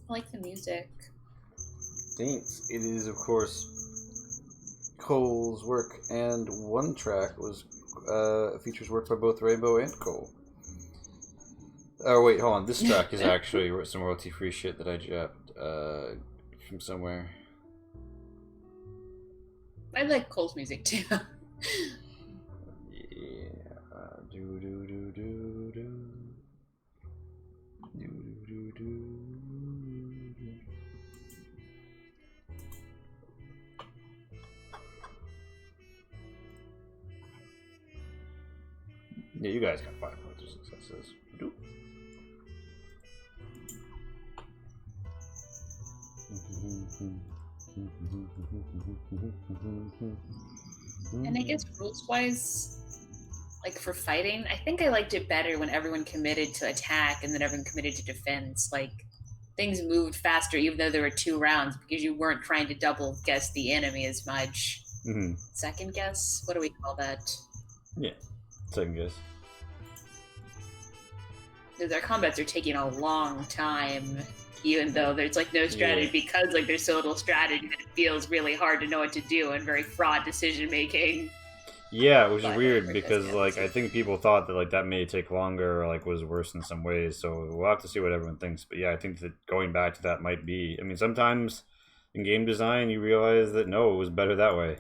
I like the music. Thanks. It is, of course, Cole's work, and one track was features work by both Rainbow and Cole. Oh wait, hold on. This track is actually some royalty-free shit that I jabbed from somewhere. I like Cole's music too. Yeah. Do do do do do. Do do do do. Yeah, you guys got 5 points of successes. Doop. And I guess rules-wise, like for fighting, I think I liked it better when everyone committed to attack and then everyone committed to defense. Like, things moved faster even though there were 2 rounds because you weren't trying to double guess the enemy as much. Mm-hmm. Second guess? What do we call that? Yeah. Second guess. Because our combats are taking a long time, even though there's like no strategy, because like there's so little strategy that it feels really hard to know what to do and very fraught decision making. Yeah, which is But weird whatever, because that's like good. I think people thought that like that may take longer or like was worse in some ways. So we'll have to see what everyone thinks. But yeah, I think that going back to that might be. I mean, sometimes in game design you realize that no, it was better that way.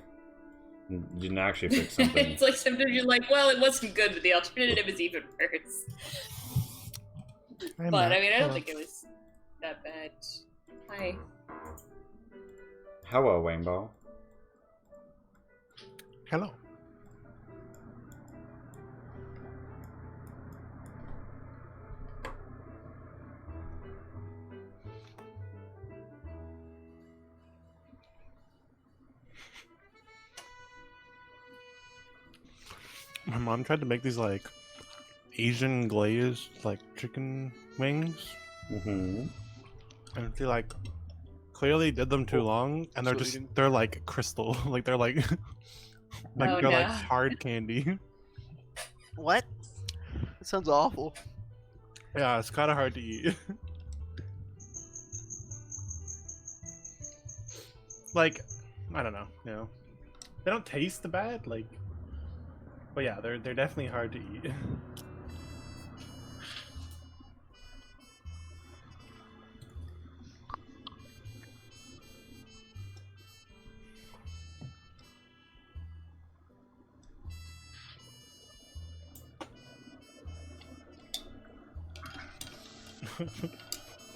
You didn't actually fix something. It's like sometimes you're like, well, it wasn't good, but the alternative is even worse. But I mean, I don't think it was that bad. Hi. Hello, Rainbow. Hello. My mom tried to make these like Asian glazed like chicken wings, Mm-hmm. and they like clearly did them too long, and they're So just eating. they're like crystal, like they're like like Oh, they're like no. hard candy. What? That sounds awful. Yeah, it's kind of hard to eat. Like, I don't know, you know, they don't taste bad, like, but yeah, they're definitely hard to eat.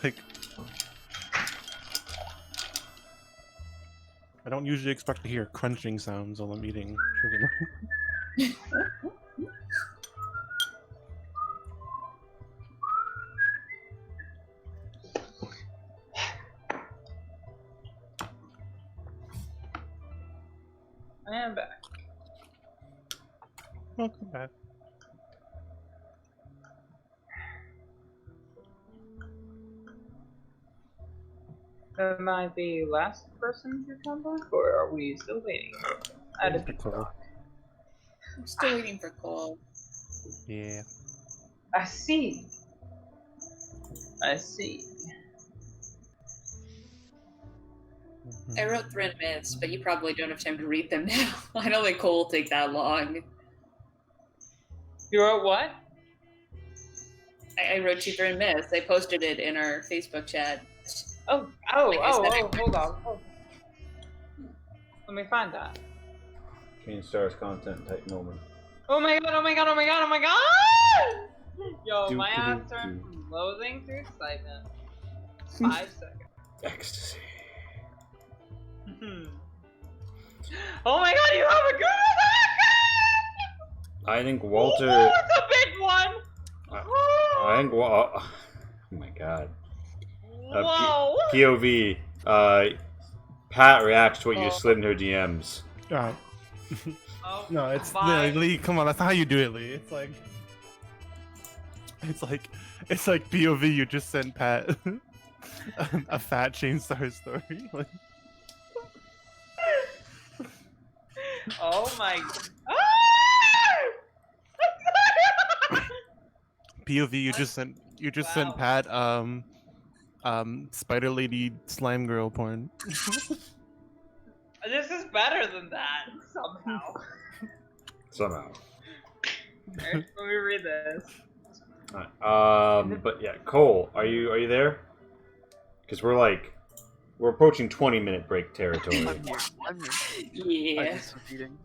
Like, I don't usually expect to hear crunching sounds while I'm eating chicken. I am back. Welcome back. Am I the last person to come back, or are we still waiting? I had a big Cool. thought. I'm still waiting for Cole. Yeah. I see. I see. I wrote Thread Myths, but you probably don't have time to read them now. I don't think Cole will take that long. You wrote what? I wrote 2 Thread Myths. I posted it in our Facebook chat. Oh, Like I said, hold on. Let me find that. Change stars content type moment. Oh my god, oh my god, oh my god, oh my god! Yo, my Do, do, ass do, turned do. from loathing to excitement. 5 seconds. Ecstasy. Oh my god, you have a good I think one! Walter. Oh, it's a big one! I think. Oh my god. Whoa! POV. Pat reacts to what you just slid in her DMs. Oh. Oh, No, it's bye. Lee. Come on, that's not how you do it, Lee. It's like POV. You just sent Pat a fat Chainstar story. Like, Oh my. POV. You just sent Wow. Pat Spider Lady Slime Girl porn. This is better than that somehow. Somehow. Alright, let me read this. Alright. But yeah, Cole, are you there? Because we're approaching 20-minute break territory. I'm here. I'm here. Yeah. I just was eating.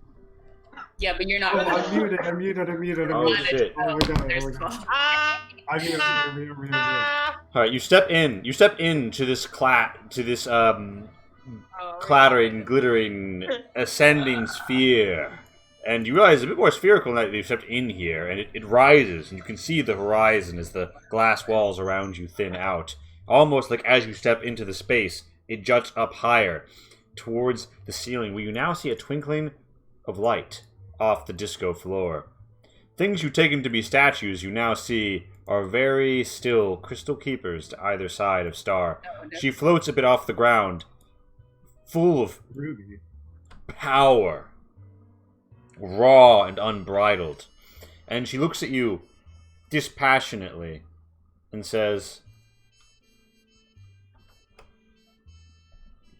Yeah, but you're not. Oh, I'm muted. I'm muted. I'm muted. I'm Oh muted. shit! Oh my god. Oh There's my god. Cole. Ah! I'm here. I'm here. I'm here. I'm here. All right, you step into this Oh, clattering, glittering, ascending sphere, and you realize it's a bit more spherical now that you've stepped in here, and it rises, and you can see the horizon as the glass walls around you thin out. Almost like as you step into the space, it juts up higher towards the ceiling, where you now see a twinkling of light off the disco floor. Things you've taken to be statues you now see are very still crystal keepers to either side of Star. Oh, no. She floats a bit off the ground, full of Ruby. power, raw and unbridled. and she looks at you dispassionately and says,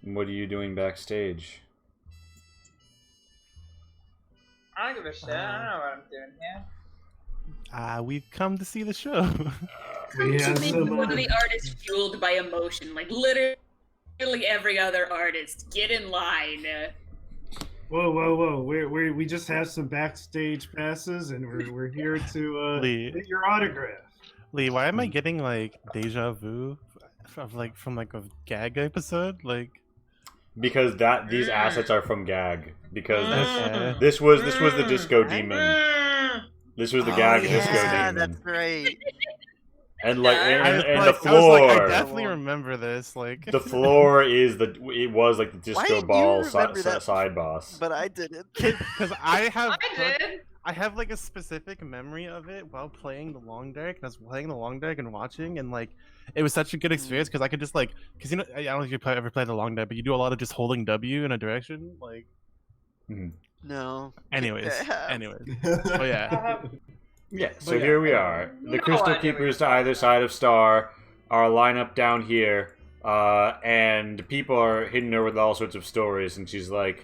"What are you doing backstage?" I don't give a shit. I don't know what I'm doing here. We've come to see the show. We To have make some, one of the artists fueled by emotion, like literally every other artist. Get in line. Whoa! We just have some backstage passes, and we're here to Lee. get your autograph. Lee, why am I getting like deja vu from like a gag episode? Like, Because these assets are from Gag. Because okay. this was the disco demon. This was the Gag disco yeah, demon. that's right. And like, and I the was floor, like, I definitely remember this. Like, the floor is it was like the Why disco didn't ball you remember that? side boss. But I didn't. because I did. have like a specific memory of it while playing the Long Dark. And I was playing the Long Dark and watching, and like, it was such a good experience because I could just like, because you know, I don't know if you ever played the Long Dark, but you do a lot of just holding W in a direction, like. No. Anyways, Yeah. oh yeah. Yeah, so yeah. here we are. The No, Crystal I didn't Keepers to either side of Star are lined up down here, and people are hitting her with all sorts of stories, and she sort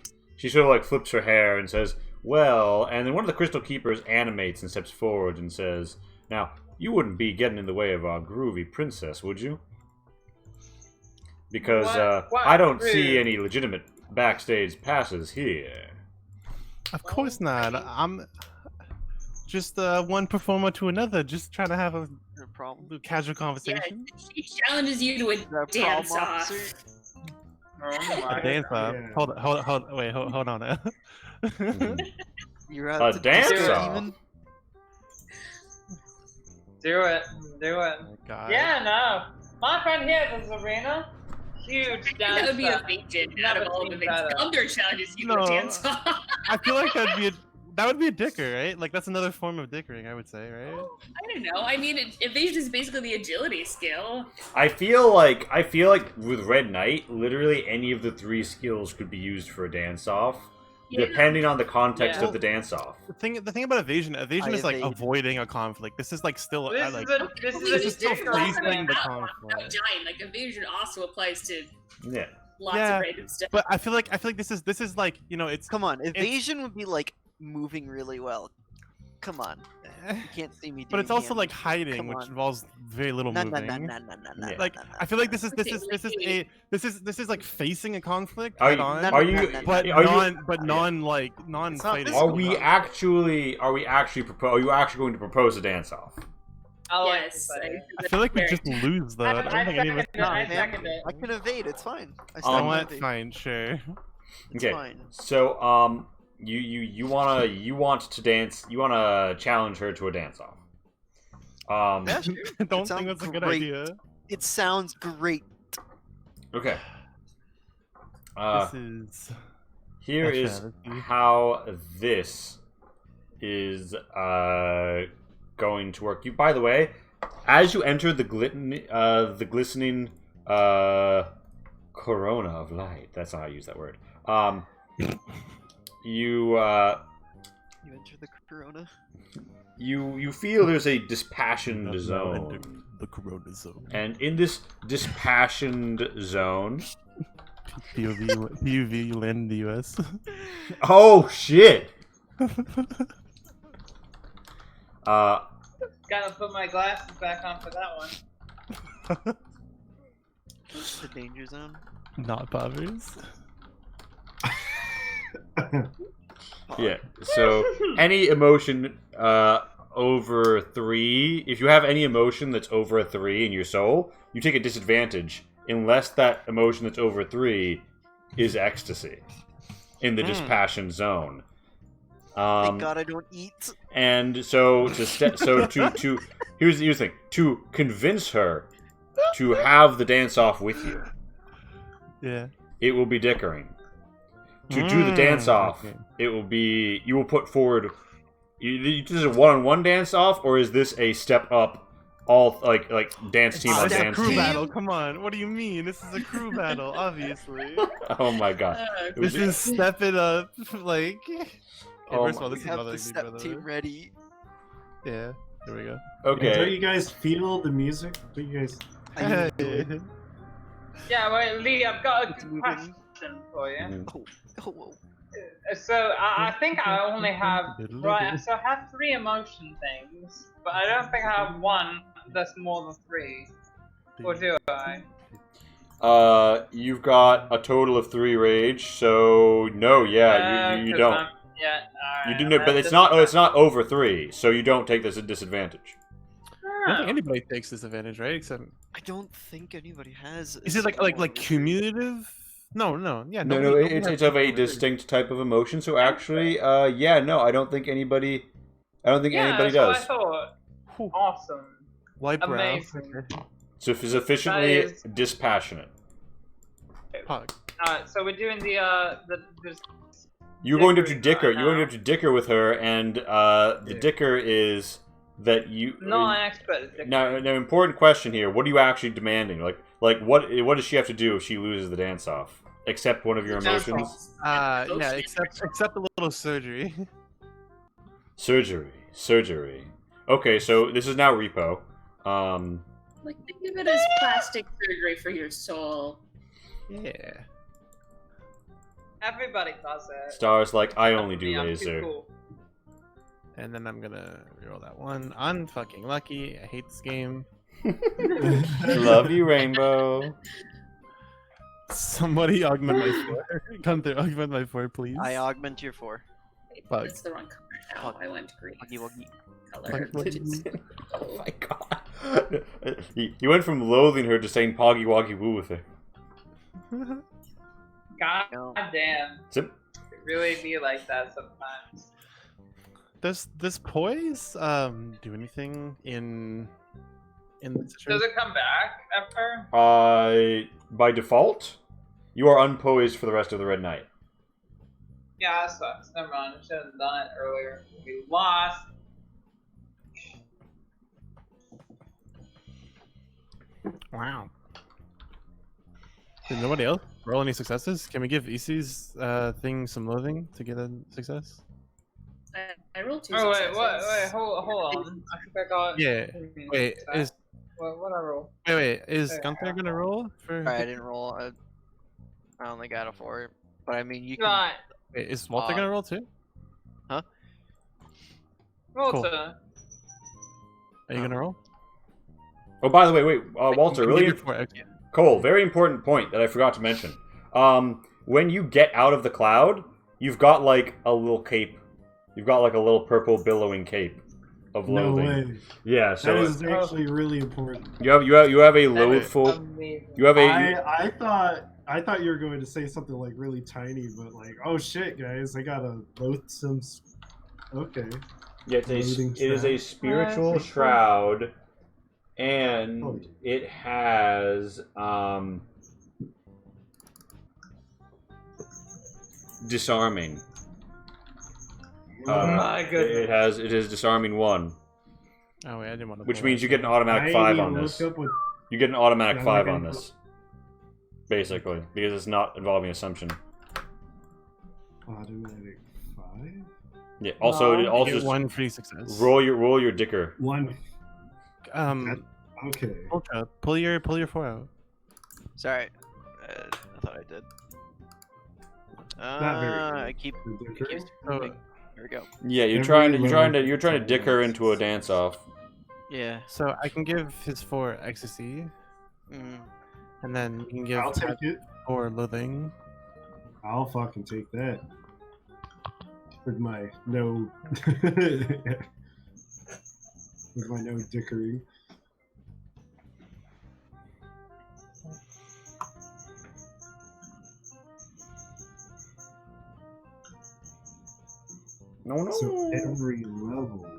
of like flips her hair and says, "Well," and then one of the Crystal Keepers animates and steps forward and says, "Now, you wouldn't be getting in the way of our groovy princess, would you? Because What I don't rude. see any legitimate backstage passes here." Of course not. I'm just one performer to another, just trying to have a No problem. casual Yeah, conversation. she challenges you to a Is that a dance problem, off. officer? Oh my A dance off. Yeah. Hold on. You're out A to dance disco off. demon? Do it. Oh my God. Yeah, no. My friend here at this arena, huge dance. That would be a fan. vacation out of Never all the seen things. better. Thunder challenges you to No. a dance off. I feel like that would be a dicker, right? Like that's another form of dickering, I would say, right? I don't know. I mean, evasion is basically the agility skill. I feel like with Red Knight, literally any of the 3 skills could be used for a dance off, Yeah. depending on the context Yeah. of the dance off. The thing about evasion I is like evade. avoiding a conflict. This is like still This like this This is is a still different facing thing. the Without conflict. dying, like evasion also applies to Yeah. lots Yeah, of random stuff. But I feel like this is like, you know, it's Come on, evasion would be like moving really well. Come on, you can't see me. but it's doing also hand like hiding, Come which on. involves very little Nah, moving. nah. Yeah. Like I feel like this is like facing a conflict Are head you, on, are you, but are non It's not fighting. this are one. we actually are you actually going to propose a dance off? I like Yes. this idea. I feel like we just lose though. I don't think any of us. I man. second it. I can evade. It's fine. I You still know can what? evade. Fine, sure. It's Okay. fine. So you want to dance, you want to challenge her to a dance off. Yeah, sure. I don't sounds think that's a good great. idea. It sounds great. Okay. This is Here a is travesty. how this is going to work. You, by the way, as you enter the glistening corona of light. That's not how I use that word. You You enter the corona. you feel there's a dispassioned Now zone, enter the Corona zone. and in this dispassioned zone, POV, you land in the US. oh shit! Gotta put my glasses back on for that one. The danger zone. Not poppers. Yeah. So any emotion over 3, if you have any emotion that's over a 3 in your soul, you take a disadvantage unless that emotion that's over 3 is ecstasy in the dispassion zone. Thank God I don't eat. And so to here's the thing, to convince her to have the dance off with you, Yeah. it will be dickering. To do the dance off, okay. it will be, you will put forward, this is a one-on-one dance off, or is this a step up, all like dance team on It's a dance crew team? battle. Come on. What do you mean? This is a crew battle, obviously. Oh my god. It was- This is step it up. Like. Okay, Oh first of all, my- this We is have bothering the me, by step the team way. ready. Yeah. There we go. Don't Okay. you guys feel the music? Don't you guys? I Yeah, wait, Lee, I've got a It's good moving. question for you. Mhm. Oh, whoa. So I think I only have right. So I have 3 emotion things, but I don't think I have one that's more than 3. Or do I? You've got a total of 3 rage, so no, yeah, you 'Cause don't. I'm- yeah, alright. You didn't, but it's not over 3, so you don't take this a disadvantage. I don't think anybody takes disadvantage, right? Except I don't think anybody has. is it like cumulative? No, yeah. No, nobody it's has of a cumulative. distinct type of emotion. So actually, yeah, no, I don't think anybody Yeah, that's does. what I thought. Whew. Awesome. Light brow. Amazing. So it's sufficiently is- dispassionate. Pug. Alright, so we're doing the You're going to Dicker dicker. right You're going now. to have to dicker with her, and the Yeah. dicker is that you. not an expert at dick. Now, important question here. What are you actually demanding? Like what does she have to do if she loses the dance off? Accept one of your Dance emotions? off. Yeah, except a little surgery. Surgery. Okay, so this is now repo. Like, think of it as plastic surgery for your soul. Yeah. Everybody does it. Stars like I only do I'm too laser. cool. And then I'm gonna reroll that one. Unfucking lucky. I hate this game. Love you, Rainbow. Somebody augment my 4. Gunther, augment my 4, please. I augment your 4. Fuck. That's the wrong color now. I went green Wuggy wuggy. color. Oh my god. You went from loathing her to saying poggy woggy woo with her. God No. damn. Zip. It really be like that sometimes. Does poise do anything in the Does situation? it come back ever? By default, you are unpoised for the rest of the Red Night. Yeah, that sucks. Never mind. I should have done it earlier. We lost. Wow. Did nobody else roll any successes? Can we give Isi's thing some loathing to get a success? I rolled 2 Oh wait, successes. wait, hold on. I think I got. Yeah. Wait, is What I roll? is Hey, Gunther gonna roll for? Alright, I didn't roll. I only got a 4. But I mean, you can. Right. Wait, is Walter gonna roll too? Walter. Are you gonna roll? Oh, by the way, wait, Walter, You can really, give your 4 extra. Cole, very important point that I forgot to mention. When you get out of the cloud, you've got like a little cape. You've got like a little purple billowing cape of No loathing. way. Yeah, That so is actually really important. you have a loathful. Amazing. You have a. I thought you were going to say something like really tiny, but like, oh shit, guys, I got a loathsome. Okay. Yeah, Loathing it is a shroud. spiritual That's shroud, and Oh. it has disarming. Oh my goodness. It is disarming 1, Oh wait, I didn't want to. which means you get an automatic 5 on this. You get an automatic No, 5 we're on gonna- this, basically, because it's not involving assumption. Automatic 5. Yeah. Also, No. it also get just 1 free success. roll your dicker. 1. Um, Okay. Ultra, pull your 4 out. Sorry. I thought I did. Not very good. I keep. The It dicker? keeps Oh. moving. Here we go. Yeah, you're Every trying level to dick her into a dance off. Yeah. So I can give his 4 ecstasy, Mm. and then you can give I'll take it. 4 loathing. I'll fucking take that. With my no. With my no dickering. No. So every level.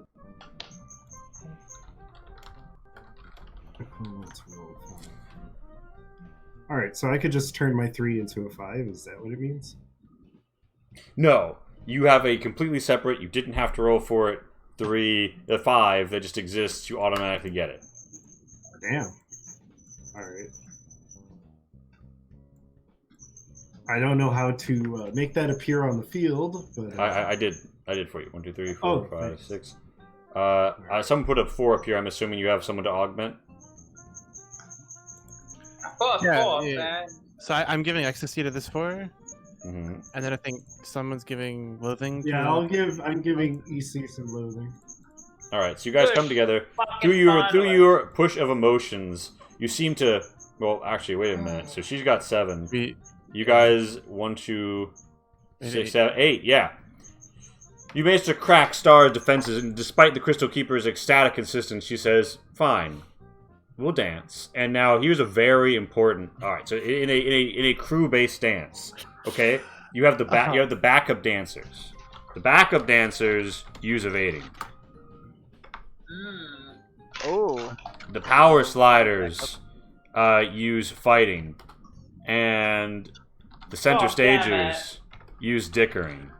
Equivalent to roll 5. Alright, so I could just turn my 3 into a 5. Is that what it means? No, you have a completely separate. You didn't have to roll for it. 5 that just exists. You automatically get it. Damn. Alright. I don't know how to make that appear on the field, but I did for you. 1, 2, 3, 4, Oh, 5, thanks. 6. Someone put a 4 up here. I'm assuming you have someone to augment. Of Yeah, course, yeah. man. So I'm giving ecstasy to this 4, Mm-hmm. and then I think someone's giving loathing. To Yeah, I'm giving EC some loathing. All right, so you guys Push. come together Fucking through finally. your push of emotions. You seem to. Well, actually, wait a minute. So she's got 7. We, You guys 1, 2, 6, 7, 8. Yeah. You managed to crack Star's defenses, and despite the Crystal Keeper's ecstatic insistence, she says, "Fine, we'll dance." And now here's a very important. All right, so in a crew-based dance, okay, you have the backup dancers. The backup dancers use evading. Oh. The power sliders use fighting, and the center Oh, damn stagers use dickering.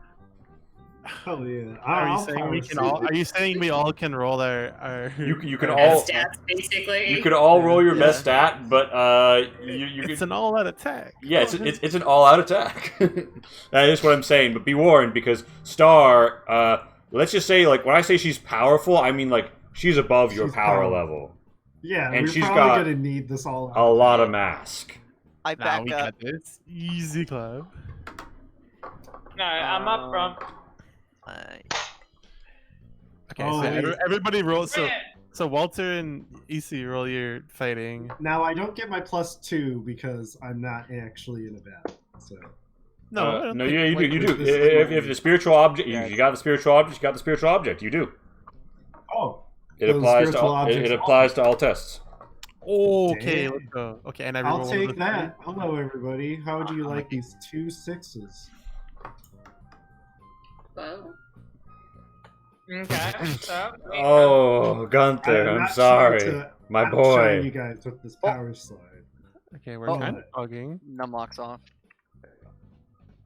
Oh yeah. are you I'll saying power we can slide. all? Are you saying we all can roll our? You can our- all Stats, basically. you could all roll your Yeah. best stat, but you It's could, an all-out attack. yeah, it's an all-out attack. That is what I'm saying. But be warned, because Star, let's just say, like, when I say she's powerful, I mean like she's above your She's power powerful. level. Yeah, And we're she's probably got gonna need this all A out. lot of mask. I Nah, back we up. got this. Easy club. No, I'm up front. Okay, Oh, so wait. everybody roll. So Man, so Walter and EC roll your fighting. Now I don't get my +2 because I'm not actually in a battle. So No, I don't no, think- yeah, you do. wait, You wait, do. this is If the spiritual object, Yeah. you got the spiritual object. You got the spiritual object. You do. oh, It Those applies to spiritual all. objects It applies to all tests. Okay, Dang. let's go. Okay, and I I'll reroll take the that. Hello everybody. How do you like these 2 6s? Whoa. okay, so. Oh, Gunther, I'm not sorry, trying to my outshine you boy. guys with this power slide. Okay, we're Oh. kind of bugging. Numlocks off.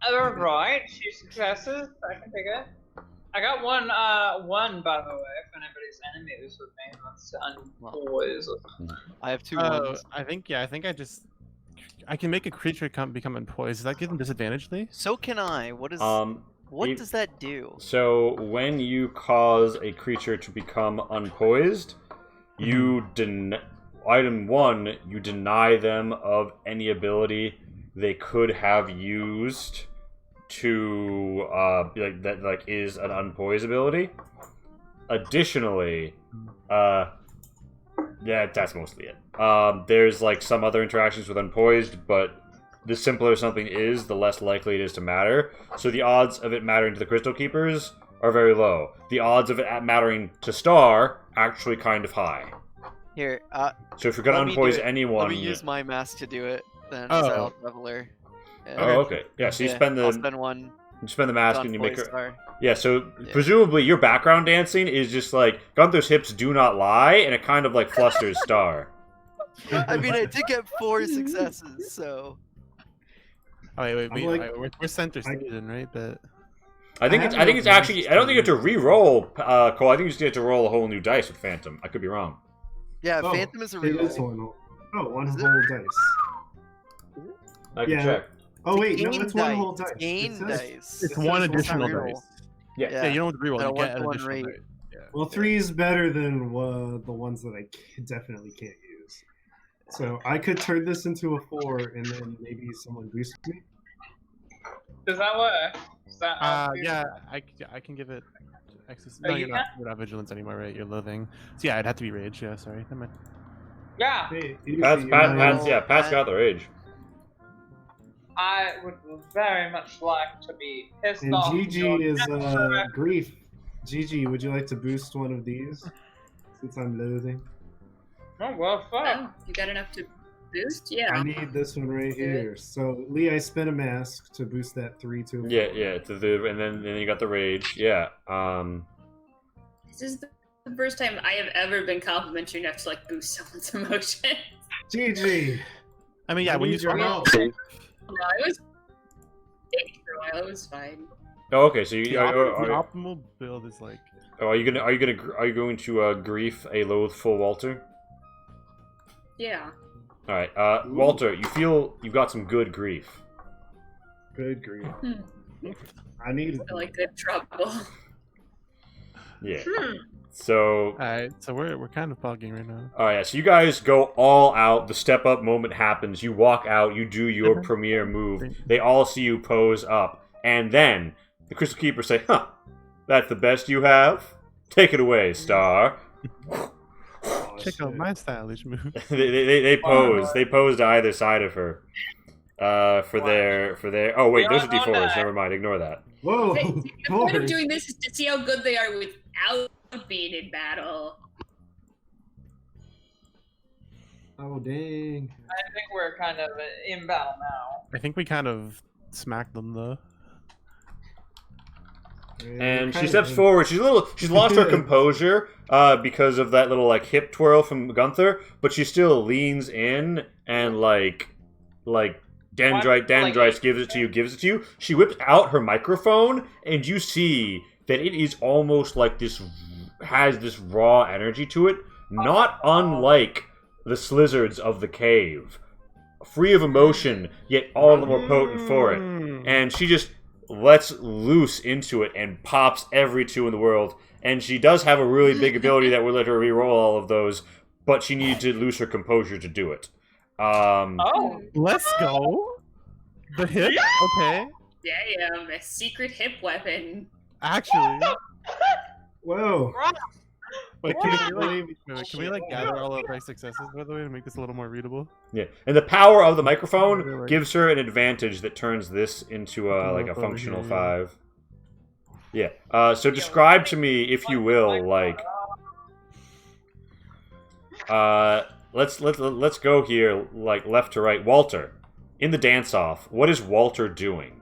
Alright, 2 successes. I can take it. I got one, by the way, if anybody's enemies with me wants to unpoise or something. I have 2 Oh, ones. I think I can make a creature become unpoised. Does that give them disadvantage, Lee? So can I. What You- does that do? So when you cause a creature to become unpoised, you item 1, you deny them of any ability they could have used to is an unpoised ability. Additionally, yeah, that's mostly it. There's like some other interactions with unpoised, but the simpler something is, the less likely it is to matter. So the odds of it mattering to the Crystal Keepers are very low. The odds of it mattering to Star actually kind of high. Here, So if you're gonna let me do unpoise it. anyone, let me use my mask to do it. Then, Oh. Silent Reveler. Yeah. oh okay, yeah. So you Yeah, spend I'll the spend 1 mask to and you make unpoise her. Star. Yeah, so Yeah. presumably your background dancing is just like Gunther's hips do not lie, and it kind of like flusters Star. I mean, I did get 4 successes, so. Oh wait, I'm like- we're center station, right? But I think it's actually. I don't think you have to re-roll, Cole. I think you just get to roll a whole new dice with Phantom. I could be wrong. Yeah, Oh, Phantom is a It is reroll. one Is it? whole dice. I can Yeah. check. Oh wait, no, Gain it's one whole dice. Gain It says- dice. it's It one says additional reroll. dice. Yeah. Yeah, you don't have to reroll. At a You get an 1-to-1 additional rate. dice. Yeah. Well, 3 is better than the ones that I definitely can't use. So I could turn this into a 4, and then maybe someone boosts me. Does that work? Is that Yeah, I can give it access. Oh, No, you you're not vigilance anymore, right? You're loathing. So yeah, it'd have to be rage. Yeah, sorry. Never mind. Yeah, Hey, Pat's easy, Pat's got the rage. I would very much like to be pissed And off. Gigi your is extra- grief. Gigi, would you like to boost one of these? Since I'm loathing. Oh, well, fuck. Oh, you got enough to boost? Yeah. I need this one right here. So Lee, I spin a mask to boost that 3 to a 4. Yeah. And then you got the rage. Yeah. This is the first time I have ever been complimentary enough to like boost someone's emotion. Gigi. I mean, yeah, I when you need your start help. No, it was big for a while. It was fine. Oh, okay. So the, you the optimal build is like are you going to grief a loathful Walter? Yeah. All right, Walter. You feel you've got some good grief. Good grief. Hmm. I need I like good trouble. Yeah. So, Alright, so we're kind of pogging right now. oh yeah, so you guys go all out. The step up moment happens. You walk out. You do your premiere move. They all see you pose up, and then the Crystal Keepers say, "Huh, that's the best you have. Take it away, Star." Oh, Check out shit. my stylish move. They pose. They pose to either side of her. For their. Oh wait, those are D4s. Never mind. Ignore that. Whoa! Hey, the point of boy. doing this is to see how good they are without being in battle. Oh dang! I think we're kind of in battle now. I think we kind of smacked them though. And she steps forward. She's lost her composure because of that little like hip twirl from Gunther, but she still leans in and like Dendrite gives it to you. She whips out her microphone, and you see that it is almost like has this raw energy to it, not unlike the slizzards of the cave. Free of emotion, yet all the more potent for it. And she just lets loose into it and pops every 2 in the world. And she does have a really big ability that will let her reroll all of those, but she needs to lose her composure to do it. Let's go. The hip? Okay. Damn, a secret hip weapon. Actually. Whoa! Wait, can we like gather all of our successes by the way to make this a little more readable? Yeah, and the power of the microphone gives her an advantage that turns this into like a functional 5. Yeah. So describe to me, if you will, like. Let's go here, like left to right. Walter, in the dance-off, what is Walter doing?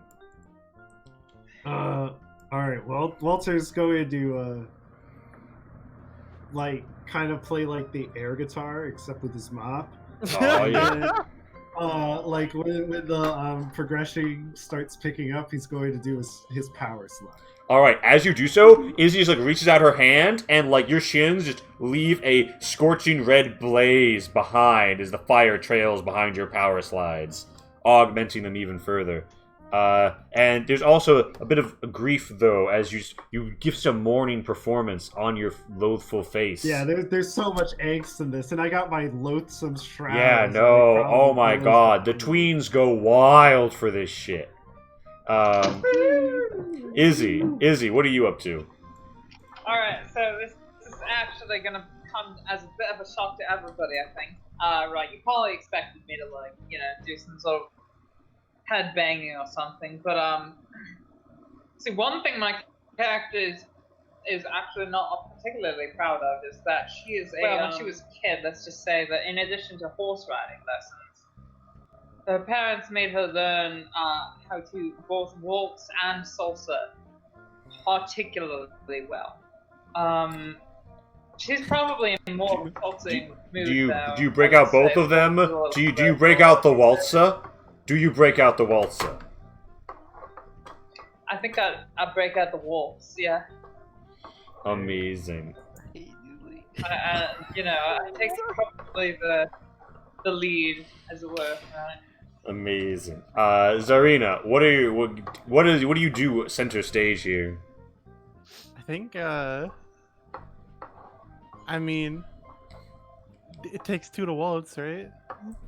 All right. Well, Walter's going to like kind of play like the air guitar, except with his mop. Oh yeah. Like when the progression starts picking up, he's going to do his power slide. All right. As you do so, Izzy just like reaches out her hand, and like your shins just leave a scorching red blaze behind as the fire trails behind your power slides, augmenting them even further. And there's also a bit of grief though, as you give some mourning performance on your loathful face. Yeah, there's so much angst in this, and I got my loathsome shroud. Yeah, no. Oh my god, the tweens go wild for this shit. Izzy, what are you up to? Alright, so this is actually gonna come as a bit of a shock to everybody, I think. Right, you probably expected me to, like, you know, do some sort of head banging or something, but, see, one thing my character is actually not particularly proud of is that she is when she was a kid, let's just say that in addition to horse riding lessons, her parents made her learn how to both waltz and salsa particularly well. She's probably in more of a waltzing mood. Do you break out both of them? Do you break out the waltza? Do you break out the waltza? I think I break out the waltz. Yeah. Amazing. You know, I take probably the lead, as it were. Right? Amazing. Zarina, what do you do center stage here? I think I mean it takes 2 to waltz, right?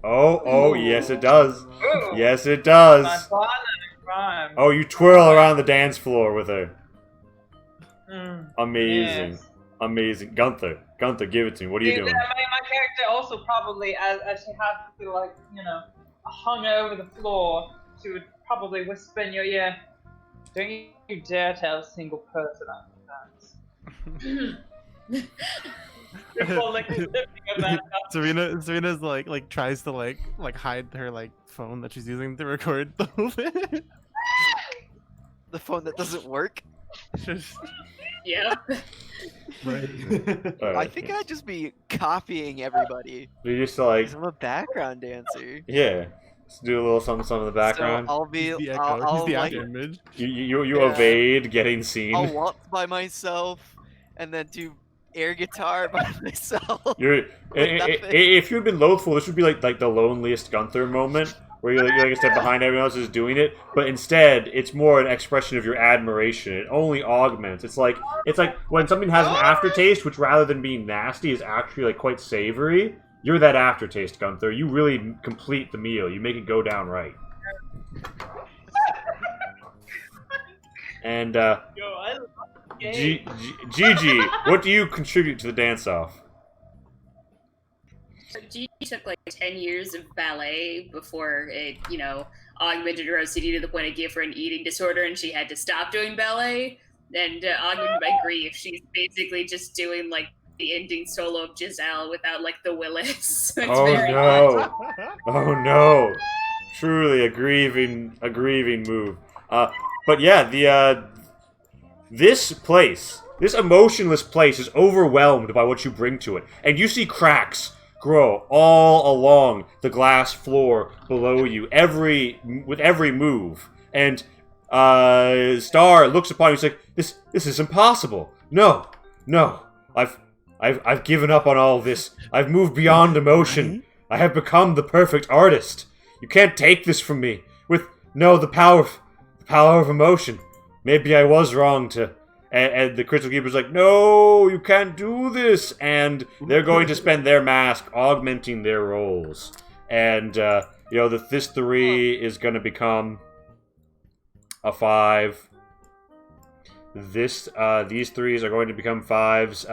Oh, yes it does. Ooh. Yes it does. My partner in crime. Oh, you twirl around the dance floor with her. Amazing. Yes. Amazing. Gunther, give it to me. What are you doing? My character also probably, as she has to, like, you know, hung over the floor, she would probably whisper in your ear, "Don't you dare tell a single person I'm dance." Before, like, lifting of that up. Serena's like tries to like hide her like phone that she's using to record the whole thing. The phone that doesn't work. Yeah. Right. I think I'd just be copying everybody. You're just like, 'Cause I'm a background dancer. yeah. Just do a little something in the background. So I'll be, He's the echo. I'll He's the like, actor image. You Yeah. evade getting seen. I'll waltz by myself, and then do air guitar by myself. You're With nothing. if you'd been loathful, this would be like the loneliest Gunther moment, where you're like a step behind everyone else is doing it, but instead it's more an expression of your admiration. It only augments. It's like when something has an aftertaste, which rather than being nasty is actually like quite savory. You're that aftertaste, Gunther. You really complete the meal. You make it go down right. And Yo, I love the game. Gigi, what do you contribute to the dance-off? Gigi took like 10 years of ballet before it, augmented her OCD to the point it gave her an eating disorder and she had to stop doing ballet. And augmented by grief, she's basically just doing like the ending solo of Giselle without like the Willis. It's Oh very no! Oh no! Truly a grieving move. But yeah, this emotionless place is overwhelmed by what you bring to it, and you see cracks grow all along the glass floor below you, with every move. And Star looks upon you and says, "This is impossible. No, I've given up on all this. I've moved beyond emotion. I have become the perfect artist. You can't take this from me. The power of emotion. Maybe I was wrong to." And the Crystal Keeper's like, "No, you can't do this." And they're going to spend their mask augmenting their roles. And this 3 is going to become a 5. These 3s are going to become 5s.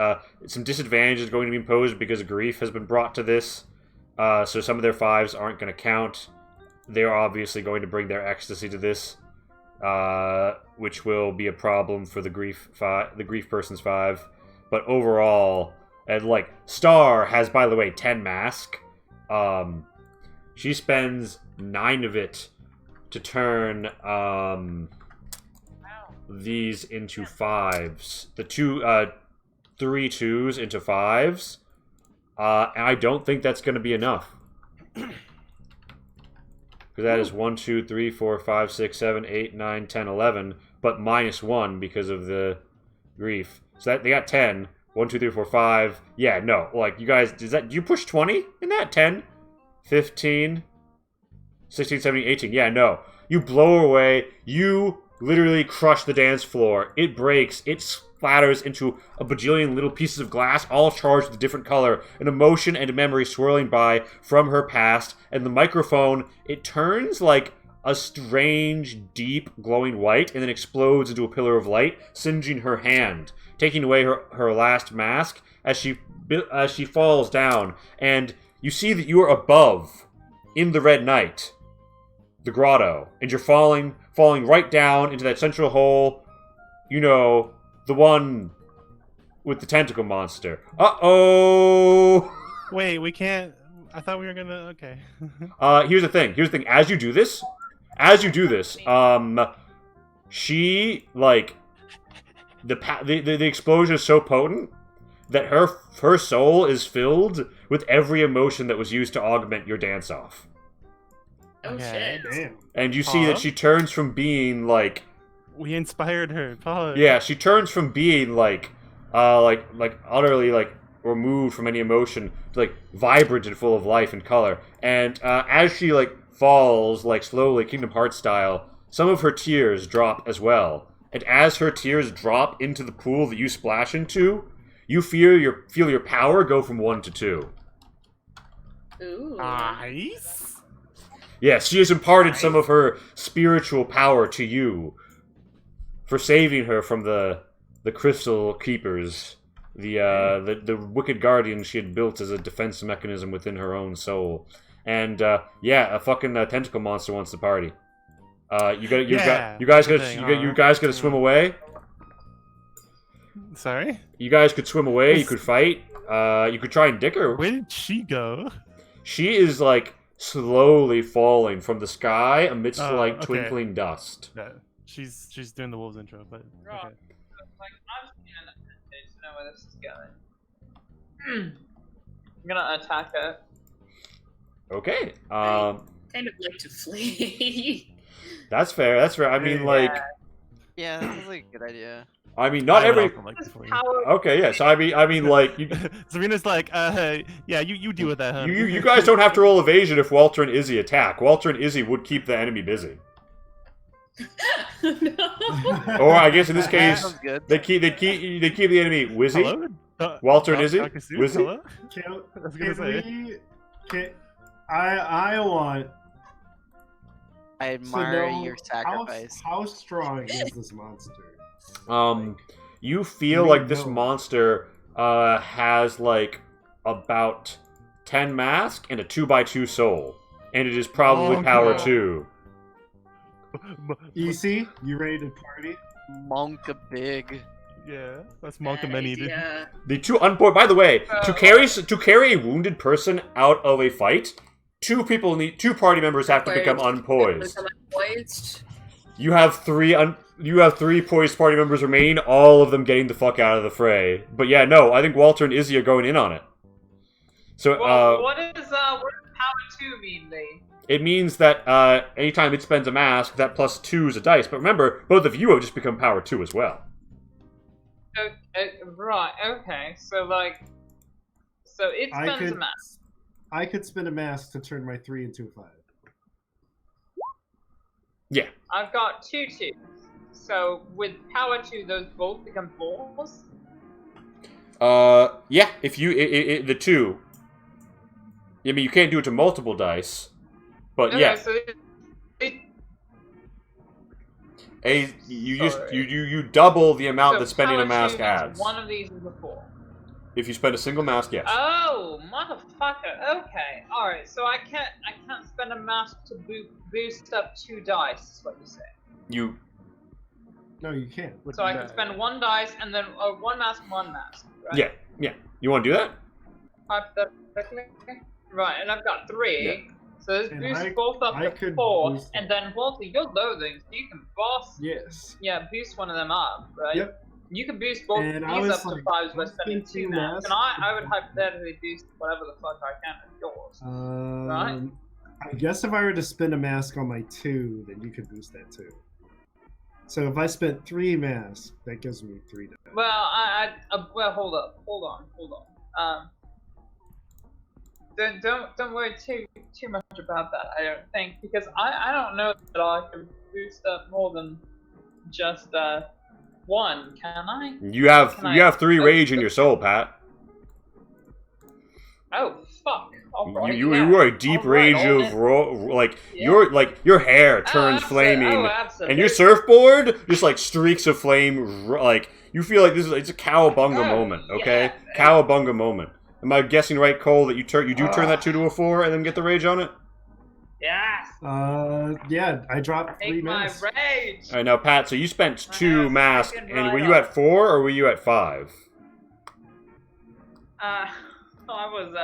Some disadvantages are going to be imposed because grief has been brought to this. So some of their 5s aren't going to count. They're obviously going to bring their ecstasy to this, which will be a problem for the grief person's 5. But overall, and like Star has, by the way, 10 mask. She spends 9 of it to turn these into 5s. The 3 2s into 5s. And I don't think that's going to be enough. Because that is 1, 2, 3, 4, 5, 6, 7, 8, 9, 10, 11, but -1 because of the grief. So they got 10. 1, 2, 3, 4, 5. Yeah, no. Like, you guys, do you push 20 in that? 10, 15, 16, 17, 18. Yeah, no. You blow away. You literally crush the dance floor. It breaks. It splatters into a bajillion little pieces of glass, all charged with a different color. An emotion and a memory swirling by from her past. And the microphone, it turns like a strange, deep, glowing white, and then explodes into a pillar of light, singeing her hand, taking away her last mask as she falls down. And you see that you are above, in the red night, the grotto, and you're falling right down into that central hole, the one with the tentacle monster. Uh-oh! Wait, we can't... I thought we were gonna... Okay. Here's the thing. As you do this, she, like... The explosion is so potent that her soul is filled with every emotion that was used to augment your dance-off. Oh shit. Damn. And you see that she turns from being, like... We inspired her. Pause. Yeah, she turns from being, like utterly, like, removed from any emotion to, like, vibrant and full of life and color. And as she, like, falls, like, slowly, Kingdom Hearts style, some of her tears drop as well. And as her tears drop into the pool that you splash into, you feel your power go from 1 to 2. Ooh. Nice. Yes, she has imparted some of her spiritual power to you for saving her from the Crystal Keepers, the wicked guardians she had built as a defense mechanism within her own soul. And a fucking tentacle monster wants to party. You guys gotta swim away. Sorry? You guys could swim away. You could fight. You could try and dick her. Where did she go? She is like slowly falling from the sky amidst Okay. twinkling dust. Yeah, she's doing the wolves intro, but Right. okay. Like, I've seen an advantage to know where this is going. I'm gonna attack her. Okay. Kind of like to flee. That's fair. I mean, like, Yeah, that sounds like a good idea. I mean, not I would every. also like this for you. Power. Okay, yeah. So I mean, like you, Serena's like, yeah, you deal with that, honey. you guys don't have to roll evasion if Walter and Izzy attack. Walter and Izzy would keep the enemy busy. No. Or I guess in this case, Sounds good. they keep the enemy Wizzy. Hello? Walter and Izzy? Dr. Seuss, Wizzy? hello? Can, I was gonna say. I want I to admire know your sacrifice. how strong is this monster? You feel We like this know. monster has like about 10 mask and a 2x2 soul, and it is probably Oh, power God. 2. EC, you ready to party? Monka big. Yeah, that's Monka many, dude. Yeah. The two unpoised. By the way, to carry a wounded person out of a fight, two party members have to become unpoised. You have three poised party members remaining, all of them getting the fuck out of the fray. But yeah, no, I think Walter and Izzy are going in on it. So Well, what does power 2 mean, Lee? it means that anytime it spends a mask, that plus 2 is a dice. But remember, both of you have just become power 2 as well. Right, okay. So, like... So it spends a mask. I could spin a mask to turn my 3 into a 5. Yeah. I've got 2 2s. So with power 2, those both become 4s? Yeah, if you... the 2... I mean, you can't do it to multiple dice. But Okay, yeah. so You double the amount so that spending a power mask 2 means adds. one of these is a 4. If you spend a single mask, yes. Oh, motherfucker. Okay, alright. So I can't spend a mask to boost up 2 dice, is what you say. You... No, you can't. So I can spend 1 dice and then 1 mask, right? Yeah. You want to do that? Hypothetically. Right, and I've got 3. Yeah. So this And boosts I- both up I to could 4, boost and them. then Walter, you're loading, so you can boss. Yes. Yeah, boost one of them up, right? Yep. You can boost both And I these was up to like, 5s by let's spending get 2 two masks, and masks. I would hypothetically boost whatever the fuck I can of yours. Right. I guess if I were to spin a mask on my 2, then you could boost that too. So if I spent 3 masks, that gives me 3 dice. Well, well, hold on. Don't worry too much about that. I don't think, because I don't know that I can boost up more than just 1. Can I? You have 3 rage in your soul, Pat. Oh fuck! Alright, You yeah. are a deep Alright, rage all of in. like Yeah. your hair turns flaming, absolutely. and your surfboard just like streaks of flame. Like you feel like it's a cowabunga moment. Okay, yeah. cowabunga moment. Am I guessing right, Cole? That you do turn that 2 to a 4 and then get the rage on it? Yes. Yeah, I dropped 3 Take my masks. rage. All right, now Pat. So you spent I 2 have masks, taken and right were you off. at 4 or were you at 5? I was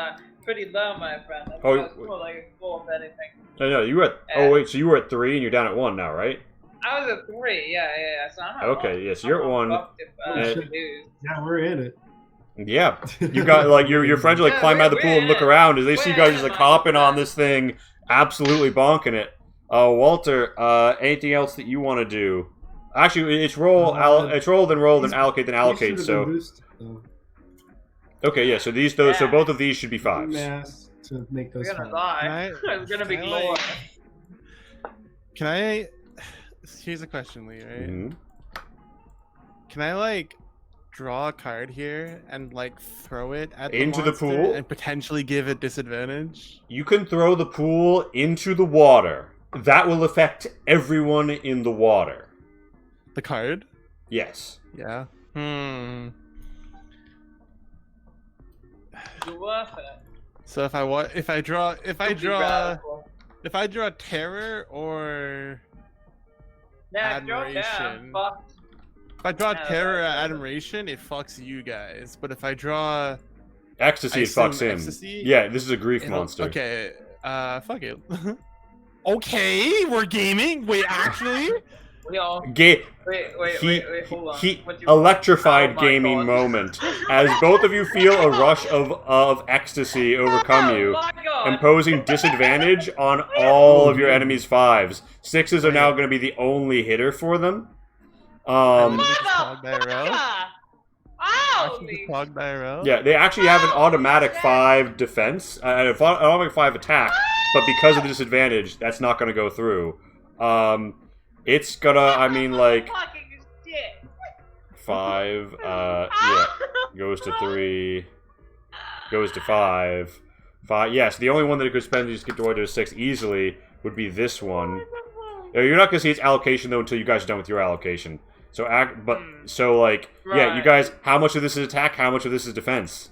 pretty low, my friend. I Oh, was more like a 4 if anything. No, you were at. Oh wait, so you were at 3 and you're down at 1 now, right? I was at 3. Yeah. So I'm at Okay, 1. yes, you're at 1. shit. Yeah, we're in it. Yeah, you got like your friends are like Yeah, climb out of the pool and look around as they see you guys just like hopping on this thing, absolutely bonking it. Walter, anything else that you want to do? Actually, it's roll, it's roll, then allocate, then allocate. These should have been So boosted, though. okay, yeah. So so both of these should be 5s. Masks to make those We're gonna 5. die. It's gonna be can I, more. like- Can I? Here's a question, Lee. Right? Mhm. Can I like draw a card here and like throw it at Into the monster pool? and potentially give it disadvantage? You can throw the pool into the water. That will affect everyone in the water. The card? Yes. Yeah. It's worth it. So if I draw Could be radical. terror or Yeah, draw down. admiration. Fuck. if I draw Yeah, terror or that's- admiration, it fucks you guys. But if I draw Ecstasy, I it fucks assume him. ecstasy? Yeah, this is a grief it'll- monster. Okay, fuck it. Okay, we're gaming. Wait, actually, We all. Ga- Wait, hold on. He What you- electrified Oh my gaming God. moment as both of you feel a rush of ecstasy overcome Oh you, my God. imposing disadvantage on all of your enemies' 5s. 6s are now going to be the only hitter for them. Motherfucker! Holy! Yeah, they actually have an automatic 5 defense, an automatic 5 attack, but because of the disadvantage, that's not going to go through. It's gonna, I mean, like, Fucking shit. 5, yeah, goes to 3, goes to 5. 5, yes, the only one that it could spend to just get to 6 easily would be this one. You're not going to see its allocation, though, until you guys are done with your allocation. So, so, like, yeah, you guys, how much of this is attack, how much of this is defense?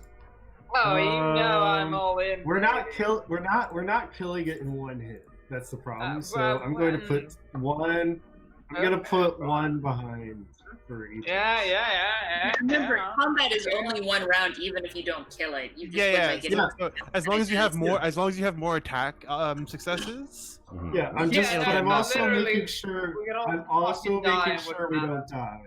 Oh, you know I'm all in. We're not killing it in one hit. That's the problem. So I'm going to put one. I'm going to put one behind for each. Yeah. Remember, combat is only 1 round, even if you don't kill it. You just So as long as you have more attack successes. Yeah, I'm also making sure. I'm also making sure we don't die.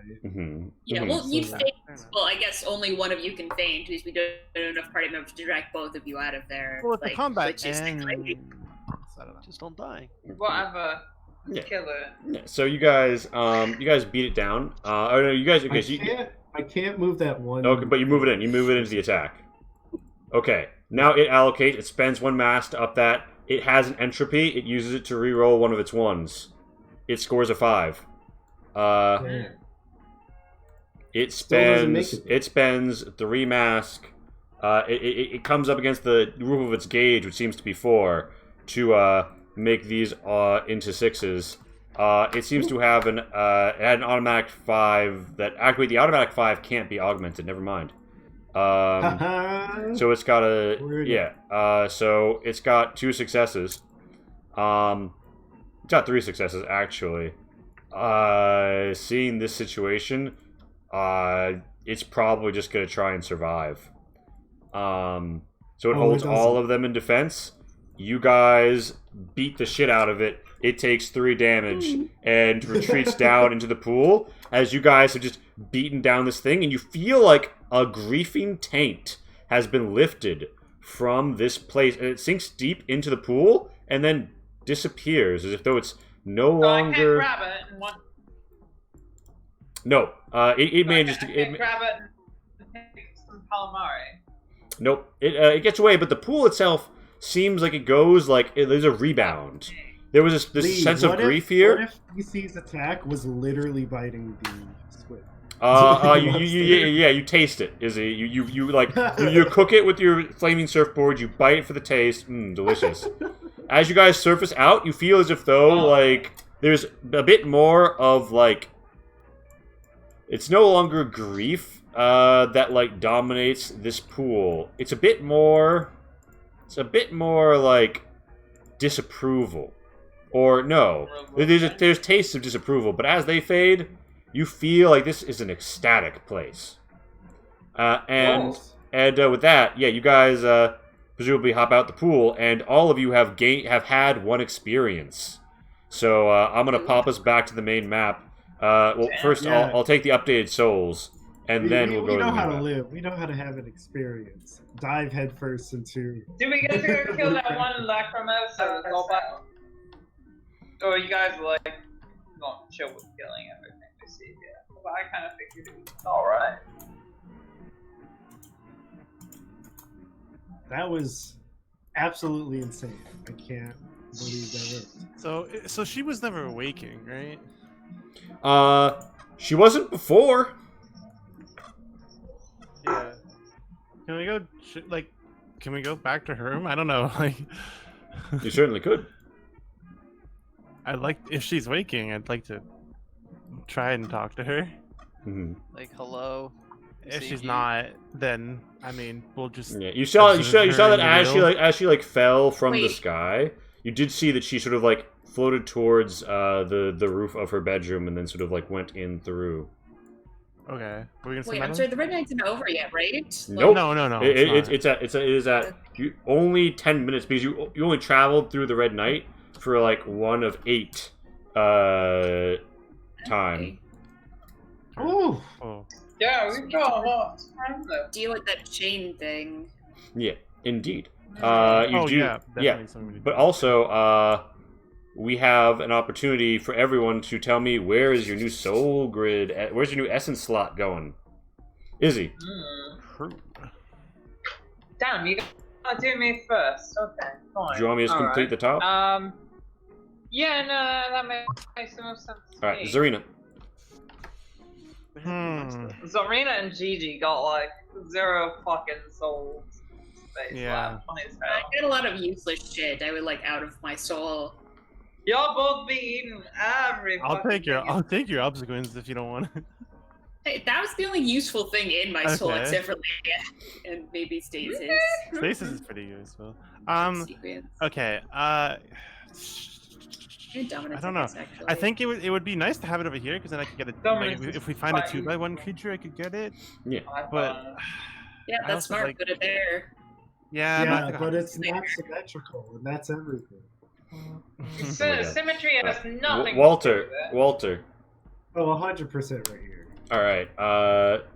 Yeah, well, you faint. Well, I guess only one of you can faint because we don't have enough party members to drag both of you out of there. Well, the combat which is Just don't die. Whatever. Yeah. Kill it. Yeah, so you guys beat it down. Oh no, you guys. Okay, I can't move that one. Okay, but you move it in. You move it into the attack. Okay, now it allocates. It spends 1 mass to up that. It has an entropy. It uses it to reroll one of its 1s. It scores a 5. It spends 3 mask. It comes up against the roof of its gauge, which seems to be 4, to make these into 6s. It seems to have it had an automatic 5 that actually the automatic 5 can't be augmented. Never mind. So it's got so it's got 2 successes. It's got 3 successes actually. Seeing this situation, it's probably just gonna try and survive. So it holds all of them in defense. You guys beat the shit out of it. It takes 3 damage and retreats down into the pool as you guys have just beaten down this thing, and you feel like a griefing taint has been lifted from this place, and it sinks deep into the pool and then disappears as if though it's no longer. I can't grab it and one. No, it manages to. Grab it and take some calamari. Nope, it gets away, but the pool itself seems like it goes like there's a rebound. There was this sense of grief here. What if DC's attack was literally biting the squid? You taste it. You cook it with your flaming surfboard. You bite it for the taste. Delicious. As you guys surface out, you feel as if though like there's a bit more of like it's no longer grief that like dominates this pool. It's a bit more like disapproval. Or no, there's tastes of disapproval, but as they fade, you feel like this is an ecstatic place. And with that, yeah, you guys presumably hop out the pool, and all of you have had 1 experience. So I'm gonna pop us back to the main map. First I'll take the updated souls, and then we'll go. We know to the how main to map. live. We know how to have an experience. Dive headfirst into. Do we get to go kill that one Lacrimosa? Or you guys are like not chill with killing everything we see here? But I kind of figured it was alright. That was absolutely insane. I can't believe that worked. So she was never waking, right? She wasn't before. Yeah. Can we go? Can we go back to her room? I don't know. Like, You certainly could. I'd like if she's waking. I'd like to try and talk to her. Like, hello. If she's not, then I mean, we'll just. Yeah, you saw that as she fell from the Wait. sky. You did see that she sort of like floated towards the roof of her bedroom and then sort of like went in through. Okay. Are we gonna Wait, I'm sorry, the red night's not over yet, right? Nope. No. It is at only 10 minutes because you only traveled through the red night for like 1 of 8 time. Oh. Yeah, we've got a lot of time left. Deal with that chain thing. Yeah, indeed. Yeah, definitely something we But also, we have an opportunity for everyone to tell me where is your new soul grid, where's your new essence slot going? Izzy. Damn, you gotta do me first. Okay, fine. Do you want me to just complete the top? Yeah, no, that makes the most sense to Alright, me. Zarina. Zarina and Gigi got like 0 fucking soul space left on his I head. get a lot of useless shit. I would like out of my soul. Y'all both be eating every I'll fucking take your obsequens if you don't want it. Hey, that was the only useful thing in my soul, Okay. except for Leia and maybe Stasis. Stasis is pretty useful. Sequence. Okay. And Dominance, I don't know. guess, actually. I think it would be nice to have it over here because then I could get it. Like, Dominance if we is find a fine. 2x1 creature, I could get it. Yeah. But Yeah, I that's also smart. like- Put it there. yeah, Yeah, but but it's not symmetrical, and that's everything. Symmetry has nothing Walter. to do with it. Walter. Oh, 100% right here. Alright,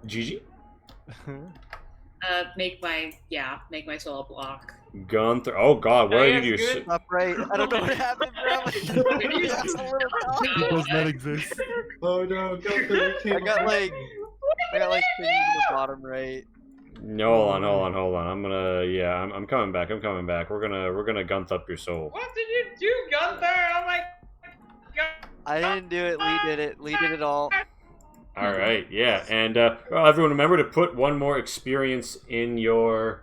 Gigi. Make my soul a block. Gunther. Oh god, what Oh, did you yes, do? good. Upright. I don't know what happened, bro. That's a little it does not exist. Oh no, Gunther, I got like things in the bottom right. No, hold on. I'm coming back. We're gonna Gunth up your soul. What did you do, Gunther? Oh my god. I didn't do it. Lee did it. Lee did it all. Alright, yeah. And well, everyone remember to put one more experience in your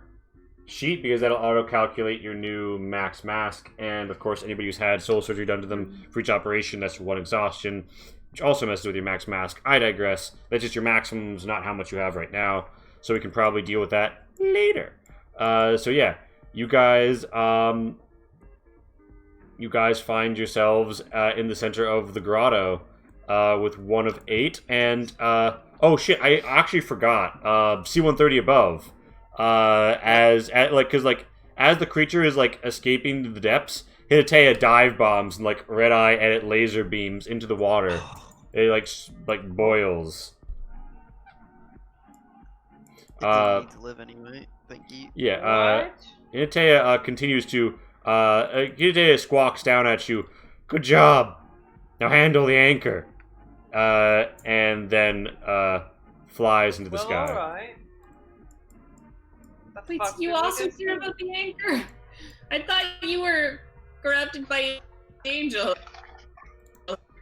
sheet because that'll auto-calculate your new max mask. And of course, anybody who's had soul surgery done to them for each operation, that's 1 exhaustion, which also messes with your max mask. I digress. That's just your maximums, not how much you have right now. So we can probably deal with that later. So yeah, you guys find yourselves in the center of the grotto with 1 of 8, and oh shit, I actually forgot. C-130 above, as the creature is like escaping to the depths, Hinatea dive bombs and like red eye and it laser beams into the water. It like boils. It didn't need to live anyway. Thank you. Yeah, Hinatea continues to, Hinatea squawks down at you, "Good job! Now handle the anchor!" And then, flies into the sky. Alright. Wait, you also care about the anchor? I thought you were corrupted by angels.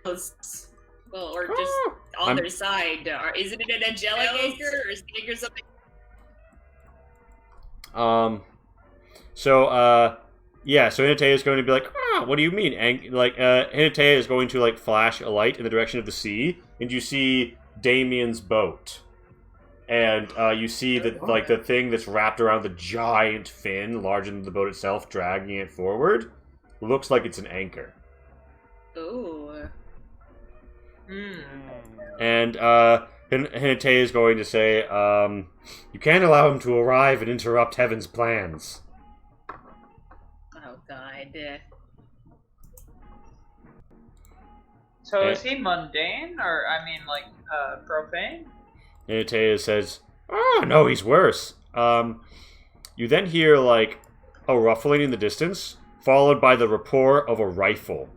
Well, or just on their side. Or isn't it an angelic anchor, or is the anchor something? Yeah, so Hinatea is going to be like, what do you mean? Hinatea is going to, like, flash a light in the direction of the sea, and you see Damien's boat. And, you see that, like, the thing that's wrapped around the giant fin, larger than the boat itself, dragging it forward, looks like it's an anchor. Ooh. And, Hinatea is going to say, you can't allow him to arrive and interrupt Heaven's plans. Oh god. So is he mundane, or I mean, like, profane? Hinatea says, no, he's worse. You then hear, like, a ruffling in the distance, followed by the report of a rifle,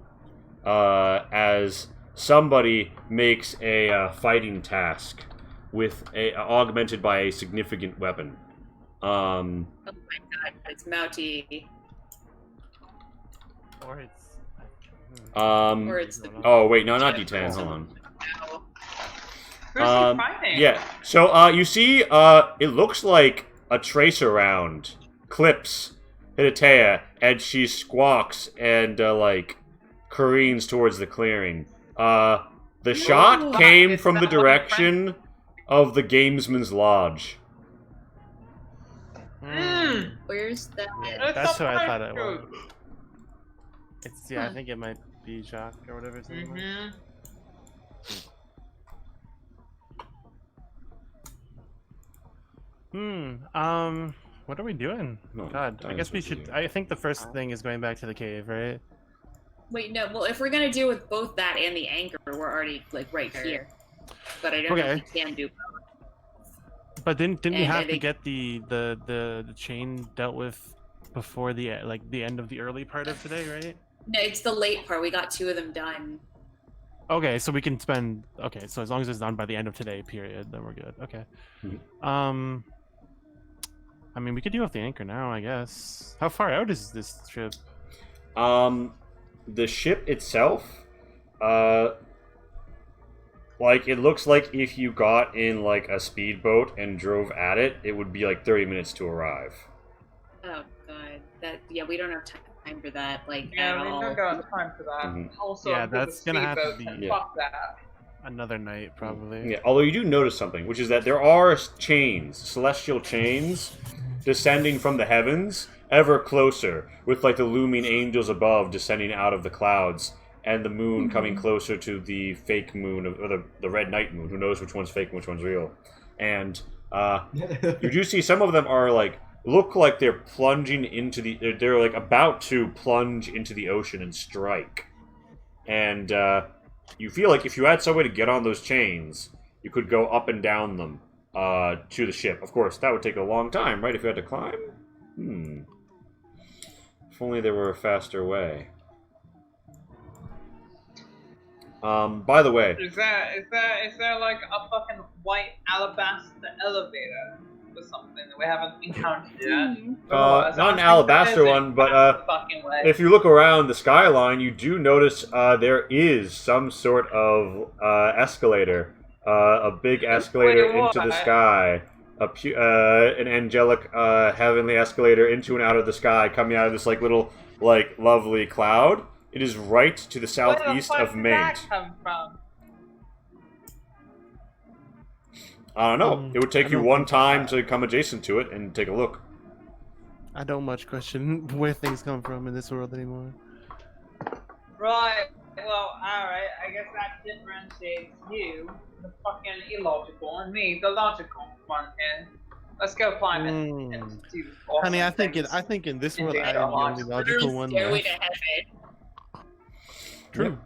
as somebody makes a fighting task with augmented by a significant weapon. Oh my god, it's Mouty. Or it's. Or it's the... Oh wait, no, not D10. Hold on. No. Who's he fighting? Yeah. So you see, it looks like a tracer round clips Hinatea, and she squawks and like careens towards the clearing. The shot came from the direction of the Gamesman's Lodge. Where's that? Yeah, that's what I thought it was. It's I think it might be Jacques or whatever his name was. What are we doing? No, God, I guess we should. I think the first thing is going back to the cave, right? Wait, no. Well, if we're gonna deal with both that and the anchor, we're already like right here. But I don't know if we can do both. But didn't we And have I to think- get the chain dealt with before the end of the early part of today, right? No, it's the late part. We got 2 of them done. Okay, so we can spend. Okay, so as long as it's done by the end of today, period, then we're good. Okay. Mhm. I mean, we could do off the anchor now, I guess. How far out is this trip? The ship itself, like it looks like if you got in like a speedboat and drove at it, it would be like 30 minutes to arrive. Oh god, we don't have time for that. Like Yeah, at we all. don't got time for that. Mhm. Also, Yeah, I'm good that's with gonna have to speedboats, be- and Yeah. fuck that. Another night, probably. Yeah, although you do notice something, which is that there are chains, celestial chains, descending from the heavens, ever closer, with like the looming angels above descending out of the clouds, and the moon coming closer to the fake moon, or the red night moon. Who knows which one's fake and which one's real? And you do see some of them are like look like they're plunging into the. They're like about to plunge into the ocean and strike, and you feel like if you had some way to get on those chains, you could go up and down them to the ship. Of course, that would take a long time, right? If you had to climb. If only there were a faster way. By the way, Is there like a fucking white alabaster elevator or something that we haven't encountered yet? not an alabaster one, but fucking way. if you look around the skyline, you do notice there is some sort of escalator, a big escalator Wait, into the what? sky, an angelic heavenly escalator into and out of the sky, coming out of this like little like lovely cloud. It is right to the southeast Where the of fuck did that Maint. come from? I don't know. It would I take you don't one think time that- to come adjacent to it and take a look. I don't much question where things come from in this world anymore. Right. Well, alright. I guess that differentiates you, the fucking illogical, and me, the logical one here. Let's go climb it. Mm. And do awesome Honey, I think things. in this In world the I am the only other logical one Stairway left. to heaven. True.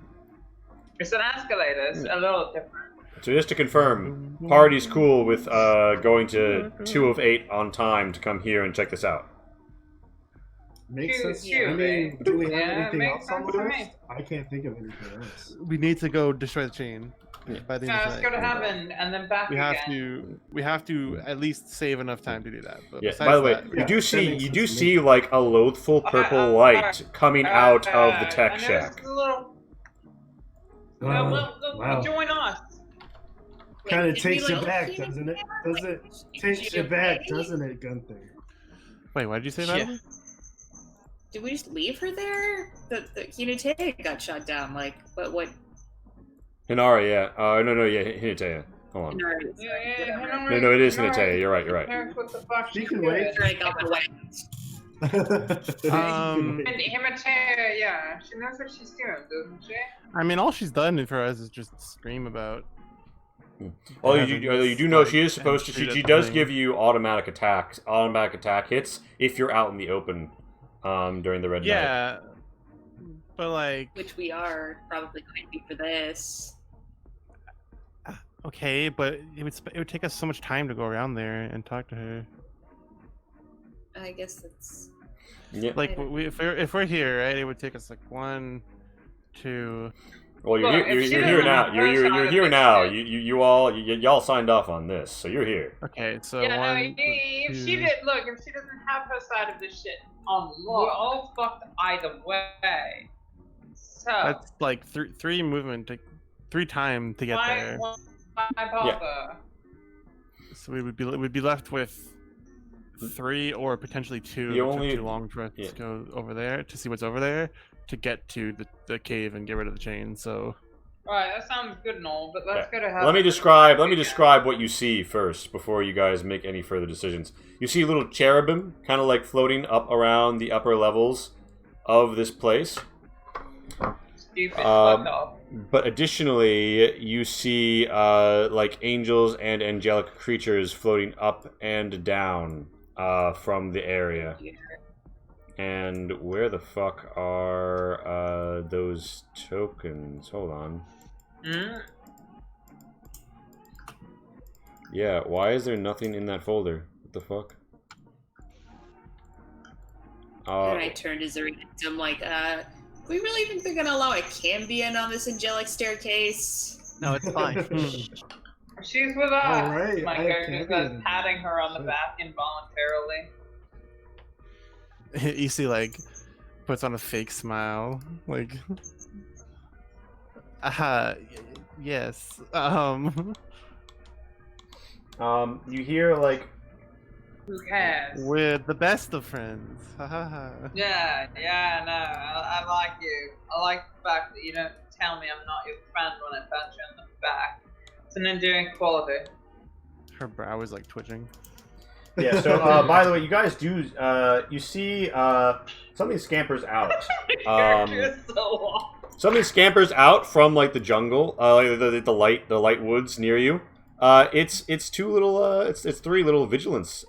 It's an escalator. It's a little different. So just to confirm, party's cool with going to 2 of 8 on time to come here and check this out. Makes Cute, sense. cute, I mean, do we have yeah, anything makes else on sense the to list? me. I can't think of anything else. We need to go destroy the chain by the end Yeah, of let's the go to night. heaven and then back We again. have to at least save enough time to do that. But Yeah. besides By the way, that, you yeah, do that see makes you sense do to me. see like a loathful purple light coming out of the tech I know shack. it's a little. Oh, well, wow. join us. Kind of Did we, takes you like, back, okay? doesn't it? Does it Is takes she you back, okay? doesn't it, Gunther? wait, what did you say about Yeah. it? Did we just leave her there? The Hinata got shot down. Like, what? Hinara, yeah. No, yeah, Hinata. Hold on. Yeah, No, it is Hinata. You're right. Here's what the fuck She she can did. wait. Drake got the way. And Himatea, yeah, she knows what she's doing, doesn't she? I mean, all she's done for us is just scream about. Although Heavens, you do know like, she is supposed to. and shoot She at the does thing. give you automatic attack hits if you're out in the open during the red night. Yeah, but like, Which we are probably going to be for this. okay, but it would take us so much time to go around there and talk to her. I guess that's. Yeah. Like, if we're here, right? It would take us like 1, 2. Well, you're Look, here, if she you're here doesn't now. have You're her side of here it, now. shit. Y'all signed off on this, so you're here. Okay, so Yeah, no, 1, if she 2. did, look, if she doesn't have her side of this shit on lock, we're all fucked either way. So, That's like 3 movement, 3 time to get there. why bother? So we'd be left with 3 or potentially 2. The if it took only- too long for us yeah. to go over there to see what's over there to get to the cave and get rid of the chain. So Alright, that sounds good and all, but let's go to hell. Let me describe what you see first before you guys make any further decisions. You see little cherubim kind of like floating up around the upper levels of this place. Stupid, fuck off. But additionally, you see like angels and angelic creatures floating up and down from the area. And where the fuck are those tokens? Hold on. Hmm? Yeah, why is there nothing in that folder? What the fuck? And I turned to Zarina. I'm like, we really think they're gonna allow a Cambion on this angelic staircase? No, it's fine. She's with us. Alright, My I have character Cambion says, in patting her on the Shit. back involuntarily. You see, like, puts on a fake smile, like, yes. You hear like Who cares? We're the best of friends. Ha ha ha. Yeah, no, I like you. I like the fact that you don't tell me I'm not your friend when I pat you on the back. It's an endearing quality. Her brow is like twitching. yeah. So by the way, you guys do you see something scampers out. Character is so long. Something scampers out from like the jungle, like the light woods near you. It's two little it's three little vigilance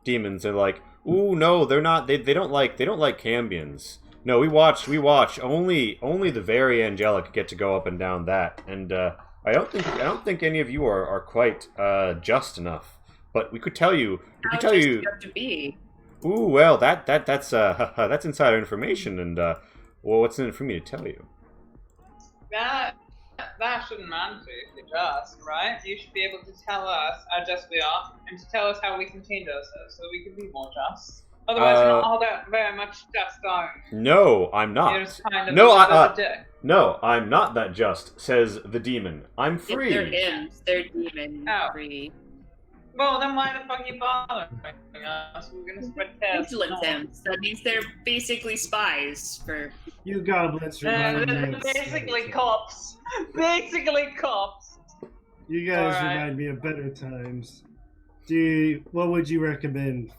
demons. They're like, ooh, no, they're not. They don't like cambions. No, we watch. Only the very angelic get to go up and down that. And I don't think any of you are quite just enough. But we could tell you. How just do you have to be? Ooh, well, that's insider information. And well, what's in it for me to tell you? That shouldn't matter if you're just, right? You should be able to tell us how just we are, and to tell us how we can change ourselves so we can be more just. Otherwise, we're not all that very much just, are we? No, I'm not. You're just kind of No, dick. No, I'm not that just, says the demon. I'm free. If they're imps, they're demon Oh. free. Well, then why the fuck are you bothering us? We're gonna spread chaos. Vigilance imps. That means they're basically spies for. You goblins remind me of Basically Santa. cops. Basically cops. You guys Alright. remind me of better times. What would you recommend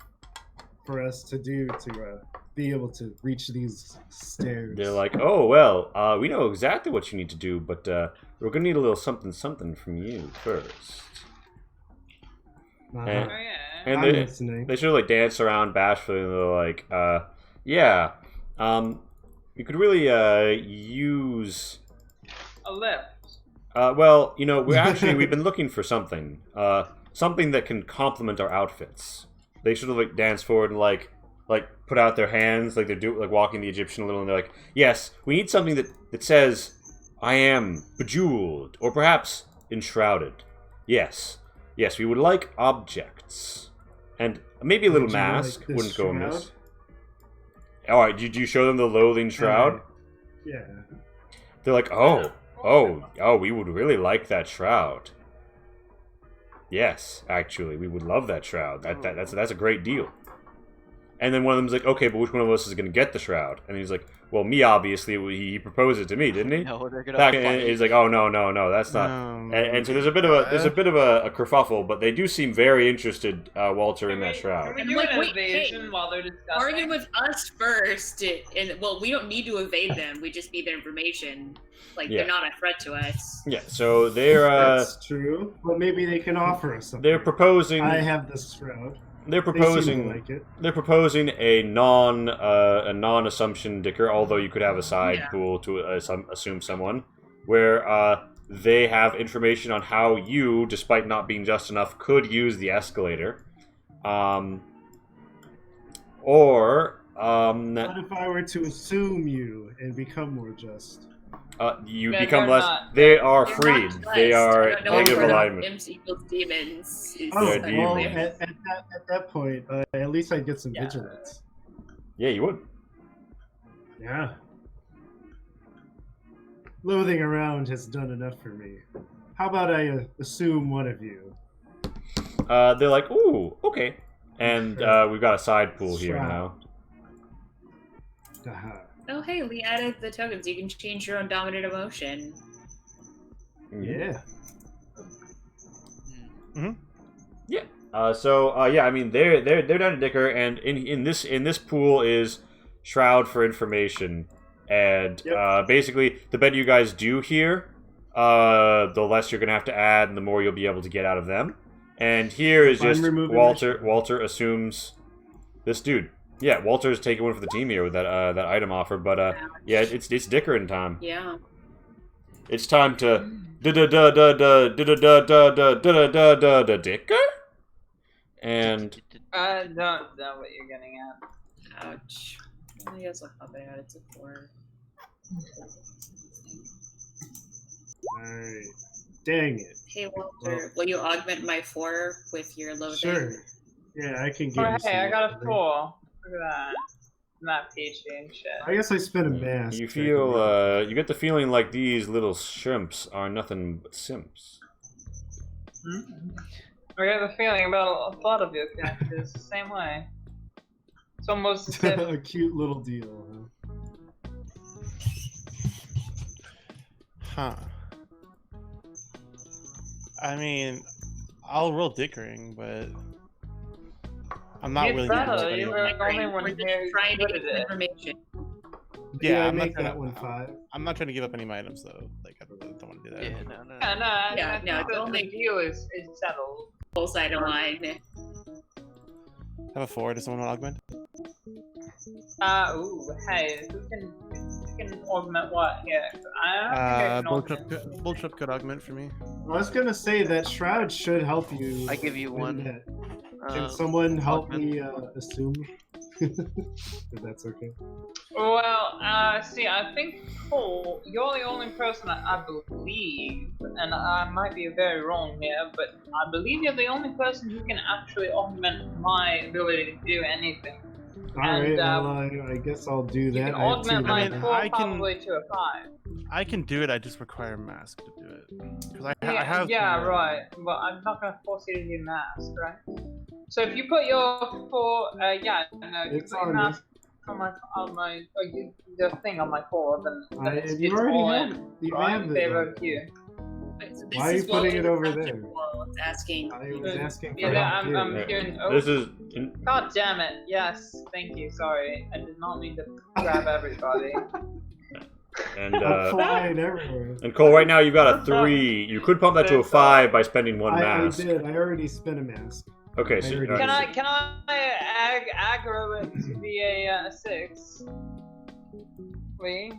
for us to do to be able to reach these stairs? They're like, oh, well, we know exactly what you need to do, but we're going to need a little something from you first. Uh-huh. And- Oh yeah. And I'm they listening. sort of like dance around bashfully, and they're like, yeah, you could really use... A lift. well, you know, we've been looking for something. Something that can complement our outfits. They sort of like dance forward and like put out their hands like they're like walking the Egyptian a little, and they're like, yes, we need something that says, I am bejeweled, or perhaps enshrouded. Yes, we would like objects. And maybe a little Would you like mask this wouldn't go shroud? amiss. Alright, did you show them the loathing shroud? Yeah. They're like, oh, we would really like that shroud. Yes, actually, we would love that shroud. That's a great deal. And then one of them's like, okay, but which one of us is going to get the shroud? And he's like, well, me, obviously. He proposed it to me, didn't he? No, they're gonna. And he's like, oh, no, that's not. And so there's a bit of a kerfuffle, but they do seem very interested, Walter, in that shroud. Can we do Like, an wait, evasion hey, while they're discussing? Argue with us first, and well, we don't need to evade them. We just need their information. Like Yeah. they're not a threat to us. Yeah, so they're That's true. But maybe they can offer us something. they're proposing I have this shroud. they're They seem to proposing like it. they're proposing a non-assumption dicker, although you could have a side Yeah. pool to assume someone, where they have information on how you, despite not being just enough, could use the escalator, or What if I were to assume you and become more just? you Yeah, become they're less. not. They are They're freed. not They blessed. are I don't know negative where the alignment. Imps equals demons. Is Oh, They're well, demons. at that point, at least I'd get some Yeah. vigilance. Yeah, you would. Yeah. Loathing around has done enough for me. How about I assume one of you? They're like, ooh, okay. And we've got a side pool here now. Haha. Oh, hey, we added the tokens. You can change your own dominant emotion. Yeah. I mean, they're down to dicker, and in this pool is shroud for information, and Yep. basically the better you guys do here, the less you're gonna have to add, and the more you'll be able to get out of them. And here is I'm just removing Walter. my- Walter assumes this dude. Yeah, Walter's taking one for the team here with that item offer, but yeah, it's dickering time. Yeah. It's time to dicker. And I don't know what you're getting at. Ouch. I guess I'll pop it out. It's a 4. Alright. Dang it. Hey Walter, will you augment my 4 with your loathing? Sure. Yeah, I can give Oh, you some. hey, I got a loathing. 4. Look at that. Not PhD and shit. I guess I spent a mask. You so I can feel, make- you get the feeling like these little shrimps are nothing but simps. I got the feeling about a lot of your characters the same way. It's almost as if a cute little deal, Huh. I mean, I'll roll dickering, but I'm not it's willing to. better. do You it. were the only one We're just here who trying to put get it some in. information. Yeah, I I'm not make trying that to, one 5. I'm not trying to give up any of my items though. Like I don't want to do that. Yeah, no, no. Yeah, no, Yeah, no, I it's think only- the deal is settled. Poolside align. Have a 4. Does someone want to augment? Ooh, hey, who can augment what here? I don't think I can augment. Bulltrip could augment for me. I was gonna say that shroud should help you. I give you win one. that. Can someone help augment. me assume? If that's okay. Well, see, I think Cole, you're the only person I believe, and I might be very wrong here, but I believe you're the only person who can actually augment my ability to do anything. Alright, well, I guess I'll do You that. can I have augment two my I mean, 4 I can- probably to a 5. I can do it. I just require a mask to do it. Because I Yeah, have. yeah, right. But I'm not gonna force you to do mask, right? So if you put your 4, yeah, no, you It's put your on mask on my, the thing on my 4, then I, it's, you it's already all have, in, you right? have In it. favor of you. Wait, so Why are is you putting what it over was there? asking. I was asking for Yeah, help I'm here. doing. Oh, This is... God damn it! Yes, thank you. Sorry, I did not mean to grab everybody. And, I'm flying everywhere. and Cole, right now you've got a 3. You could pump that to a 5 by spending 1 I mask. did. I already spent a mask. Okay, so... I already Can I aggro it to be a 6? Please.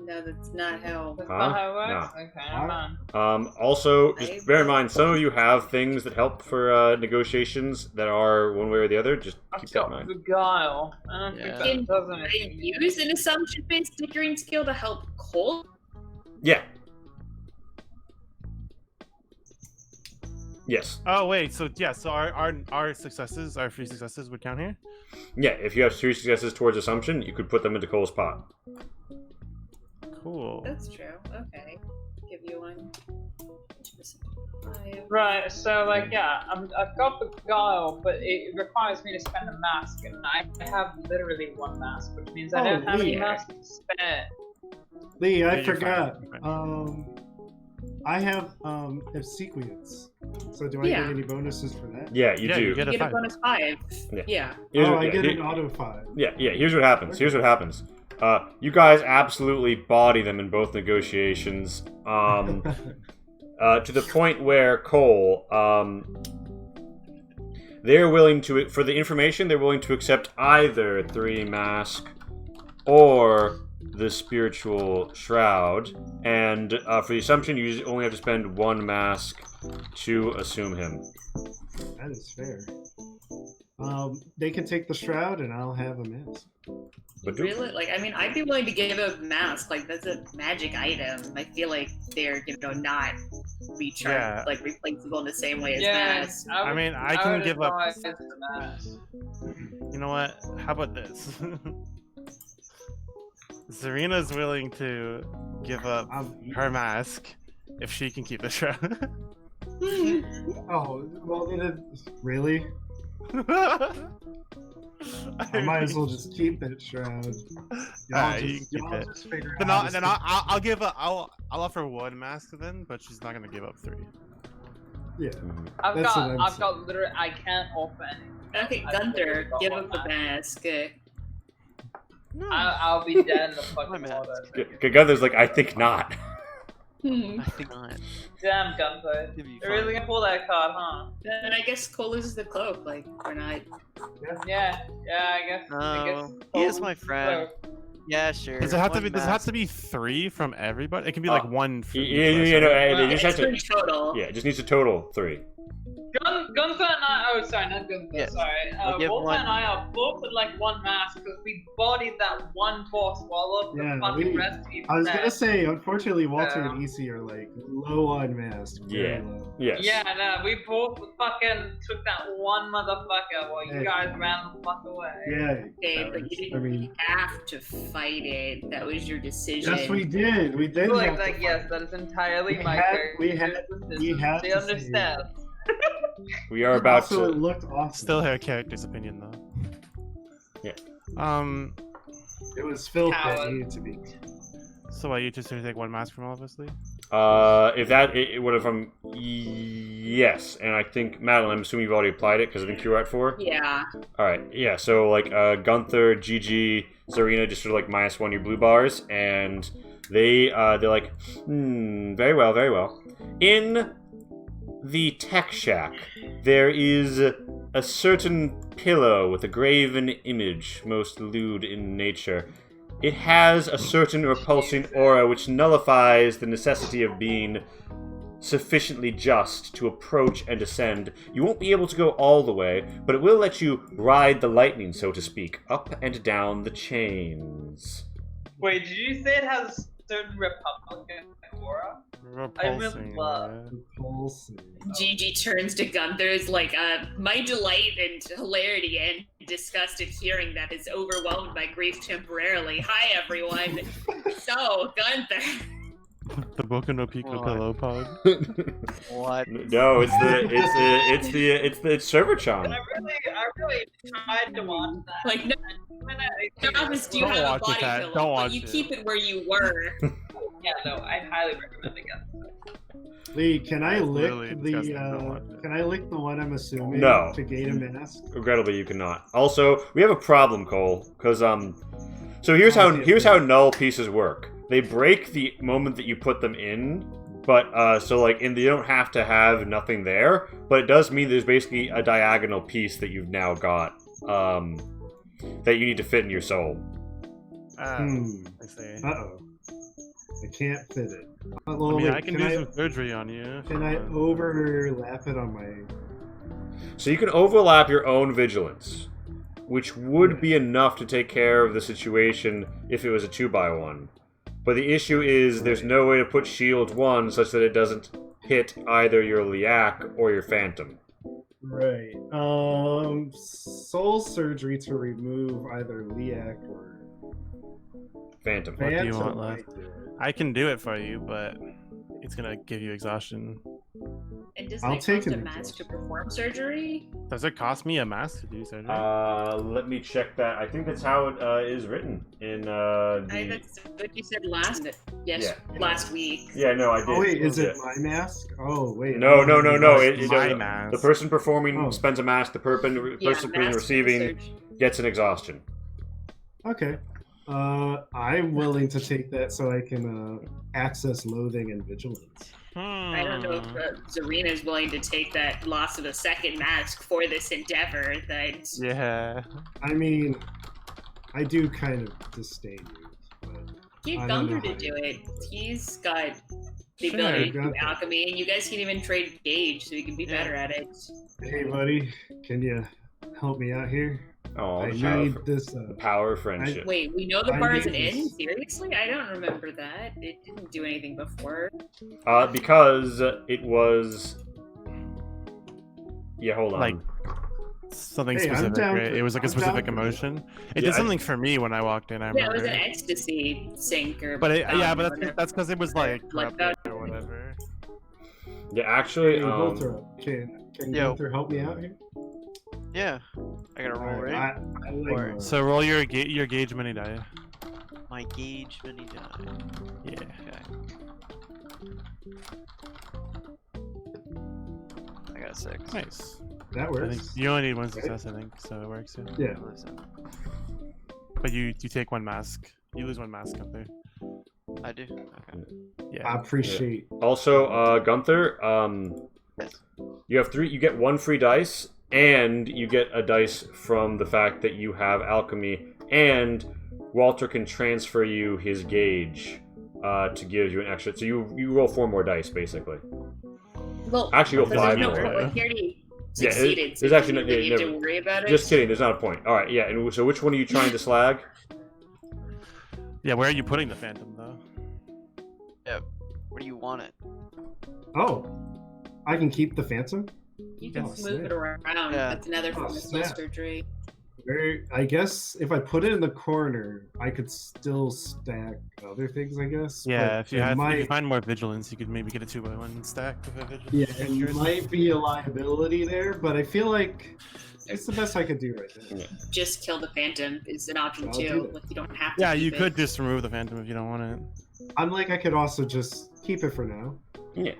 No, that's not how. That's Huh? not how it works. No. Okay, never mind. Also, just bear in mind, some of you have things that help for negotiations that are one way or the other. Just I've keep that in got mind. Beguile. I don't Yeah. think Can that does I anything. use an assumption-based dickering skill to help Cole? Yeah. Yes. Oh wait, so yeah, so our successes, our 3 successes would count here. Yeah, if you have 3 successes towards assumption, you could put them into Cole's pot. Cool. That's true. Okay. Give you one. 5. Right, so like yeah, I've got Beguile, but it requires me to spend a mask, and I have literally 1 mask, which means I don't have any Lee. masks to spare. Lee, I Yeah, you're forgot. fine, you're I have obsequience. So do I Yeah. get any bonuses for that? Yeah, you Yeah, do. you get You a get a 5. bonus 5. Yeah. Yeah. Here's Oh, what- I yeah, get here- an auto 5. Yeah, here's what happens. Here's what happens. You guys absolutely body them in both negotiations. To the point where Cole, they're willing to, for the information, they're willing to accept either 3 mask or the spiritual shroud. And for the assumption, you only have to spend 1 mask to assume him. That is fair. They can take the shroud and I'll have a mask. But do- Really? Like, I mean, I'd be willing to give a mask. Like, that's a magic item. I feel like they're, not Yeah. like replaceable in the same way as Yeah, masks. I mean, I can would give up- advise the mask. You know what? How about this? Serena's willing to give up her mask if she can keep the shroud. Oh, well, really? I might as well just keep that shroud. Y'all You just, can y'all keep it. just figure Then out. I'll give I'll offer 1 mask then, but she's not gonna give up 3. Yeah. Mhm. I've That's got, what I'm I've got literally, I can't offer anything. Okay, I Gunther, literally got give 1 up the mask. No. I'll be dead in the My fucking mask. water. Gunther's like, I think not. I think not. Damn, Gunther. It'd be You're really fine. gonna pull that card, huh? Then I guess Cole loses the cloak. Like, we're not. Yeah, I guess. He is my friend. Cloak. Yeah, sure. Does it have to 1 be? Does it have mask. to be 3 from everybody? It can be like 1 for each You of us, know, right? they just have to. Extra total. Yeah, it just needs a total 3. Gunther and I. Oh, sorry, not Gunther. Yes. Sorry. I'll give Walter one- and I are both with like one mask because we bodied that one poor swallow. Yeah, The fucking we- rest of you I was dead. gonna say, unfortunately, Walter Yeah. and EC are like low on mask. Very Yeah. low. Yes. Yeah, no, we both fucking took that one motherfucker while Hey. you guys ran the fuck away. Yeah. Okay, that but was- you didn't I mean, have to fight it. That was your decision. yes, we did. We did. Like, have to like yes, fight. that is entirely We my had- character's we had decision. They to understand. We are about also, it to. looked awesome. Still her character's opinion though. Yeah. It was filth that Coward. needed to be. So you just take one mask from all of us, Lee? If that it would have yes, and I think Madeline. I'm assuming you've already applied it because I think you're at 4. Yeah. All right, yeah. So like Gunther, Gigi, Zarina, just sort of like -1 your blue bars, and they're like, very well, very well. In the tech shack, there is a certain pillow with a graven image, most lewd in nature. It has a certain repulsing aura which nullifies the necessity of being sufficiently just to approach and ascend. You won't be able to go all the way, but it will let you ride the lightning, so to speak, up and down the chains. Wait, did you say it has a certain Republican aura? Repulsing. love- right? Repulsive. Gigi turns to Gunther's like, my delight and hilarity and disgust at hearing that is overwhelmed by grief temporarily. Hi, everyone. So, Gunther. The Boku no Pico What? pillow pod. What? No, it's the Server-chan. I really tried to watch that. Like, no, Travis, do you Don't have a watch it, body Kat. pillow? Don't But watch you it. keep it where you were. Yeah, no, I highly recommend it. Again. Lee, can I That's lick literally the? disgusting. Don't watch it. Can I lick the one I'm assuming? No. To gain a mask. Regrettably, you cannot. Also, we have a problem, Cole, because So here's how Okay, here's okay. how null pieces work. They break the moment that you put them in, but so like you don't have to have nothing there, but it does mean there's basically a diagonal piece that you've now got that you need to fit in your soul. Ah, Hmm. I see. Uh-oh. I can't fit it. I Well, mean, wait, I can do some surgery on you. Can I overlap it on my? So you can overlap your own vigilance, which would be enough to take care of the situation if it was a 2x1. But the issue is there's no way to put shield 1 such that it doesn't hit either your Liak or your Phantom. Right. Soul surgery to remove either Liak or Phantom. What do you Phantom want might left? do it. I can do it for you, but it's gonna give you exhaustion. And doesn't I'll it take cost a an mask to exhaustion. perform surgery? Does it cost me a mask to do surgery? Let me check that. I think that's how it is written in That's what you said last last week. Yeah, no, I did. Oh wait, is Yeah. it my mask? Oh wait. No, I no, don't no, no. know. My The mask. person performing Oh. spends a mask. The person Yeah, being mask receiving surgery. gets an exhaustion. Okay. I'm willing to take that so I can access loathing and vigilance. I don't know if Zarina is willing to take that loss of a second mask for this endeavor. That Yeah. I mean, I do kind of disdain you, but get I don't Gunther know to how do to- it. He's got the Sure, ability to do Gunther. alchemy, and you guys can even trade Gage so he can be Yeah. better at it. hey buddy, can you help me out here? Oh, I the power, need this. the power of friendship. Wait, we know the I bar need is an inn? this. Seriously? I don't remember that. It didn't do anything before. Because it was. Yeah, hold on. Like, something Hey, I'm specific, down right? for- It was like a I'm specific down for emotion. It Yeah, did something for me when I walked in. I Yeah, it remember. was an ecstasy sink or But yeah, but whatever. that's because it was like Like corrupted that. or whatever. Yeah, actually, Hey, Gunther, can Yo. Gunther help me out here? Yeah. I gotta roll, Alright, right? I like Or- those. So roll your gauge mini die. My gauge mini die. Yeah. Okay. I got a 6. Nice. that I think works. you only need one success, I think, so it works. Yeah. Yeah. Listen, But you take one mask. You lose one mask up there. I do. Okay. Yeah. I appreciate. also, Gunther, Yes. you have 3. You get 1 free dice, and you get a dice from the fact that you have alchemy, and Walter can transfer you his gauge to give you an extra. So you roll 4 more dice, basically. Well, Actually, roll but 5 there's more. no, he already Yeah, succeeded. there's so actually you no- really yeah, need never- to worry about it. Just kidding. There's not a point. All right. Yeah. And so, which one are you trying to slag? Yeah, where are you putting the Phantom though? Where do you want it? Oh, I can keep the Phantom. You can Oh, move it snap. around. Yeah. That's another form Oh, of soul snap. surgery. I guess if I put it in the corner, I could still stack other things. I guess. Yeah, but if you it had, if you might, could find more vigilance, you could maybe get a 2x1 stack with a vigilance. yeah, it creatures. might be a liability there, but I feel like it's the best I could do right now. Just kill the phantom is an option I'll do too. that. Like you don't have to. Yeah, keep you it. could just remove the Phantom if you don't want it. I'm like, I could also just keep it for now. Yeah.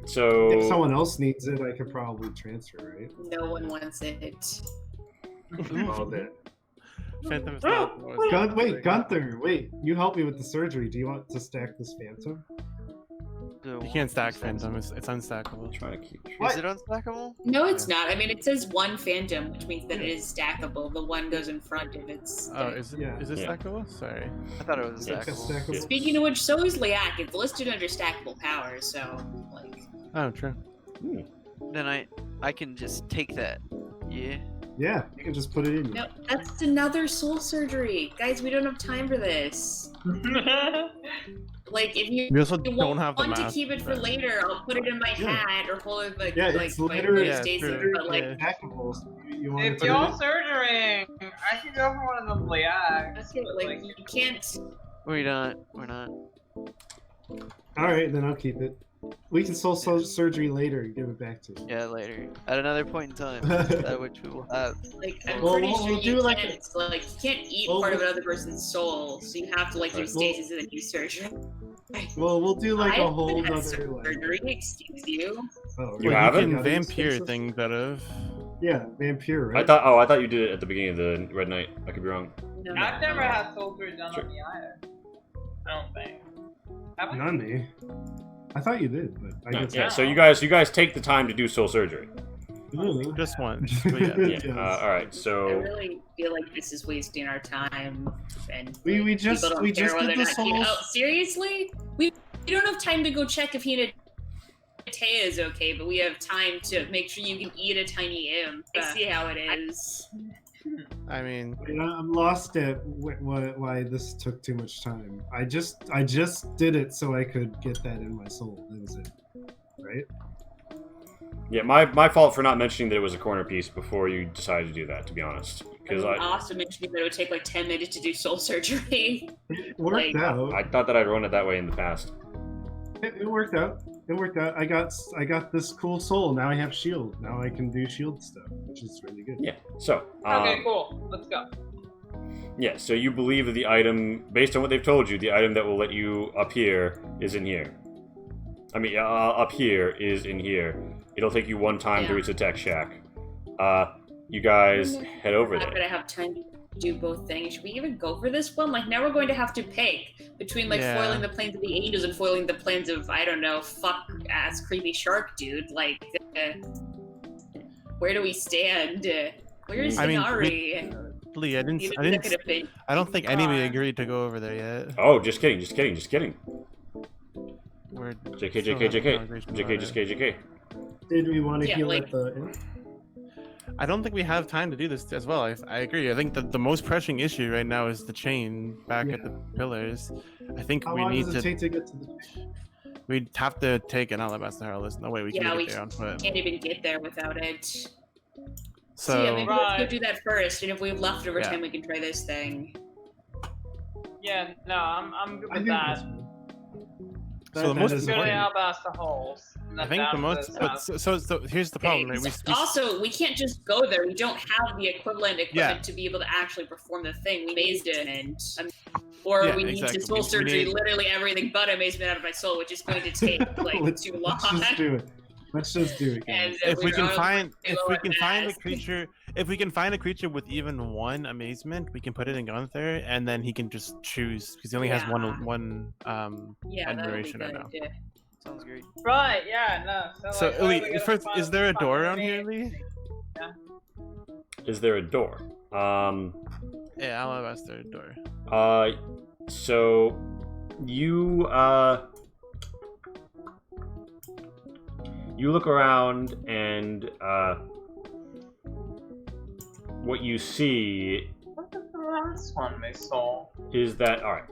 So. If someone else needs it, I could probably transfer, right? No one wants it. All that. Phantom is not the most- Wait, Gunther, wait. You help me with the surgery. Do you want to stack this Phantom? You can't stack Phantom, it's unstackable. Trying to keep. What? Is it unstackable? No, it's not. I mean, it says one phantom, which means that it is stackable. The one goes in front if it's. Oh, is it, Yeah. is it Yeah. stackable? Sorry. I thought it was Yeah, stackable. stackable. Speaking of which, so is Liak. It's listed under stackable power, so like. Oh, true. Then I can just take that. Yeah. Yeah, you can just put it in. No, that's another soul surgery, guys. We don't have time for this. Like, if you. We also You don't have the want to mask, keep it for but- later. I'll put it in my Yeah. hat or hold it like Yeah, like it's my literally stasis, true, but like yeah. Stackable. So you want to If put you're it in? surgering, I could go for one of them Liaks. that's it. Like you can't. We're not. We're not. All right, then I'll keep it. We can soul surgery later and give it back to you. Yeah, later. At another point in time. That which we will have. Like I'm Well, pretty we'll sure do you like can't. Like you can't eat Well, part of we'll- another person's soul, so you have to like do Right. stasis and then do surgery. Well, we'll do like I a whole haven't had other like. surgery. Excuse you. Oh, You really? haven't? You Got can these vampire stasis? things out of. Yeah, vampire, right? I thought you did it at the beginning of the Red Knight. I could be wrong. No, I've never no. had surgery done on me either. I don't think. Have I? Not me. I thought you did, but I No, guess yeah. not. So you guys take the time to do soul surgery. Ooh. Just one. But yeah. Yeah. Yes. All right. I So. really feel like this is wasting our time, and We like, just- people don't we care just whether did or the not Hina- souls. Oh, seriously? We don't have time to go check if Hina Taya is okay, but we have time to make sure you can eat a tiny imp. I see how it is. I mean, Wait, I'm lost at why this took too much time. I just did it so I could get that in my soul. That was it, right? Yeah, my fault for not mentioning that it was a corner piece before you decided to do that. To be honest, because I also mentioned that it would take like 10 minutes to do soul surgery. It worked Like- out. I thought that I'd run it that way in the past. It worked out. It worked out. I got this cool soul. Now I have shield. Now I can do shield stuff, which is really good. Yeah. So. Okay, cool. Let's go. Yeah. So you believe that the item, based on what they've told you, the item that will let you up here is in here. I mean, up here is in here. It'll take you one time to Yeah. reach the tech shack. You guys head over Not there. gonna have time to do both things. Should we even go for this one? Like now we're going to have to pick between like Yeah. foiling the plans of the angels and foiling the plans of I don't know, fuck ass creepy shark dude. Like, where do we stand? Where's I mean, Inari? Lee, Even I that didn't. could have been I don't think anybody far. agreed to go over there yet. Oh, just kidding. Just kidding. Just kidding. We're JK, still JK, having JK. conversations JK, about just it. JK. Did we want to Yeah, heal like- at the? I don't think we have time to do this as well. I agree. I think that the most pressing issue right now is the chain back at the pillars. I think How we long need does it to. take to get to the? We'd have to take an alabaster herald. There's no way we can Yeah, make we it there on foot. can't even get there without it. So yeah, maybe let's go Right. do that first, and if we have leftover Yeah. time, we can try this thing. Yeah, no, I'm good I with think that. that's fine. So the That most is Go to the fine. alabaster holes. I think the most. But so here's the problem, right? Okay, also, we can't just go there. We don't have the equivalent equipment Yeah. to be able to actually perform the thing. We mazed it, and or Yeah, we need exactly. to soul We surgery need- literally everything but amazement out of my soul, which is going to take like let's, too long. let's just do it. Let's just do it. And Guys. then if we we're can on find below if we our can find a mask. creature if we can find a creature with even one amazement, we can put it in Gunther, and then he can just choose because he only has Yeah. one Yeah, that would be admiration right good. now. Yeah. Sounds great. Right, yeah, no. So like, why Lee, are we gonna first, find is there a fucking door around here, remains? Lee? Is there a door? Yeah, alabaster door. So you you look around and what you see What was the last one we saw? is that alright,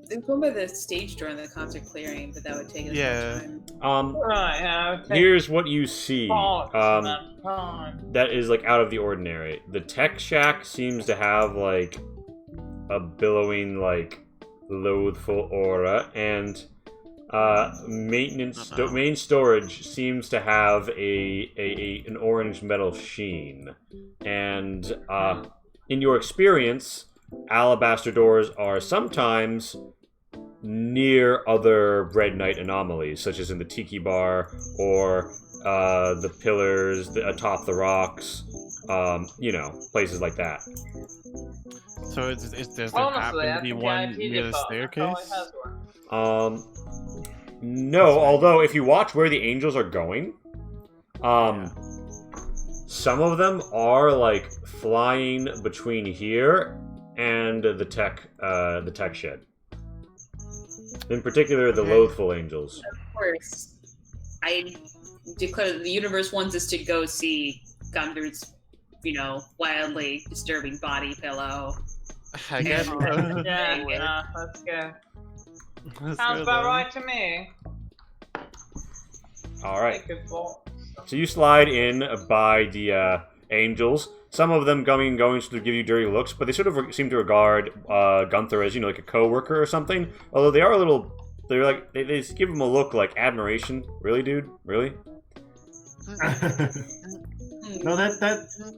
There's one by the stage door in the concert clearing, but that would take us Yeah. much time. Right, yeah. Okay. here's what you see. Time. That is like out of the ordinary. The tech shack seems to have like a billowing, like loathful aura, and main storage seems to have an orange metal sheen. And in your experience, alabaster doors are sometimes near other red knight anomalies, such as in the tiki bar or the pillars atop the rocks, places like that. So does there Honestly, happen I to be think one IT near the department probably staircase? has one. No, although if you watch where the angels are going, some of them are like flying between here and the tech shed. In particular, the loathful angels. Of course, I declare that the universe wants us to go see Gunther's, wildly disturbing body pillow. I guess. Yeah, let's go. Let's Sounds go about then. right to me. All right. Take a thought. So you slide in by the angels. Some of them going to give you dirty looks, but they sort of seem to regard Gunther as like a co-worker or something. Although they are a little, they're like they just give him a look like admiration. Really, dude? Really?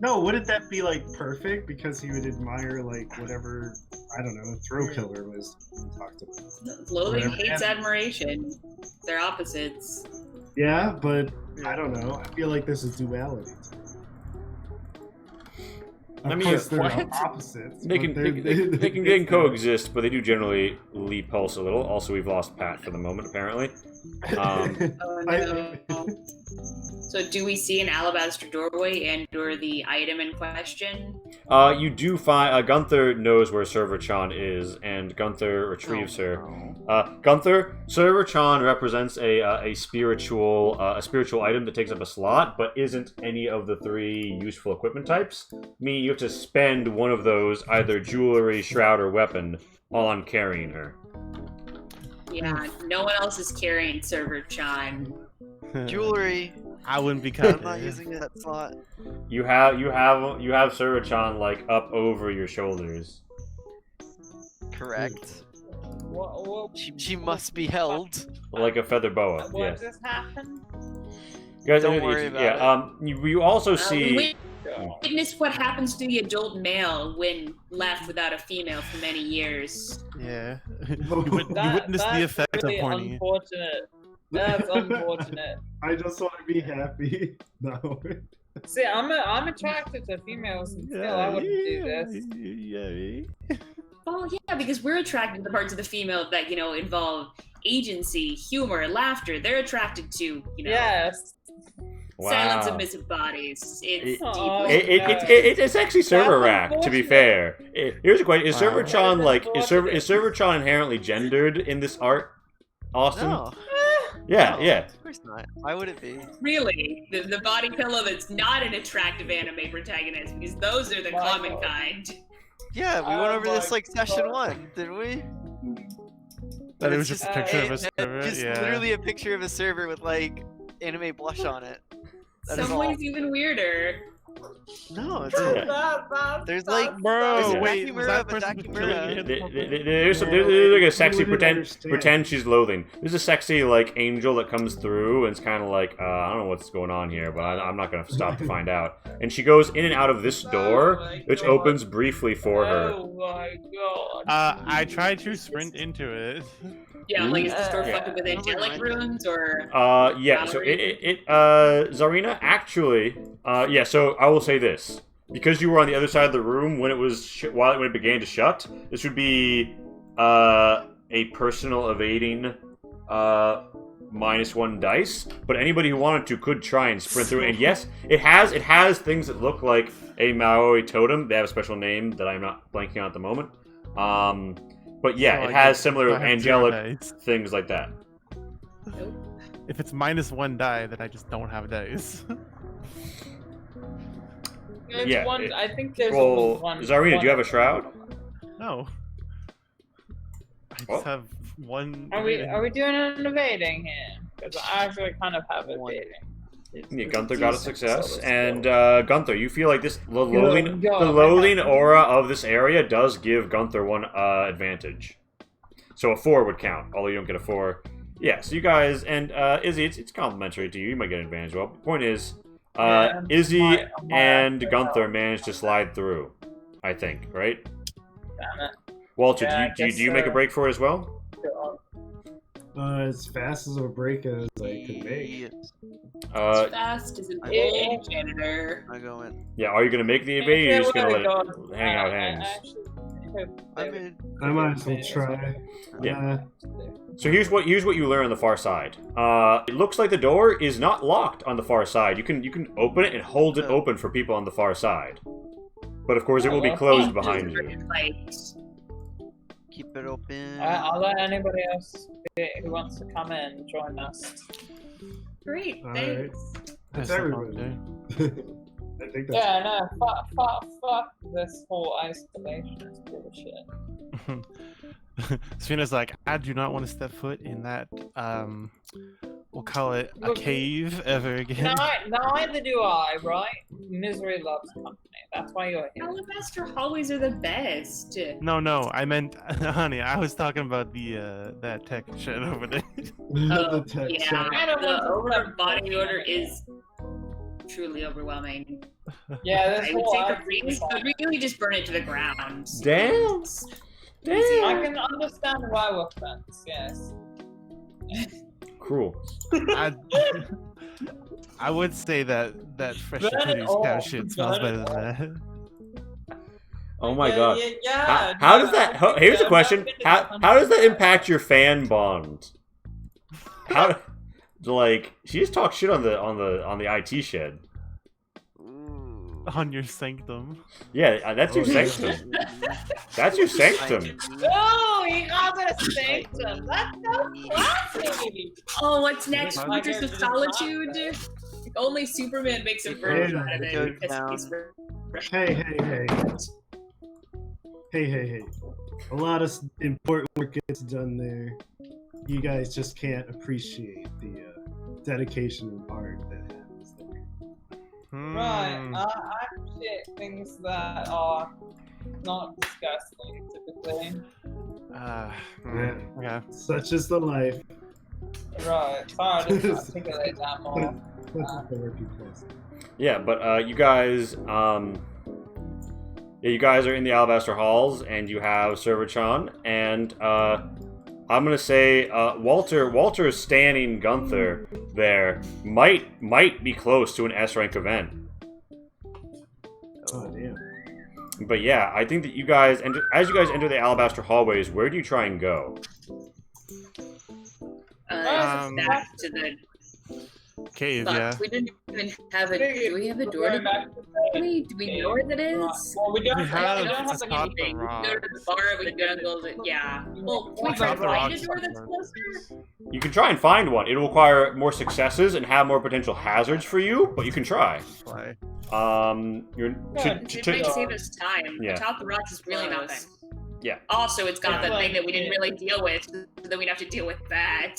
No, wouldn't that be like perfect? Because he would admire like whatever, I don't know, throw killer was talked about. Loathing Whatever. hates admiration. They're opposites. Yeah, but I don't know. I feel like there's a duality. Of course, they're not opposites. They but can coexist, but they do generally repulse a little. Also, we've lost Pat for the moment, apparently. Oh, no. So do we see an alabaster doorway and/or the item in question? You do find Gunther knows where Server-chan is, and Gunther retrieves her. Gunther, Server-chan represents a spiritual item that takes up a slot, but isn't any of the three useful equipment types. Meaning you have to spend one of those, either jewelry, shroud, or weapon, on carrying her. Yeah, no one else is carrying Server-chan. Jewelry. I wouldn't be I'm cutting not using that slot. You have Server-chan like up over your shoulders. Correct. What She must be held. Like a feather boa. what Yes. just happened? You guys, Don't worry about it. You also see. Witness what happens to the adult male when left without a female for many years. Yeah. You You witnessed the effect really of horny. unfortunate. That's unfortunate. I just want to be happy. No. See, I'm attracted to females, and still I wouldn't do this. Yeah. Well, yeah, because we're attracted to the parts of the female that, involve agency, humor, laughter. They're attratected to, Yes. silent, Wow. submissive bodies. It's Oh, deeply... It's actually server rack, to be unfortunate. fair. Here's a question: Is Wow. Server-chan That's is Server-chan inherently gendered in this art, Austin? No. Yeah, No, yeah. Of course not. Why would it be? Really, the body pillow that's not an attractive anime protagonist, because those are the My common God. kind. Yeah, we went Oh over this my like session God. 1, didn't we? That it It's was just a just- picture of a it's server. Just Yeah. literally a picture of a server with like anime blush on it. That is Some all. ways even weirder. No, it's Yeah. There's like Bro, there's a wait, was Dakimura that of a person Dakimura. There's like a sexy wouldn't understand. pretend she's loathing. There's a sexy like angel that comes through and it's kind of like I don't know what's going on here, but I'm not gonna stop to find out. And she goes in and out of this door, my which God. opens briefly for her. Oh my god. I tried to sprint into it. Yeah, like is the store Yeah. fucking with angelic runes or? Yeah. So Zarina, actually, yeah. So I will say this: because you were on the other side of the room when it was when it began to shut, this would be a personal evading -1 dice. But anybody who wanted to could try and sprint through it. And yes, it has things that look like a Maori totem. They have a special name that I'm not blanking on at the moment. But yeah, So it I has guess similar I have 0 angelic dice. things like that. If it's -1 die, then I just don't have dice. It's Yeah, one. it- I think there's Well, only one. Zarina, do you have a one- shroud? No. I just Oh. have one. Are we evading. doing an evading here? Because I actually kind of have One. evading. Yeah, Gunther got a Decent, success, so let's and go. Gunther, you feel like the Go, loathing man. aura of this area does give Gunther one advantage. So a 4 would count, although you don't get a 4. Yeah, so you guys, and Izzy, it's complimentary to you. You might get an advantage. Well, the point is, Yeah, Izzy my and actual Gunther help. managed to slide through, I think, right? Damn it. Walter, Yeah, I do guess you make a so. break for it as well? As fast as a break as I could make. Yes. As fast as an Yeah. old janitor. I go in. Yeah, are you going to make the evade, or you're just going to let it hang out hands? I'm in. I might as well try. Yeah. So here's what you learn on the far side. It looks like the door is not locked on the far side. You can open it and hold it open for people on the far side. But of course, it will be closed behind you. Keep it open. I'll let anybody else who wants to come in join us. Great, All thanks. That's That's not everybody. okay. I think that's Yeah, no, fuck this whole isolation is bullshit. Safina's like, I do not want to step foot in that, we'll call it a Look, cave ever again. Neither do I, right? Misery loves company. That's why you're here. Alabaster hallways are the best. No, I meant, honey, I was talking about the, that tech shit over there. Oh, the tech yeah, shop. I don't want the to over step body foot odor in is truly overwhelming. Yeah, this I would whole say isolation. we really just burn it to the ground. Damn. I can understand why we're friends, yes. Cruel. I would say that fresh Burn it produced all. cow shit smells Burn it better than that. Oh my Yeah, god. yeah, How does that? Here's a question. How does that impact your fan bond? How? Like she just talks shit on the IT shed. Ooh. On your sanctum. Yeah, that's your Oh, yeah. sanctum. That's your sanctum. No, you got a sanctum. That's so classy. Oh, what's next? My Fortress of character Solitude? does Only Superman makes a It version goes out of it. down. because he's Hey. A lot of important work gets done there. You guys just can't appreciate the dedication and art that happens there. Right, Hmm. I appreciate things that are not disgusting, typically. Yeah. Such is the life. Right, it's hard to articulate that more. Such is the working place. Yeah, but you guys, you guys are in the Alabaster Halls, and you have Servachan, and I'm gonna say Walter standing Gunther there might be close to an S rank event. Oh damn. But yeah, I think that you guys as you guys enter the Alabaster hallways, where do you try and go? back to the Cave, fuck. yeah. We didn't even have a. Do we have a door to Back to the the? Do we know where that is? Well, we don't We have, have we don't to have stop any the Anything. We can go to rocks. the bar. We can go to the. Yeah. Well, can we Stop the find a rocks door that's somewhere. closer? You can try and find one. It'll require more successes and have more potential hazards for you, but you can try. Why? You're Good. It might save us time. Yeah. Atop the rocks is really nothing. Yeah. Also, it's got Yeah. the thing that we didn't really deal with, so then we'd have to deal with that.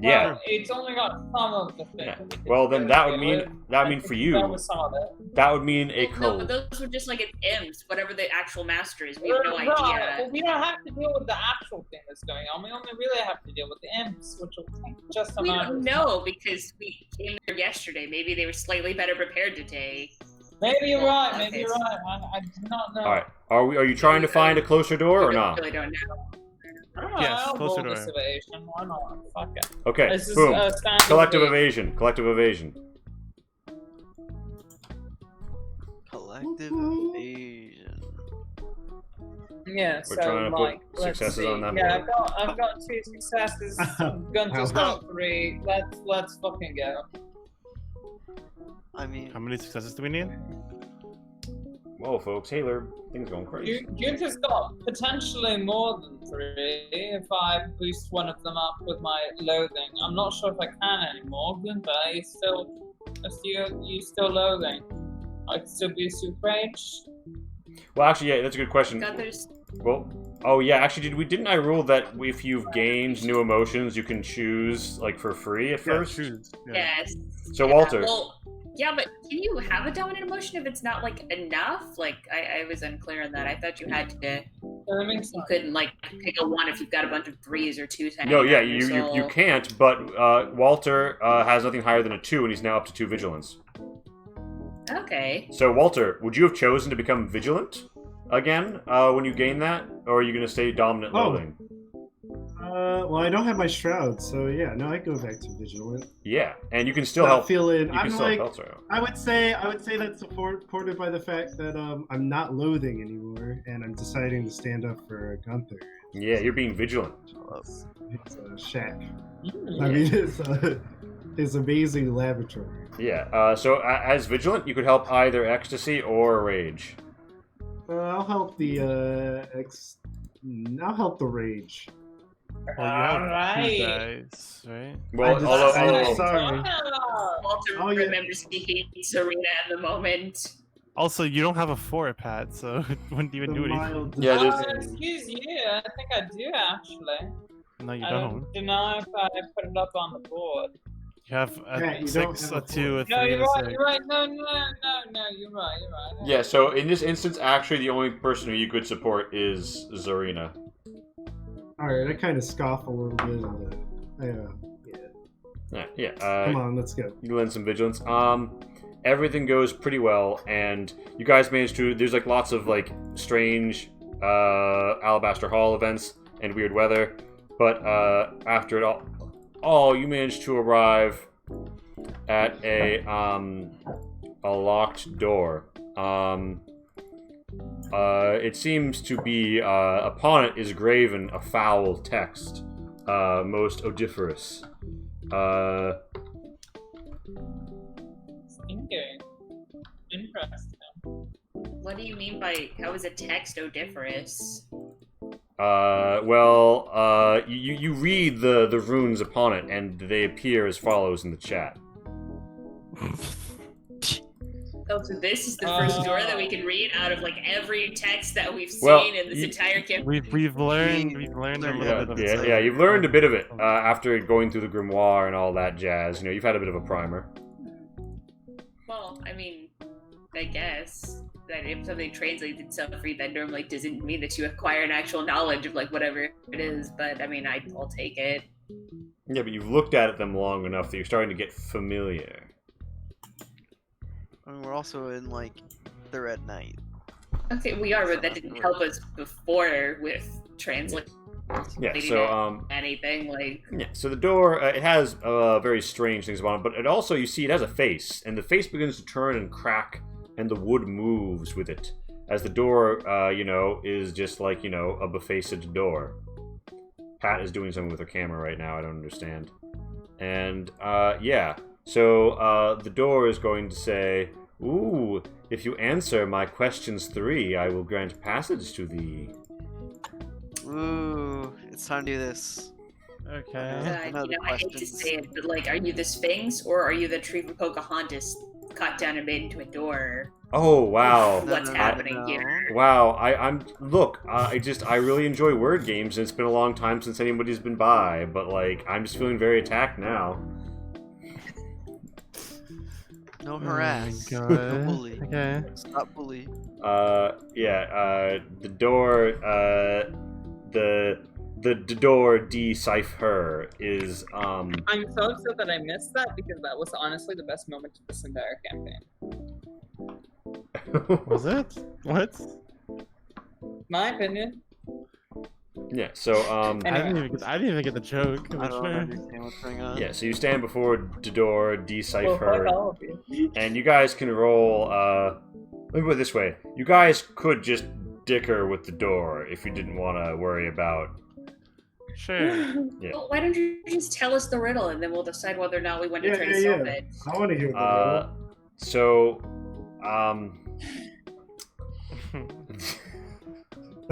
Yeah. Well, it's only got some of the thing. Yeah. we can Well, then do that would it mean with. that would I mean think for That you was some of it. that would mean a Well, no, but code. those were just like its imps, whatever the actual master is. We have no Right, idea. well, we don't have to deal with the actual thing that's going on. We only really have to deal with the imps, which will take just a We matter don't of know because we came there yesterday. Maybe they were slightly better prepared today. Maybe you're right. Maybe Okay. you're right. I do not know. All right. Are you trying to find a closer door or We not? really don't know. I don't know. Yes, I'll closer roll door. this evasion. Why not? Fuck it. Okay. This is Boom. standard Collective evasion. evasion. Collective evasion. Collective evasion. Yeah, We're so trying to put like, let's successes see. on that Yeah, board. I've got 2 successes. Gunter's got 3. Let's fucking go. I mean, How many successes do we need? Whoa, folks. Haler, things going crazy. Gunter's got potentially more than 3 if I boost one of them up with my loathing. I'm not sure if I can anymore. Gunter, are you still loathing? I could still be super rage. Well, actually, yeah, that's a good question. God, there's Well, oh yeah, actually, didn't I rule that if you've gained new emotions, you can choose like for free at first? choose. Yeah. yes. So Yeah, Walter, Well, yeah, but can you have a dominant emotion if it's not like enough? Like I was unclear on that. I thought you had to. That makes You sense. couldn't like pick a one if you've got a bunch of threes or twos. no, hanging yeah, out in your you soul. can't. But Walter has nothing higher than a 2, and he's now up to 2 vigilance. Okay. So Walter, would you have chosen to become vigilant again when you gain that, or are you going to stay dominant Oh. loathing? Well, I don't have my shroud, so yeah, no, I go back to vigilant. Yeah, and you can still Not help. feeling. You can I'm still like, help Pelzer. I would say that's supported by the fact that I'm not loathing anymore, and I'm deciding to stand up for Gunther. Yeah, you're being vigilant. His shack. Mm. I mean, his amazing laboratory. Yeah. So as vigilant, you could help either ecstasy or rage. I'll help the I'll help the rage. Well, you have Alright. 2 dice, right? Well, I'm although sorry. Walter Oh, yeah. remembers he hates Serena at the moment. Also, you don't have a 4, Pat, so it wouldn't even do anything. mild Yeah, there's- Excuse you, I think I do actually. No, you I don't. don't know if I put it up on the board. You have a Yeah, you don't 6, have a a 2, a 3, No, you're and a right, 6. you're right. No, you're right. Yeah, so in this instance, actually, the only person who you could support is Zarina. Alright, I kind of scoff a little bit. Yeah. Come on, let's go. You lend some vigilance. Everything goes pretty well, and you guys manage to. There's like lots of like strange Alabaster Hall events and weird weather, but after it all, you manage to arrive at a locked door. It seems to be upon it is graven a foul text, most odiferous. Stinking. Interesting. What do you mean by how is a text odiferous? You read the runes upon it, and they appear as follows in the chat. Oh, so this is the first door that we can read out of like every text that we've seen Well, in this you- entire campaign. We've learned a little bit of it. Yeah, you've learned a bit of it after going through the grimoire and all that jazz. You know, you've had a bit of a primer. Well, I mean, I guess that if something translates itself free, that normally doesn't mean that you acquire an actual knowledge of like whatever it is. But I mean, I'll take it. Yeah, but you've looked at them long enough that you're starting to get familiar. I mean, we're also in like the red night. Okay, we are, but that didn't help us before with translating Yeah, so anything like. yeah, so the door it has very strange things about it, but it also you see it has a face, and the face begins to turn and crack, and the wood moves with it as the door, is just like a befaced door. Pat is doing something with her camera right now. I don't understand. And yeah, so the door is going to say, "Ooh, if you answer my questions 3, I will grant passage to thee." Ooh, it's time to do this. Okay. Another I hate to questions. say it, but like, are you the Sphinx or are you the tree from Pocahontas cut down and made into a door? Oh wow! No, What's no, happening no. here? Wow, I'm look. I really enjoy word games, and it's been a long time since anybody's been by. But like, I'm just feeling very attacked now. No harass. Oh No my god. bully. Okay. Stop bully. The door, the door decipher is I'm so upset that I missed that because that was honestly the best moment of this entire campaign. Was it? What? My opinion. Yeah. So I didn't even get the joke. I don't Sure. understand what's going on. yeah. So you stand before the door Well, decipher. fuck all of you. And you guys can roll, let me put it this way. You guys could just dicker with the door if you didn't want to worry about... Sure. Yeah. Well, why don't you just tell us the riddle and then we'll decide whether or not we want to Yeah, try yeah, to solve yeah. it. I want to hear the So,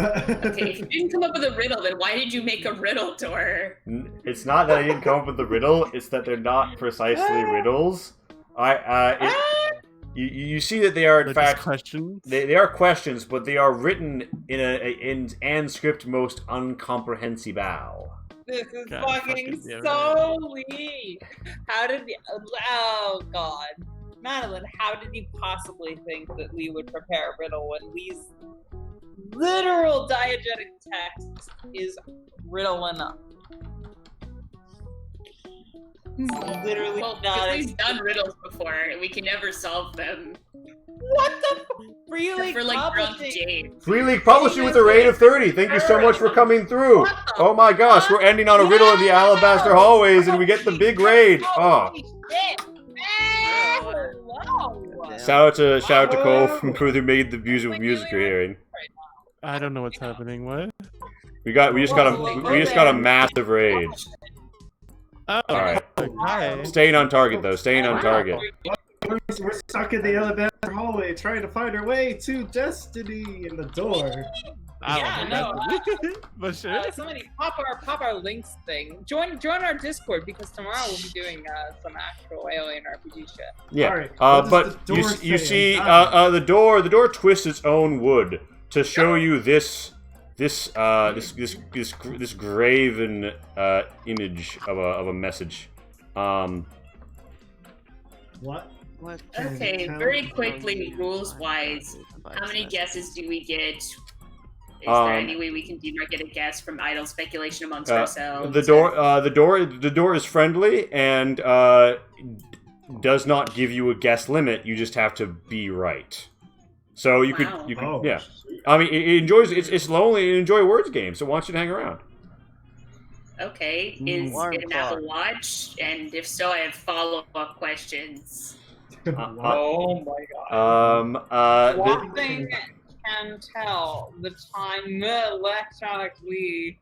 Okay, if you didn't come up with a riddle, then why did you make a riddle door? it's not that I didn't come up with the riddle, it's that they're not precisely riddles. You see that they are in They're fact just questions. they are questions, but they are written in script most uncomprehensible. This is God, fucking yeah, so Lee. How did you? Oh God, Madeline, how did you possibly think that Lee would prepare a riddle when Lee's literal diegetic text is riddle enough? Literally Well, not. because we've done riddles before, and we can never solve them. What the? Really? For like drunk Publishing? Jade. Free League Publishing with a rate of 30. Thank you so much for coming through. What the Oh my gosh, we're ending on a riddle in the Alabaster Hallways, and we get the big raid. Oh. Holy shit! Hello. Shout out to Cole from Crew who made the music you're hearing. I don't know what's happening. What? We just got a massive raid. Oh, Alright. hi. Staying on target though, staying on target. We're stuck in the Alabaster hallway trying to find our way to destiny in the door. I don't know. But sure. Somebody pop our links thing. Join our Discord because tomorrow we'll be doing some actual alien RPG shit. Yeah. Alright, But what does the door you say? see I'm the door twists its own wood to show you this graven image of a message. What? What? Okay, Count. very quickly, rules-wise, how many guesses do we get? Is there any way we can demarcate a guess from idle speculation amongst ourselves? The door is friendly and does not give you a guess limit. You just have to be right. So you Wow. could Oh, yeah. sweet. I mean, it enjoys it's lonely and enjoy words games, so it wants you to hang around. Okay, is Alarm it an Apple clock. Watch? And if so, I have follow-up questions. What? Oh my god. The, One thing can tell the time electronically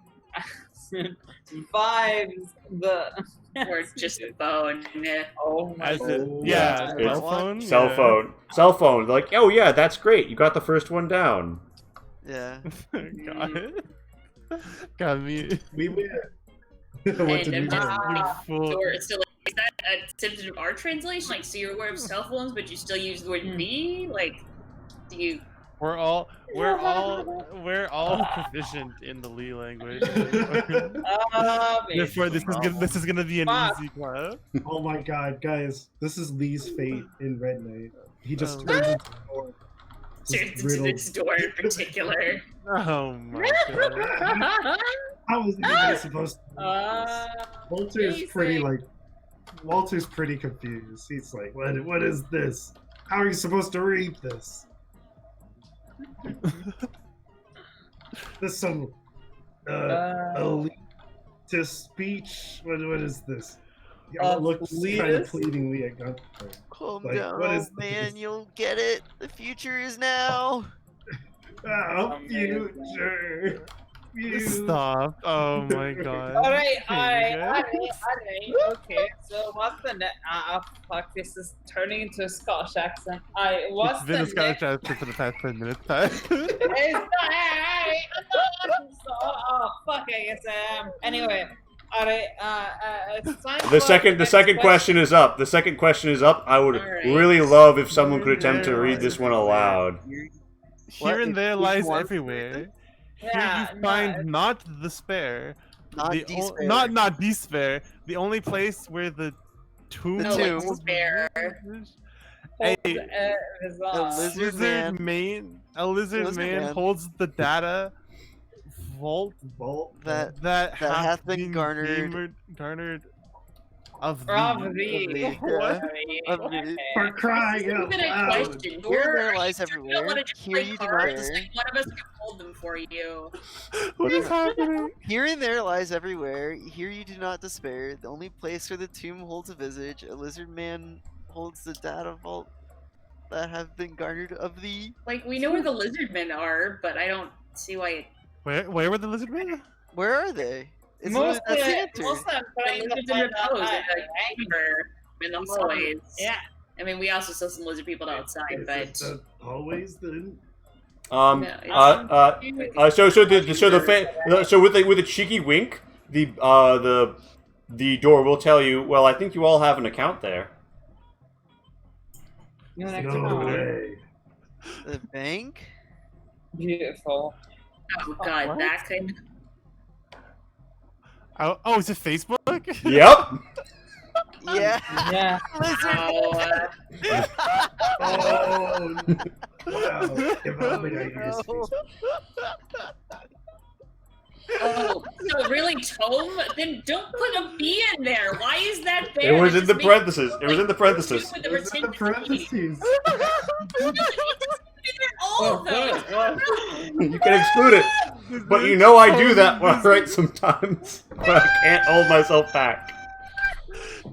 vibes the Or just a phone. oh my As god. it, Oh, yeah, yeah. cell phone. cell yeah. phone. They're like, oh yeah, that's great. You got the first one down. Yeah. Got it. Got me. We win. What And did we I'm just win? You fool. or so like, is that a symptom of our translation? Like, so you're aware of cell phones, but you still use the word "me"? Like, do you? We're all proficient in the Lee language. Therefore, this is gonna be an Fuck. easy class. Oh my god, guys. This is Lee's fate in Red Knight. He just Oh. turns into a door. Just Turns into riddled. this door in particular. Oh my god. How is anybody supposed to do this? Walter's pretty amazing. Walter's pretty confused. He's like, what is this? How are you supposed to read this? This is some elitist speech. What is this? Y'all look kind of elitist? pleadingly at gunpoint. Calm Like, down, what old is man. this? You'll get it. The future is now. Oh, Amazing. future. Stop. Oh my god. Alright, Okay, okay, so what's the next? Fuck, this is turning into a Scottish accent. What's It's been a the Scottish next? accent for the past 10 minutes. Ty. It's not, oh, fuck, I guess I am. Anyway, alright, it's time The for second next question is up. The second question is up. I would Alright. really love if someone could attempt to read this one aloud. Here and there lies everywhere. Yeah, Here you find not despair. Not the despair. not despair. The only place where the tomb. No, tomb. like despair. Hey, The lizard man. A lizard Lizard man man. holds the data vault Bolt. That hath been garnered of From the. the What? Of the- Okay. For crying This out isn't a loud. question. Here You're there lies you don't everywhere. wanna just Here play you do not cards, bear. and one of us can hold them for you. What is happening? Here and there lies everywhere. Here you do not despair. The only place where the tomb holds a visage. A lizard man holds the data vault that have been garnered of thee. Like, we know where the lizard men are, but I don't see why it... Where were the lizard men? Where are they? It's Most that's the of answer. them The trying to lizards in find out repose in that, the right? chamber in the hallways. Yeah. I mean, we also saw some lizard people outside, Is but... it the hallways then? So with a cheeky wink, the door will tell you. Well, I think you all have an account there. No, next No time. way. The bank? Beautiful. Oh god, What? that kind of... Oh, is it Facebook? Yep. Yeah. Yeah. Lizard. Oh, wow. If only I used No. Oh, so really, Tome? Then don't put a B in there. Why is that It there? was That in the just makes parentheses. It was in the two parentheses. with the Those are the pretend to be. parentheses. All of those. You can exclude it, but you know I do that when I write sometimes. But I can't hold myself back.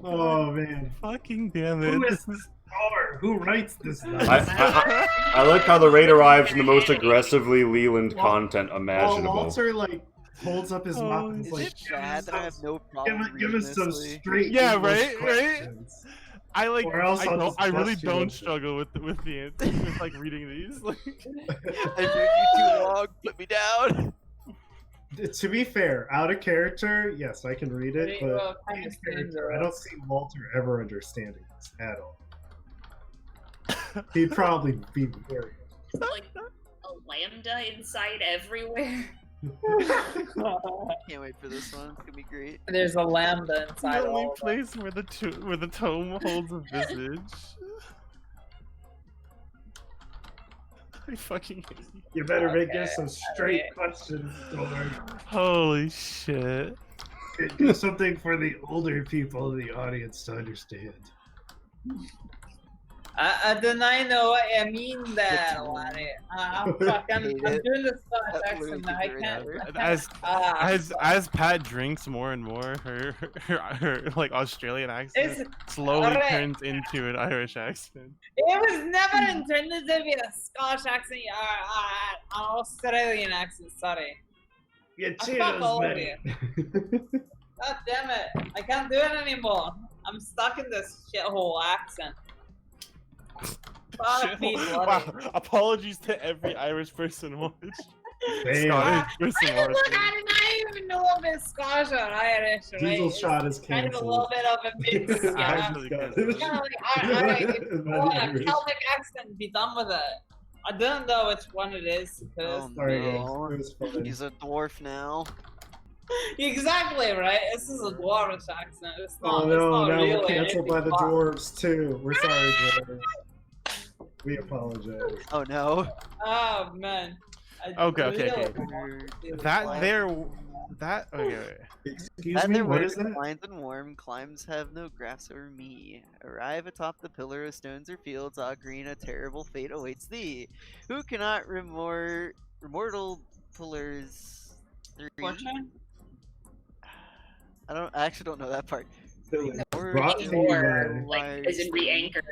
Oh man. Fucking damn it. Who is This is- Or who writes this? I like how the raid arrives in the most aggressively Leland content imaginable. Walter like holds up his mouth and is Is like, it bad that I have no give, problem give us some reading this, straight Yeah, English right, right? questions. I like. Or else I'll just I really bust you don't open. struggle with the answers, with like reading these. Like, I took you too long. Put me down. To be fair, out of character, yes, I can read it, Well, but kind in of stands character, I out. don't see Walter ever understanding this at all. He'd probably be very. Like a lambda inside everywhere. Can't wait for this one. It's gonna be great. There's a lambda the inside only all of them. place where the tome holds a visage. I fucking hate you. You better make Okay, us some straight okay. questions, Thor. Holy shit. Do something for the older people in the audience to understand. I do not know what I mean that, Lonnie. I'm Hate I'm it. doing the Scottish That accent. blew I me can't. right As Pat drinks more and more, her like Australian accent It's, slowly alright. turns into an Irish accent. it was never intended to be a Scottish accent, an Australian accent. Sorry. Yeah, I cheers, fuck all of man. God damn it! I can't do it anymore. I'm stuck in this shithole accent. Fuck me, Wow, bloody. apologies to every Irish person watching. Damn. Scottish person Look, watching. I don't even know if it's Scottish or Irish, right? Diesel It's shot is kind of a canceled. little bit of a mix. Yeah. Actually, Got good. it. Kind of like, if you want a Celtic accent, be done with it. I don't know which one it is because Oh, Sorry, no. guys. It was fun. He's a dwarf now. exactly right. This is a dwarvish accent. It's not. Oh it's no, not now really we're canceled by the anything dwarves too. We're sorry, dwarves. We apologize. Oh no. Oh man. I Okay, okay, really okay. want to do That it. there, that okay. Wait. Excuse And me, their what work is that? Climbs and warm, climbs have no grass over me. Arrive atop the pillar of stones or fields, ah green, a terrible fate awaits thee. Who cannot remortal pillars 3? Fortune? I actually don't know that part. Brought to you Or by- like as in re-anchor.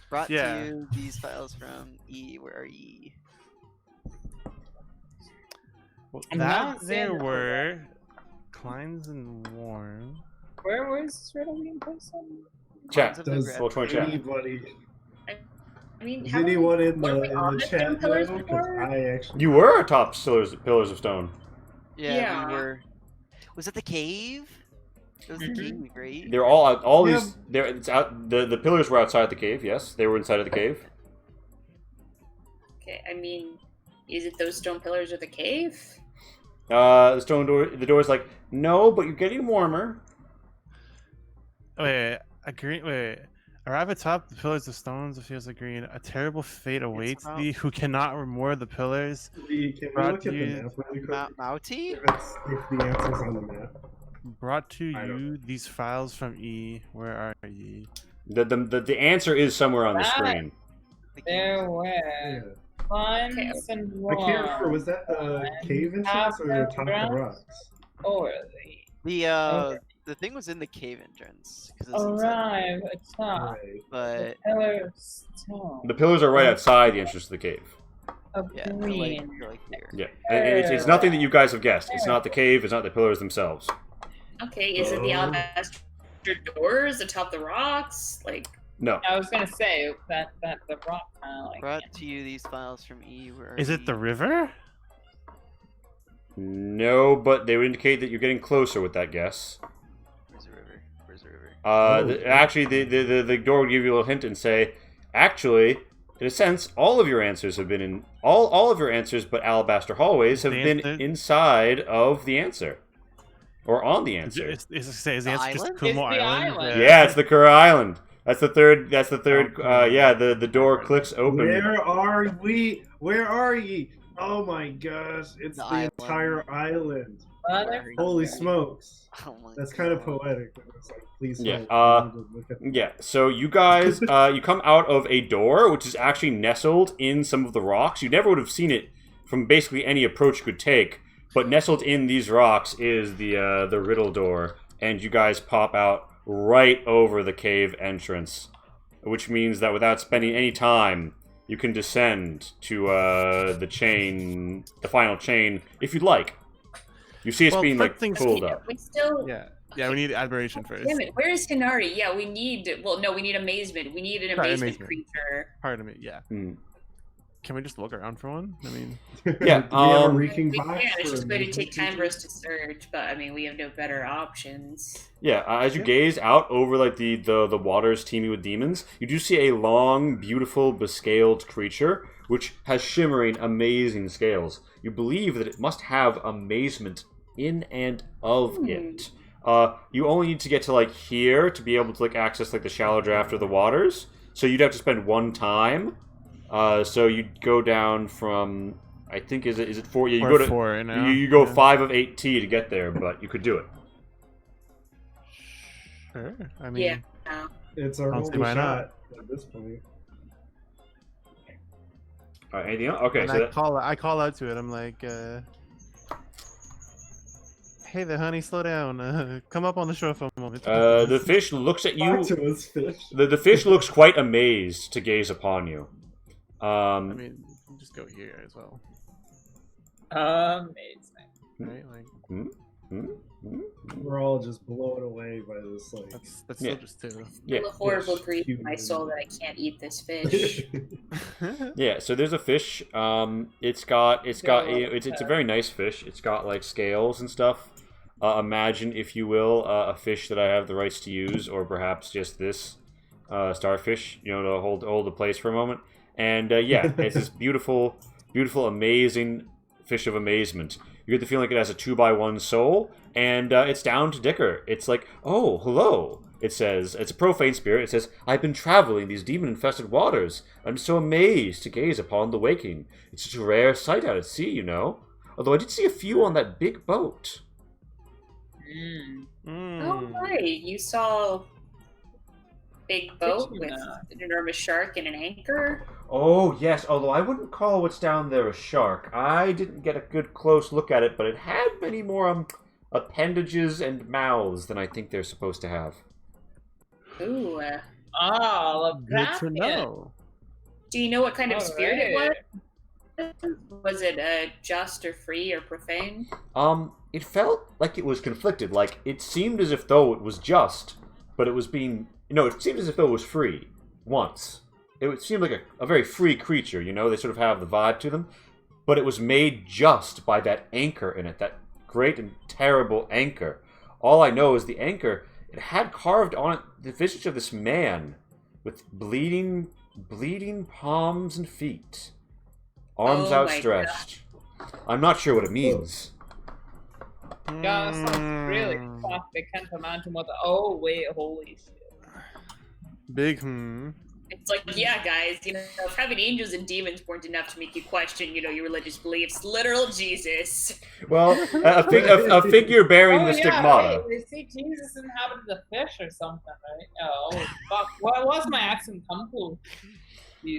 Brought Yeah. to you these files from E. Where are ye? Well, I'm that not there saying that were climbs and warm. Where was Riddle being person? Chat. Climbs of no Does grass. Well, 20 chat. anybody? I mean, Is how many- anyone in were we the on the chat Stone Pillars know? 'Cause before? I actually. You were atop pillars of stone. Yeah, Yeah. we were. Was it the cave? It was the Mhm. cave, right? They're all Yeah. these. They're it's out. The pillars were outside the cave. Yes, they were inside of the cave. Okay, I mean, is it those stone pillars or the cave? The stone door. The door's like, no, but you're getting warmer. Wait, wait. Arrive atop the pillars of stones, the fields of green. A terrible fate awaits about- thee who cannot remove the pillars. Can we Brought look at the to you- map really quick? Mouty? If the answer's on the map. Brought to I don't- you these files from E. Where are ye? The answer is somewhere on the Ah. screen. There were Yeah. climbs Okay. and I can't remember. warm. Was that the cave entrance or the top of the rocks? Over The thing was in the cave entrance. 'Cause it's inside, arrive atop Right. but the pillar of stone The pillars are right outside the entrance to the cave. of yeah, they're green. they're like here. Yeah, it's nothing that you guys have guessed. It's not the cave. It's not the pillars themselves. Okay, is it the Oh. alabaster doors atop the rocks? Like, No. I was gonna say that the rock kind of like. Brought to you these files from E. Where are Is it the ye? river? No, but they would indicate that you're getting closer with that guess. Where's the river? Where's the river? Actually, the door would give you a little hint and say, actually, in a sense, all of your answers have been in all of your answers, but Alabaster Hallways have The been answer- inside of the answer, or on the answer. Is the answer just island? Kumo It's the Island? island. Yeah, it's the Kura Island. That's the third. That's the third. cool. Yeah, the door clicks open. Where are we? Where are ye? Oh my gosh, it's The the island. entire island. Mother- Holy smokes. Oh my That's kind of God. poetic. It's like, please Yeah, help. I need to look at Yeah, so you guys, you come out of a door which is actually nestled in some of the rocks. You never would have seen it from basically any approach you could take, but nestled in these rocks is the riddle door, and you guys pop out right over the cave entrance, which means that without spending any time, you can descend to the final chain, if you'd like. You see it's Well, being like things- pulled up. We still. Yeah, we need admiration first. Damn it! Where is Hinari? Yeah, we need. Well, no, we need amazement. We need an Right, amazement amazement. creature. Pardon me, yeah. Hmm. Can we just look around for one? I mean, Yeah, Do we have a um, reeking We box? can. It's for just going to amazement take time for us creatures? to search, but I mean, we have no better options. Yeah, as you Yeah. gaze out over like the waters teeming with demons, you do see a long, beautiful, bescaled creature which has shimmering, amazing scales. You believe that it must have amazement in and of it. You only need to get to like here to be able to like access like the shallow draft of the waters. So you'd have to spend one time. So you'd go down from I think is it 4? Yeah, you we're go to 4 right now. you go Yeah. 5 of 8T to get there, but you could do it. Sure. I mean, Yeah. It's our Don't see only why not. shot at this point. All right, anything else? Okay, and so that, I call out to it. I'm like, hey there, honey, slow down. Come up on the shore for a moment. the fish looks at you. Talk to us, fish. The fish looks quite amazed to gaze upon you. I mean, you can just go here as well, Amazing. right? Like, We're all just blown away by this, like. that's Yeah. still just 2. Yeah. Feel a horrible Fish. grief in my soul that I can't eat this fish. Yeah, so there's a fish. It's a very nice fish. It's got like scales and stuff. Imagine, if you will, a fish that I have the rights to use, or perhaps just this starfish, to hold the place for a moment. And yeah, it's this beautiful, beautiful, amazing fish of amazement. You get the feeling like it has a 2x1 soul, and it's down to Dicker. It's like, oh, hello. It says, it's a profane spirit. It says, I've been traveling these demon-infested waters. I'm so amazed to gaze upon the waking. It's such a rare sight out at sea, Although I did see a few on that big boat. Oh, right. You saw big boat you with know? an enormous shark and an anchor. Oh, yes, although I wouldn't call what's down there a shark. I didn't get a good close look at it, but it had many more appendages and mouths than I think they're supposed to have. Ooh. Oh, Good to know. Do you know what kind of spirit it was? Alright. Was it just or free or profane? It felt like it was conflicted. Like, it seemed as if though it was just, but it was being... it seemed as if though it was free. Once. It seemed like a very free creature, They sort of have the vibe to them. But it was made just by that anchor in it. That great and terrible anchor. All I know is the anchor, it had carved on it the visage of this man with bleeding palms and feet. Arms Oh my outstretched. I'm not sure what it means. Yeah, that sounds really Mm. tough. They can't imagine what the. Oh, wait, holy shit. Big It's like, yeah, guys, if having angels and demons weren't enough to make you question, your religious beliefs, literal Jesus. Well, a figure bearing Oh, the yeah, stigmata. Wait, they say Jesus inhabited the fish or something, right? Oh, fuck. What was my accent come to?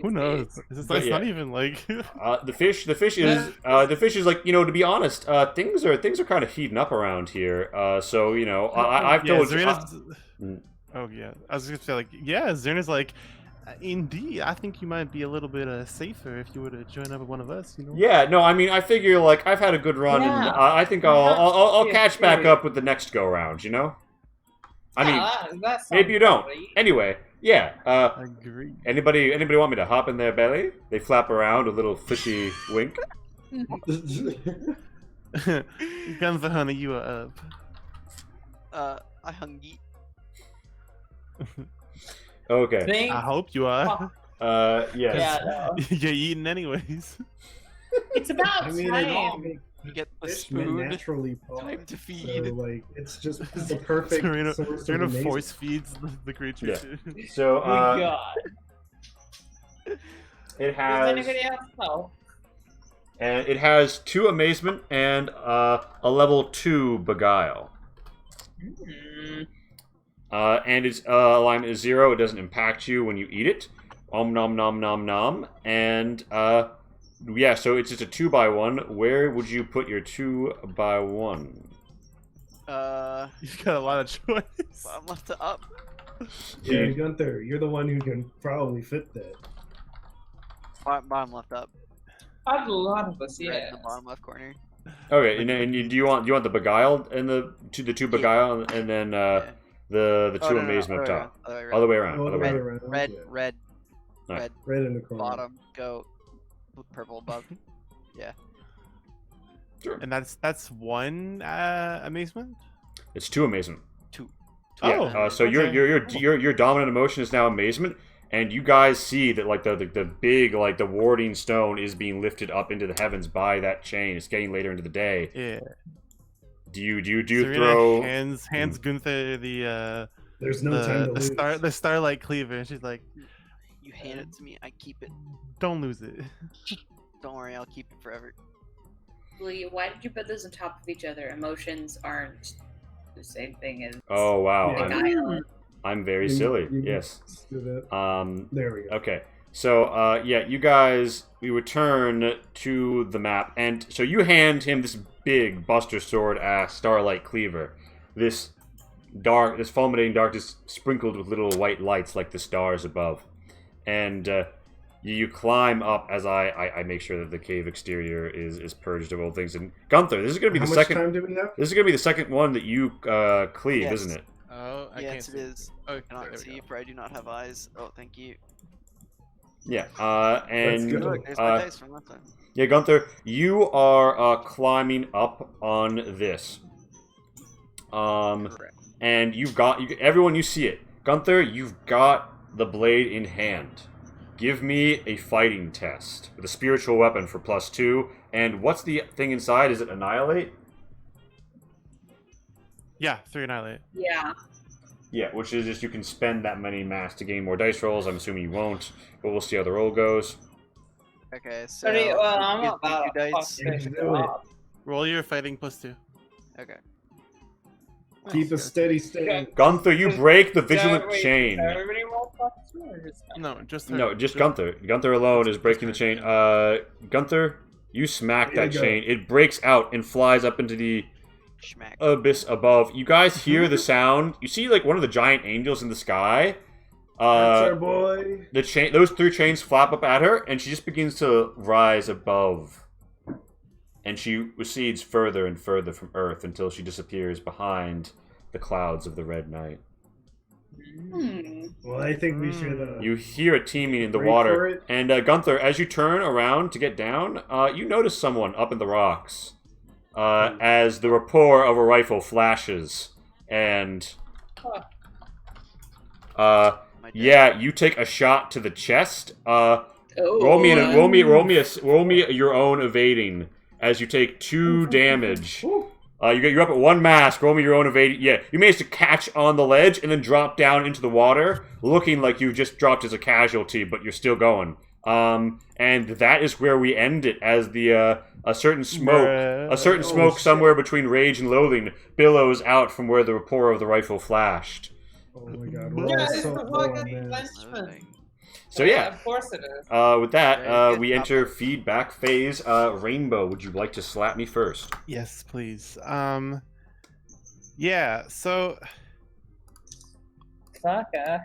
Who knows? It's not even like. The fish is like, to be honest, things are kind of heating up around here. So I've Yeah, told you. Zarina's- Mm. Oh yeah, I was gonna say like Zarina's like, indeed, I think you might be a little bit safer if you were to join up with one of us. Yeah, no, I mean, I figure like I've had a good run, and Yeah. I think I'll Yeah, catch back yeah. up with the next go round. I mean, that maybe you don't. Great. Anyway, yeah. Agree. Anybody want me to hop in their belly? They flap around, a little fishy wink. Gunther, honey, you are up. I hungry. Okay. Think I hope you are. Yes. Yeah, no. You're eating anyways. It's about I mean, it all time. makes You get the fishmen spoon. naturally Time polished. to So feed. like, it's just the perfect Serena, source of Serena amazement. force feeds the creature. Yeah. too. So Good God. it Does has anybody else know? and it has 2 amazement and a level 2 beguile. And its alignment is 0. It doesn't impact you when you eat it. Om nom nom nom nom. And yeah, so it's just a 2x1. Where would you put your 2x1? You've got a lot of choice. Bottom left to up. Yeah, Gunther, you're the one who can probably fit that. Bottom left up. A lot of us, Right yeah. in the bottom left corner. Okay, and do you want the beguile and the 2 beguile and then the 2 amazement up top? Other way around. Other way Red, around. red, yeah. red, Alright. red. Right in the corner. Bottom, go. Purple above. Sure. And that's 1 amazement. It's 2 amazement. Two. Oh, Yeah. So okay. your dominant emotion is now amazement, and you guys see that like the big like the warding stone is being lifted up into the heavens by that chain. It's getting later into the day. Yeah. Do you Serena throw? hands Gunther the There's no time to lose. the starlight cleaver, and she's like, You hand it to me, I keep it. "Don't lose it." Don't worry, I'll keep it forever. Lee, why did you put those on top of each other? Emotions aren't the same thing as Oh wow, Yeah. beguile. I'm very You- silly. you- Yes. do that. There we go. Okay. So, yeah, you guys, we return to the map, and so you hand him this big Buster Sword ass Starlight Cleaver. This fulminating darkness sprinkled with little white lights like the stars above. And you climb up as I make sure that the cave exterior is purged of old things. And Gunther, this is going to be How the much second. time do we have? This is going to be the second one that you cleave, Yes. isn't it? Oh, I Yes, can't it see. is. Oh, I cannot there we see, go. for I do not have eyes. Oh, thank you. Yeah. Let's And go. Look, there's my dice from last time. yeah, Gunther, you are climbing up on this. Correct. And everyone, you see it. Gunther, you've got the blade in hand. Give me a fighting test with a spiritual weapon for +2. And what's the thing inside? Is it annihilate? Yeah, 3 annihilate. Yeah. Yeah, which is just you can spend that many mass to gain more dice rolls. I'm assuming you won't, but we'll see how the roll goes. Okay, so. Sorry, well, I'm give me about two to fuck dice. this Do it. up. Roll your fighting +2. Okay. Keep a steady state. Gunther, you break the vigilant Wait, chain. Everybody roll +2 or just No, just her. No, just Gunther. Gunther alone is breaking the chain. Gunther, you smack There that you go. chain. It breaks out and flies up into the Schmack. abyss above. You guys hear the sound. You see like one of the giant angels in the sky. That's our boy. Those 3 chains flap up at her, and she just begins to rise above. And she recedes further and further from Earth until she disappears behind the clouds of the Red Night. Well, I think we should. You hear a teeming in the Wait for water. it. And Gunther, as you turn around to get down, you notice someone up in the rocks. As the rapport of a rifle flashes. And yeah, you take a shot to the chest. Roll me your own evading as you take 2 damage. You're up at 1 mask. Roll me your own evading. Yeah, you managed to catch on the ledge and then drop down into the water, looking like you just dropped as a casualty, but you're still going. And that is where we end it, as the a certain smoke somewhere between rage and loathing billows out from where the rapport of the rifle flashed. Oh my god, we're Yeah, all it's so the low on fucking this. Frenchman. So yeah, Of course it is. with that, Very good we enter topic. feedback phase. Rainbow, would you like to slap me first? Yes, please. Yeah. So Fucker.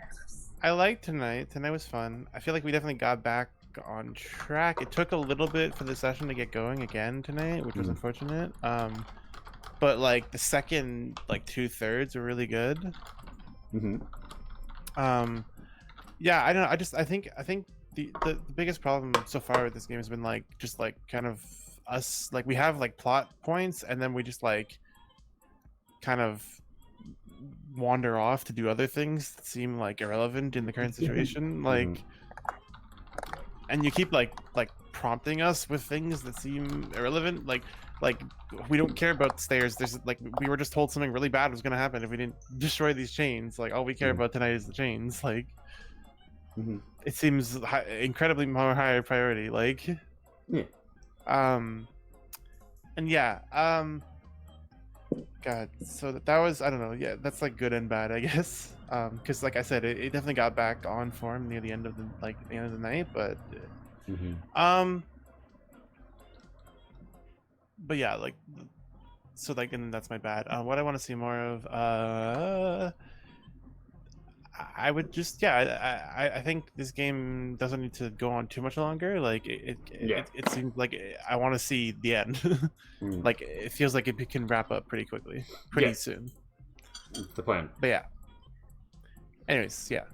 I liked tonight. Tonight was fun. I feel like we definitely got back on track. It took a little bit for the session to get going again tonight, which was Mhm. unfortunate. But like the second 2/3 were really good. Mm-hmm. Yeah, I don't know. I think the biggest problem so far with this game has been just kind of us, we have plot points and then we just kind of wander off to do other things that seem irrelevant in the current situation. and you keep like prompting us with things that seem irrelevant. Like we don't care about stairs. There's like we were just told something really bad was gonna happen if we didn't destroy these chains. Like all we care about tonight is the chains. Like it seems incredibly more higher priority. Like and God, so that was, I don't know, yeah, that's like good and bad, I guess. Because like I said, it definitely got back on form near the end of the night, but but yeah, like, so like, and that's my bad. What I want to see more of, I would just, I think this game doesn't need to go on too much longer. Like it seems like I want to see the end. Like it feels like it can wrap up pretty quickly, pretty soon. That's the plan. But yeah. Anyways, yeah.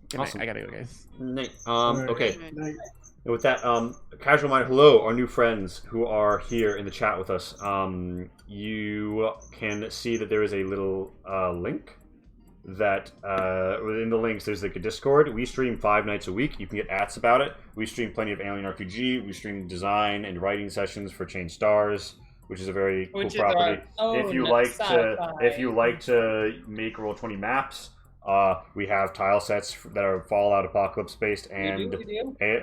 Good Awesome. night. I gotta go, guys. Night. Alright. Okay. Night. And with that, casual mind, hello, our new friends who are here in the chat with us. You can see that there is a little link that within the links there's like a Discord. We stream 5 nights a week. You can get ads about it. We stream plenty of Alien RPG. We stream design and writing sessions for Chain Stars, which is a very cool property. If you like to make Roll20 maps, we have tile sets that are Fallout Apocalypse based and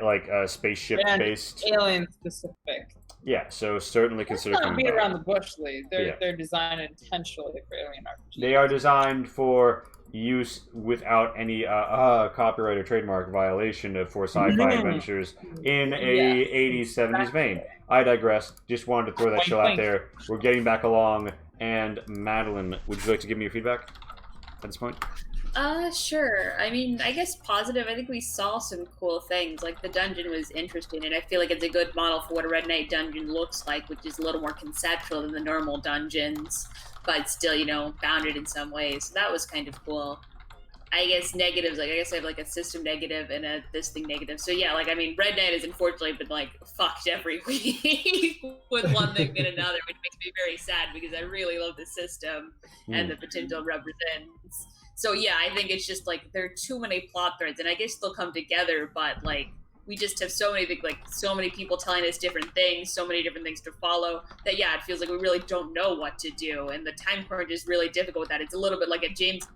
like spaceship based, alien specific. Yeah, so certainly consider Let's not coming beat back. around the bush, Lee. They're designed intentionally for Alien RPG. They are designed for use without any copyright or trademark violation for sci-fi adventures in a 80s, 70s vein. I digress. Just wanted to throw that show out there. We're getting back along. And Madeline, would you like to give me your feedback at this point? Sure. I mean, I guess positive. I think we saw some cool things. Like the dungeon was interesting, and I feel like it's a good model for what a Red Knight dungeon looks like, which is a little more conceptual than the normal dungeons, but still, you know, bounded in some ways. So that was kind of cool. I guess negatives, like I guess I have like a system negative and a this thing negative. So yeah, like I mean, Red Knight has unfortunately been like fucked every week with one thing and another, which makes me very sad because I really love the system and the potential it represents. So yeah, I think it's just like there are too many plot threads, and I guess they'll come together, but like we just have so many so many people telling us different things, so many different things to follow that yeah, it feels like we really don't know what to do, and the time crunch is really difficult with that. It's a little bit like a James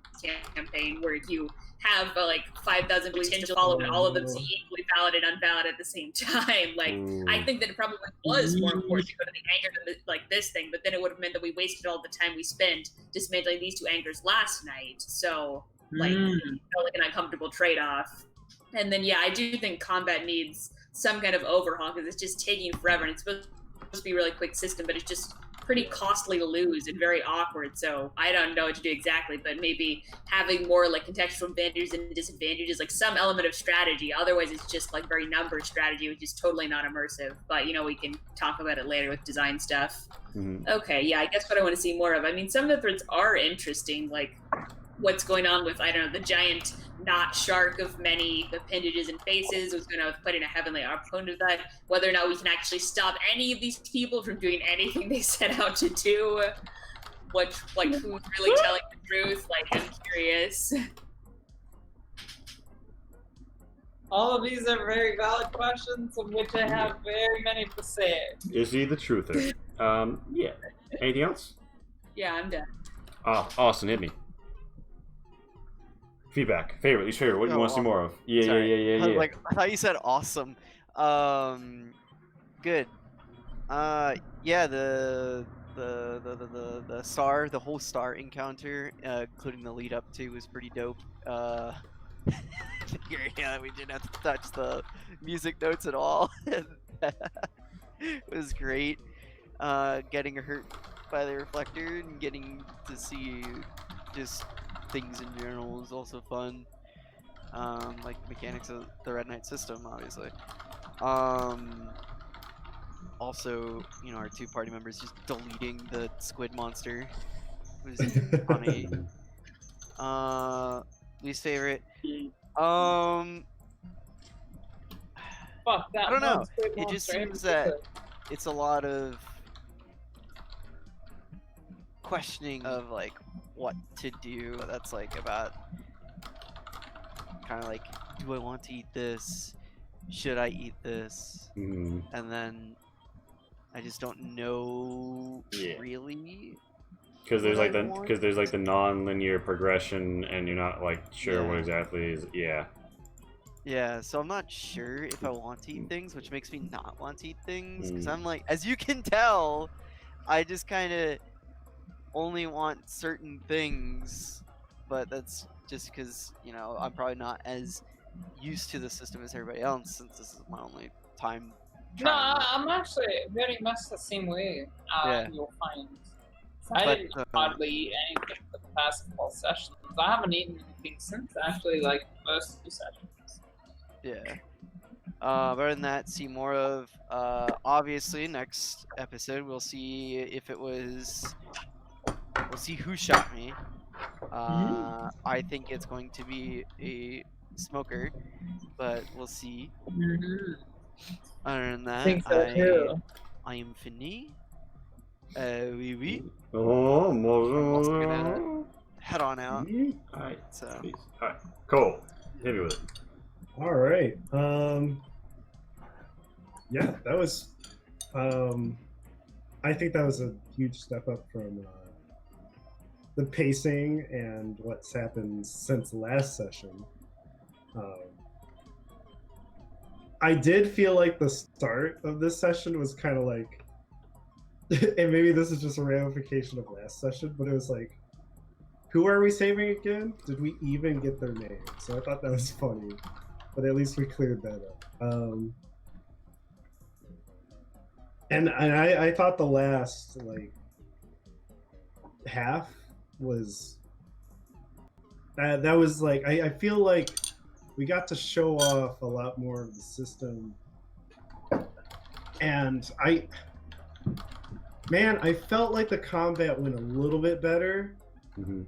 campaign where you have like 5,000 beliefs to follow, and all of them seem equally valid and unvalid at the same time. Like I think that it probably was more important to go to the anchor than like this thing, but then it would have meant that we wasted all the time we spent dismantling these 2 anchors last night. So like it felt like an uncomfortable trade-off. And then yeah, I do think combat needs some kind of overhaul because it's just taking forever, and it's supposed to be a really quick system, but it's just pretty costly to lose and very awkward. So I don't know what to do exactly, but maybe having more like contextual advantages and disadvantages, like some element of strategy. Otherwise it's just like very number strategy, which is totally not immersive. But you know, we can talk about it later with design stuff. Okay, yeah, I guess what I want to see more of. I mean, some of the threads are interesting, like what's going on with, I don't know, the giant not shark of many appendages and faces, what's going on with putting a heavenly opponent of that, whether or not we can actually stop any of these people from doing anything they set out to do, what, like, who's really telling the truth, like, I'm curious. All of these are very valid questions, of which I have very many to say. Is he the truther? Yeah. Anything else? Yeah, I'm done. Austin, hit me. Feedback, favorite, least favorite. What do you want to see more of? Yeah. Like I thought you said awesome. Good. Yeah, the star, the whole star encounter, including the lead up to, was pretty dope. Yeah, we didn't have to touch the music notes at all. It was great. Getting hurt by the reflector and getting to see just things in general is also fun. Like mechanics of the Red Knight system, obviously. Also, you know, our 2 party members just deleting the squid monster was funny. Least favorite. Fuck that. I don't know. It just seems that it's a lot of questioning of like what to do. That's like about kind of like, do I want to eat this? should I eat this? Mm, And then I just don't know Yeah. really. because there's What like I the want? because there's like the non-linear progression, and you're not like sure what Yeah. exactly is. Yeah. Yeah, so I'm not sure if I want to eat things, which makes me not want to eat things. Because Mm. I'm like, as you can tell, I just kind of only want certain things. But that's just because, you know, I'm probably not as used to the system as everybody else, since this is my only time No, trying it. I'm actually very much the same way. Yeah. You'll find. I But, didn't hardly eat anything for the past couple sessions. I haven't eaten anything since actually, like, the first 2 sessions. Yeah. Other than that, see more of. Obviously, next episode we'll see if it was. We'll see who shot me. I think it's going to be a smoker, but we'll see. Other than I that, think so too. I am fini. Oui, oui. Oh, I'm also gonna head on out. Alright. So. Alright. Cool. Hit me with it. All right. Yeah, that was. I think that was a huge step up from the pacing and what's happened since last session. I did feel like the start of this session was kind of like, and maybe this is just a ramification of last session, but it was like, who are we saving again? Did we even get their name? So I thought that was funny, but at least we cleared that up. And I thought the last like half was that was like I feel like we got to show off a lot more of the system, and I felt like the combat went a little bit better. Mm-hmm.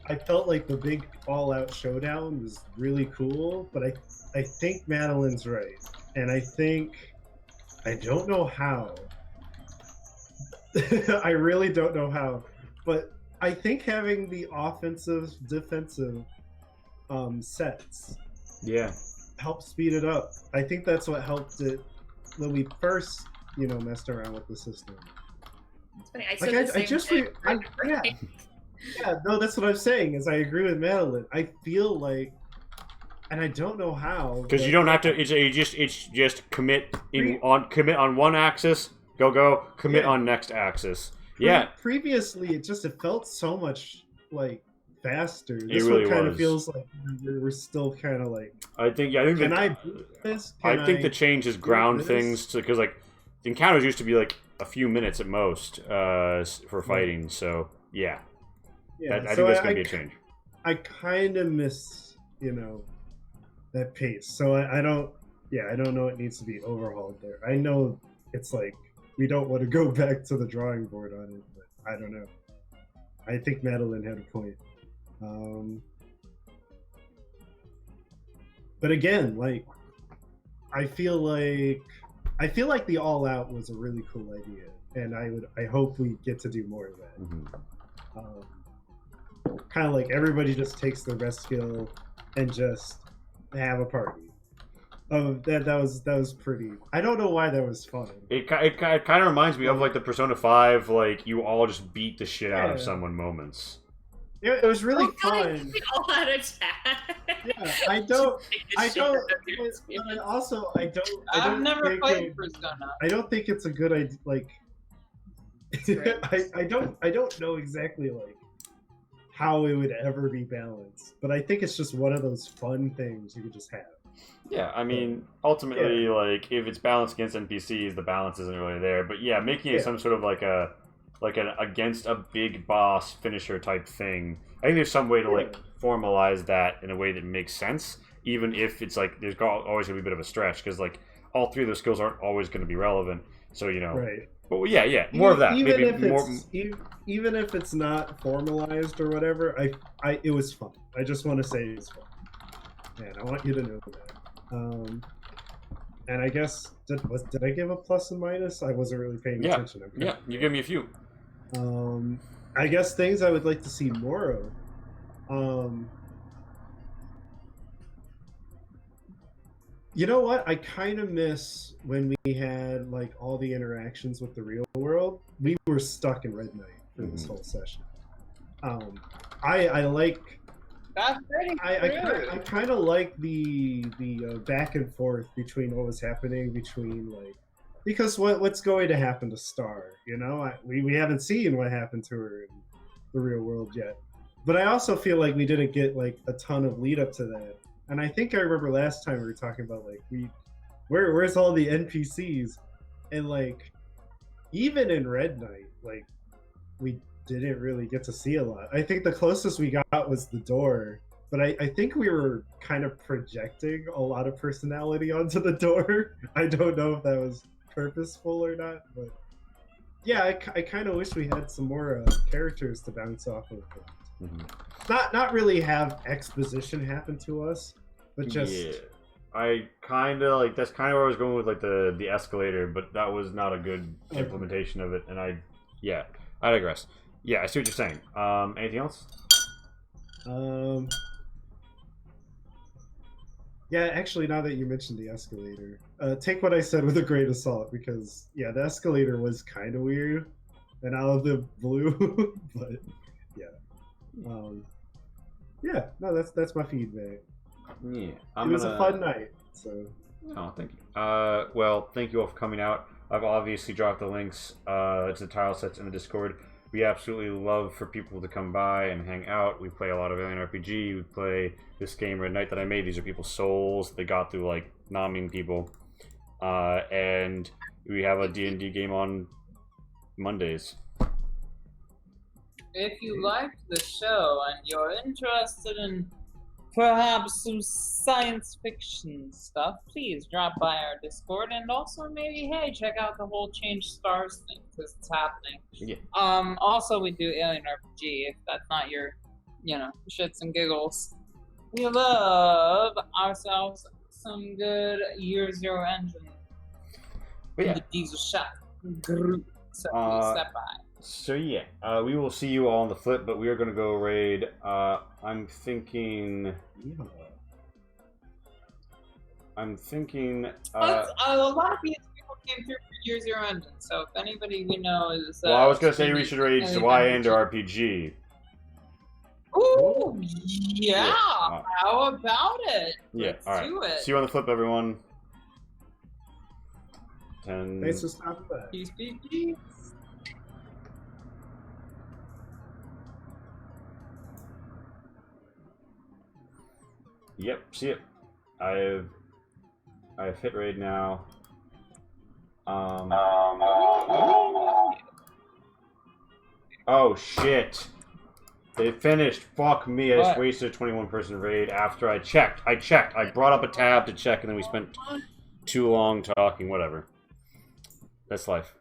I felt like the big all-out showdown was really cool, but I think Madeline's right, and I don't know how. I really don't know how, but I think having the offensive, defensive sets helped speed it up. I think that's what helped it when we first, messed around with the system. It's funny. I said the same thing. Yeah, no, that's what I'm saying. Is I agree with Madeline. I feel like, and I don't know how, because you don't have to. It's just commit on one axis. Go. Commit on next axis. Yeah. Previously, it felt so much like faster. This really one kind was. of feels like we're still kind of like. I think the change is ground things to, because like the encounters used to be like a few minutes at most for fighting. So yeah. I think that's gonna be a change. I kind of miss that pace. So I don't know it needs to be overhauled there. I know it's like we don't want to go back to the drawing board on it, but I don't know. I think Madeline had a point. But again, like I feel like the all out was a really cool idea, and I hope we get to do more of that. Mm-hmm. Kind of like everybody just takes their best skill and just have a party. That was pretty. I don't know why that was fun. It kind of reminds me of like the Persona 5, like you all just beat the shit out of someone moments. It was really fun. All out attack. Yeah, I don't. I've never played Persona. I don't think it's a good idea. Like, I don't know exactly like how it would ever be balanced, but I think it's just one of those fun things you could just have. Yeah, I mean, ultimately, like if it's balanced against NPCs, the balance isn't really there. But yeah, making it some sort of like an against a big boss finisher type thing. I think there's some way to like formalize that in a way that makes sense, even if it's like there's always gonna be a bit of a stretch because like all three of those skills aren't always going to be relevant. So right. But yeah, more of that. Even if it's not formalized or whatever, it was fun. I just want to say it was fun. Man, I want you to know that. And I guess did I give a plus and minus? I wasn't really paying attention. Yeah, you give me a few. I guess things I would like to see more of. You know what? I kind of miss when we had like all the interactions with the real world. We were stuck in Red Knight for this whole session. I like. That's pretty I kind of like the back and forth between what was happening between like because what's going to happen to Star? You know, we haven't seen what happened to her in the real world yet. But I also feel like we didn't get like a ton of lead up to that. And I think I remember last time we were talking about like where's all the NPCs and like even in Red Knight like we didn't really get to see a lot. I think the closest we got was the door, but I think we were kind of projecting a lot of personality onto the door. I don't know if that was purposeful or not, but yeah, I kind of wish we had some more characters to bounce off of. Not really have exposition happen to us, but just yeah. I kind of like that's kind of where I was going with like the escalator, but that was not a good implementation of it, and I digress. Yeah, I see what you're saying. Anything else? Yeah, actually, now that you mentioned the escalator, take what I said with a grain of salt because yeah, the escalator was kind of weird and out of the blue, but yeah, no, that's my feedback. Yeah, it was a fun night. So. Oh, thank you. Well, thank you all for coming out. I've obviously dropped the links to the tile sets in the Discord. We absolutely love for people to come by and hang out. We play a lot of Alien RPG. We play this game Red Knight that I made. These are people's souls. They got through like not mean people. And we have a D&D game on Mondays. If you liked the show and you're interested in perhaps some science fiction stuff, please drop by our Discord and also maybe, hey, check out the whole Change Stars thing because it's happening. Yeah. Also, we do Alien RPG if that's not your, shits and giggles. We love ourselves some good Year Zero engine. But yeah. The diesel shot group. So please step by. So yeah, we will see you all on the flip, but we are going to go raid. I'm thinking. A lot of people came through for Year Zero engine, so if anybody we know is. Well, I was going to say we should raid YN or RPG. Ooh, yeah! How about it? Yeah, Let's do it. See you on the flip, everyone. 10. Thanks for stopping by. Peace, peace, peace. Yep, see it. I've hit raid now. Oh shit. They finished. Fuck me. I just wasted a 21-person raid after I checked. I brought up a tab to check and then we spent too long talking. Whatever. That's life.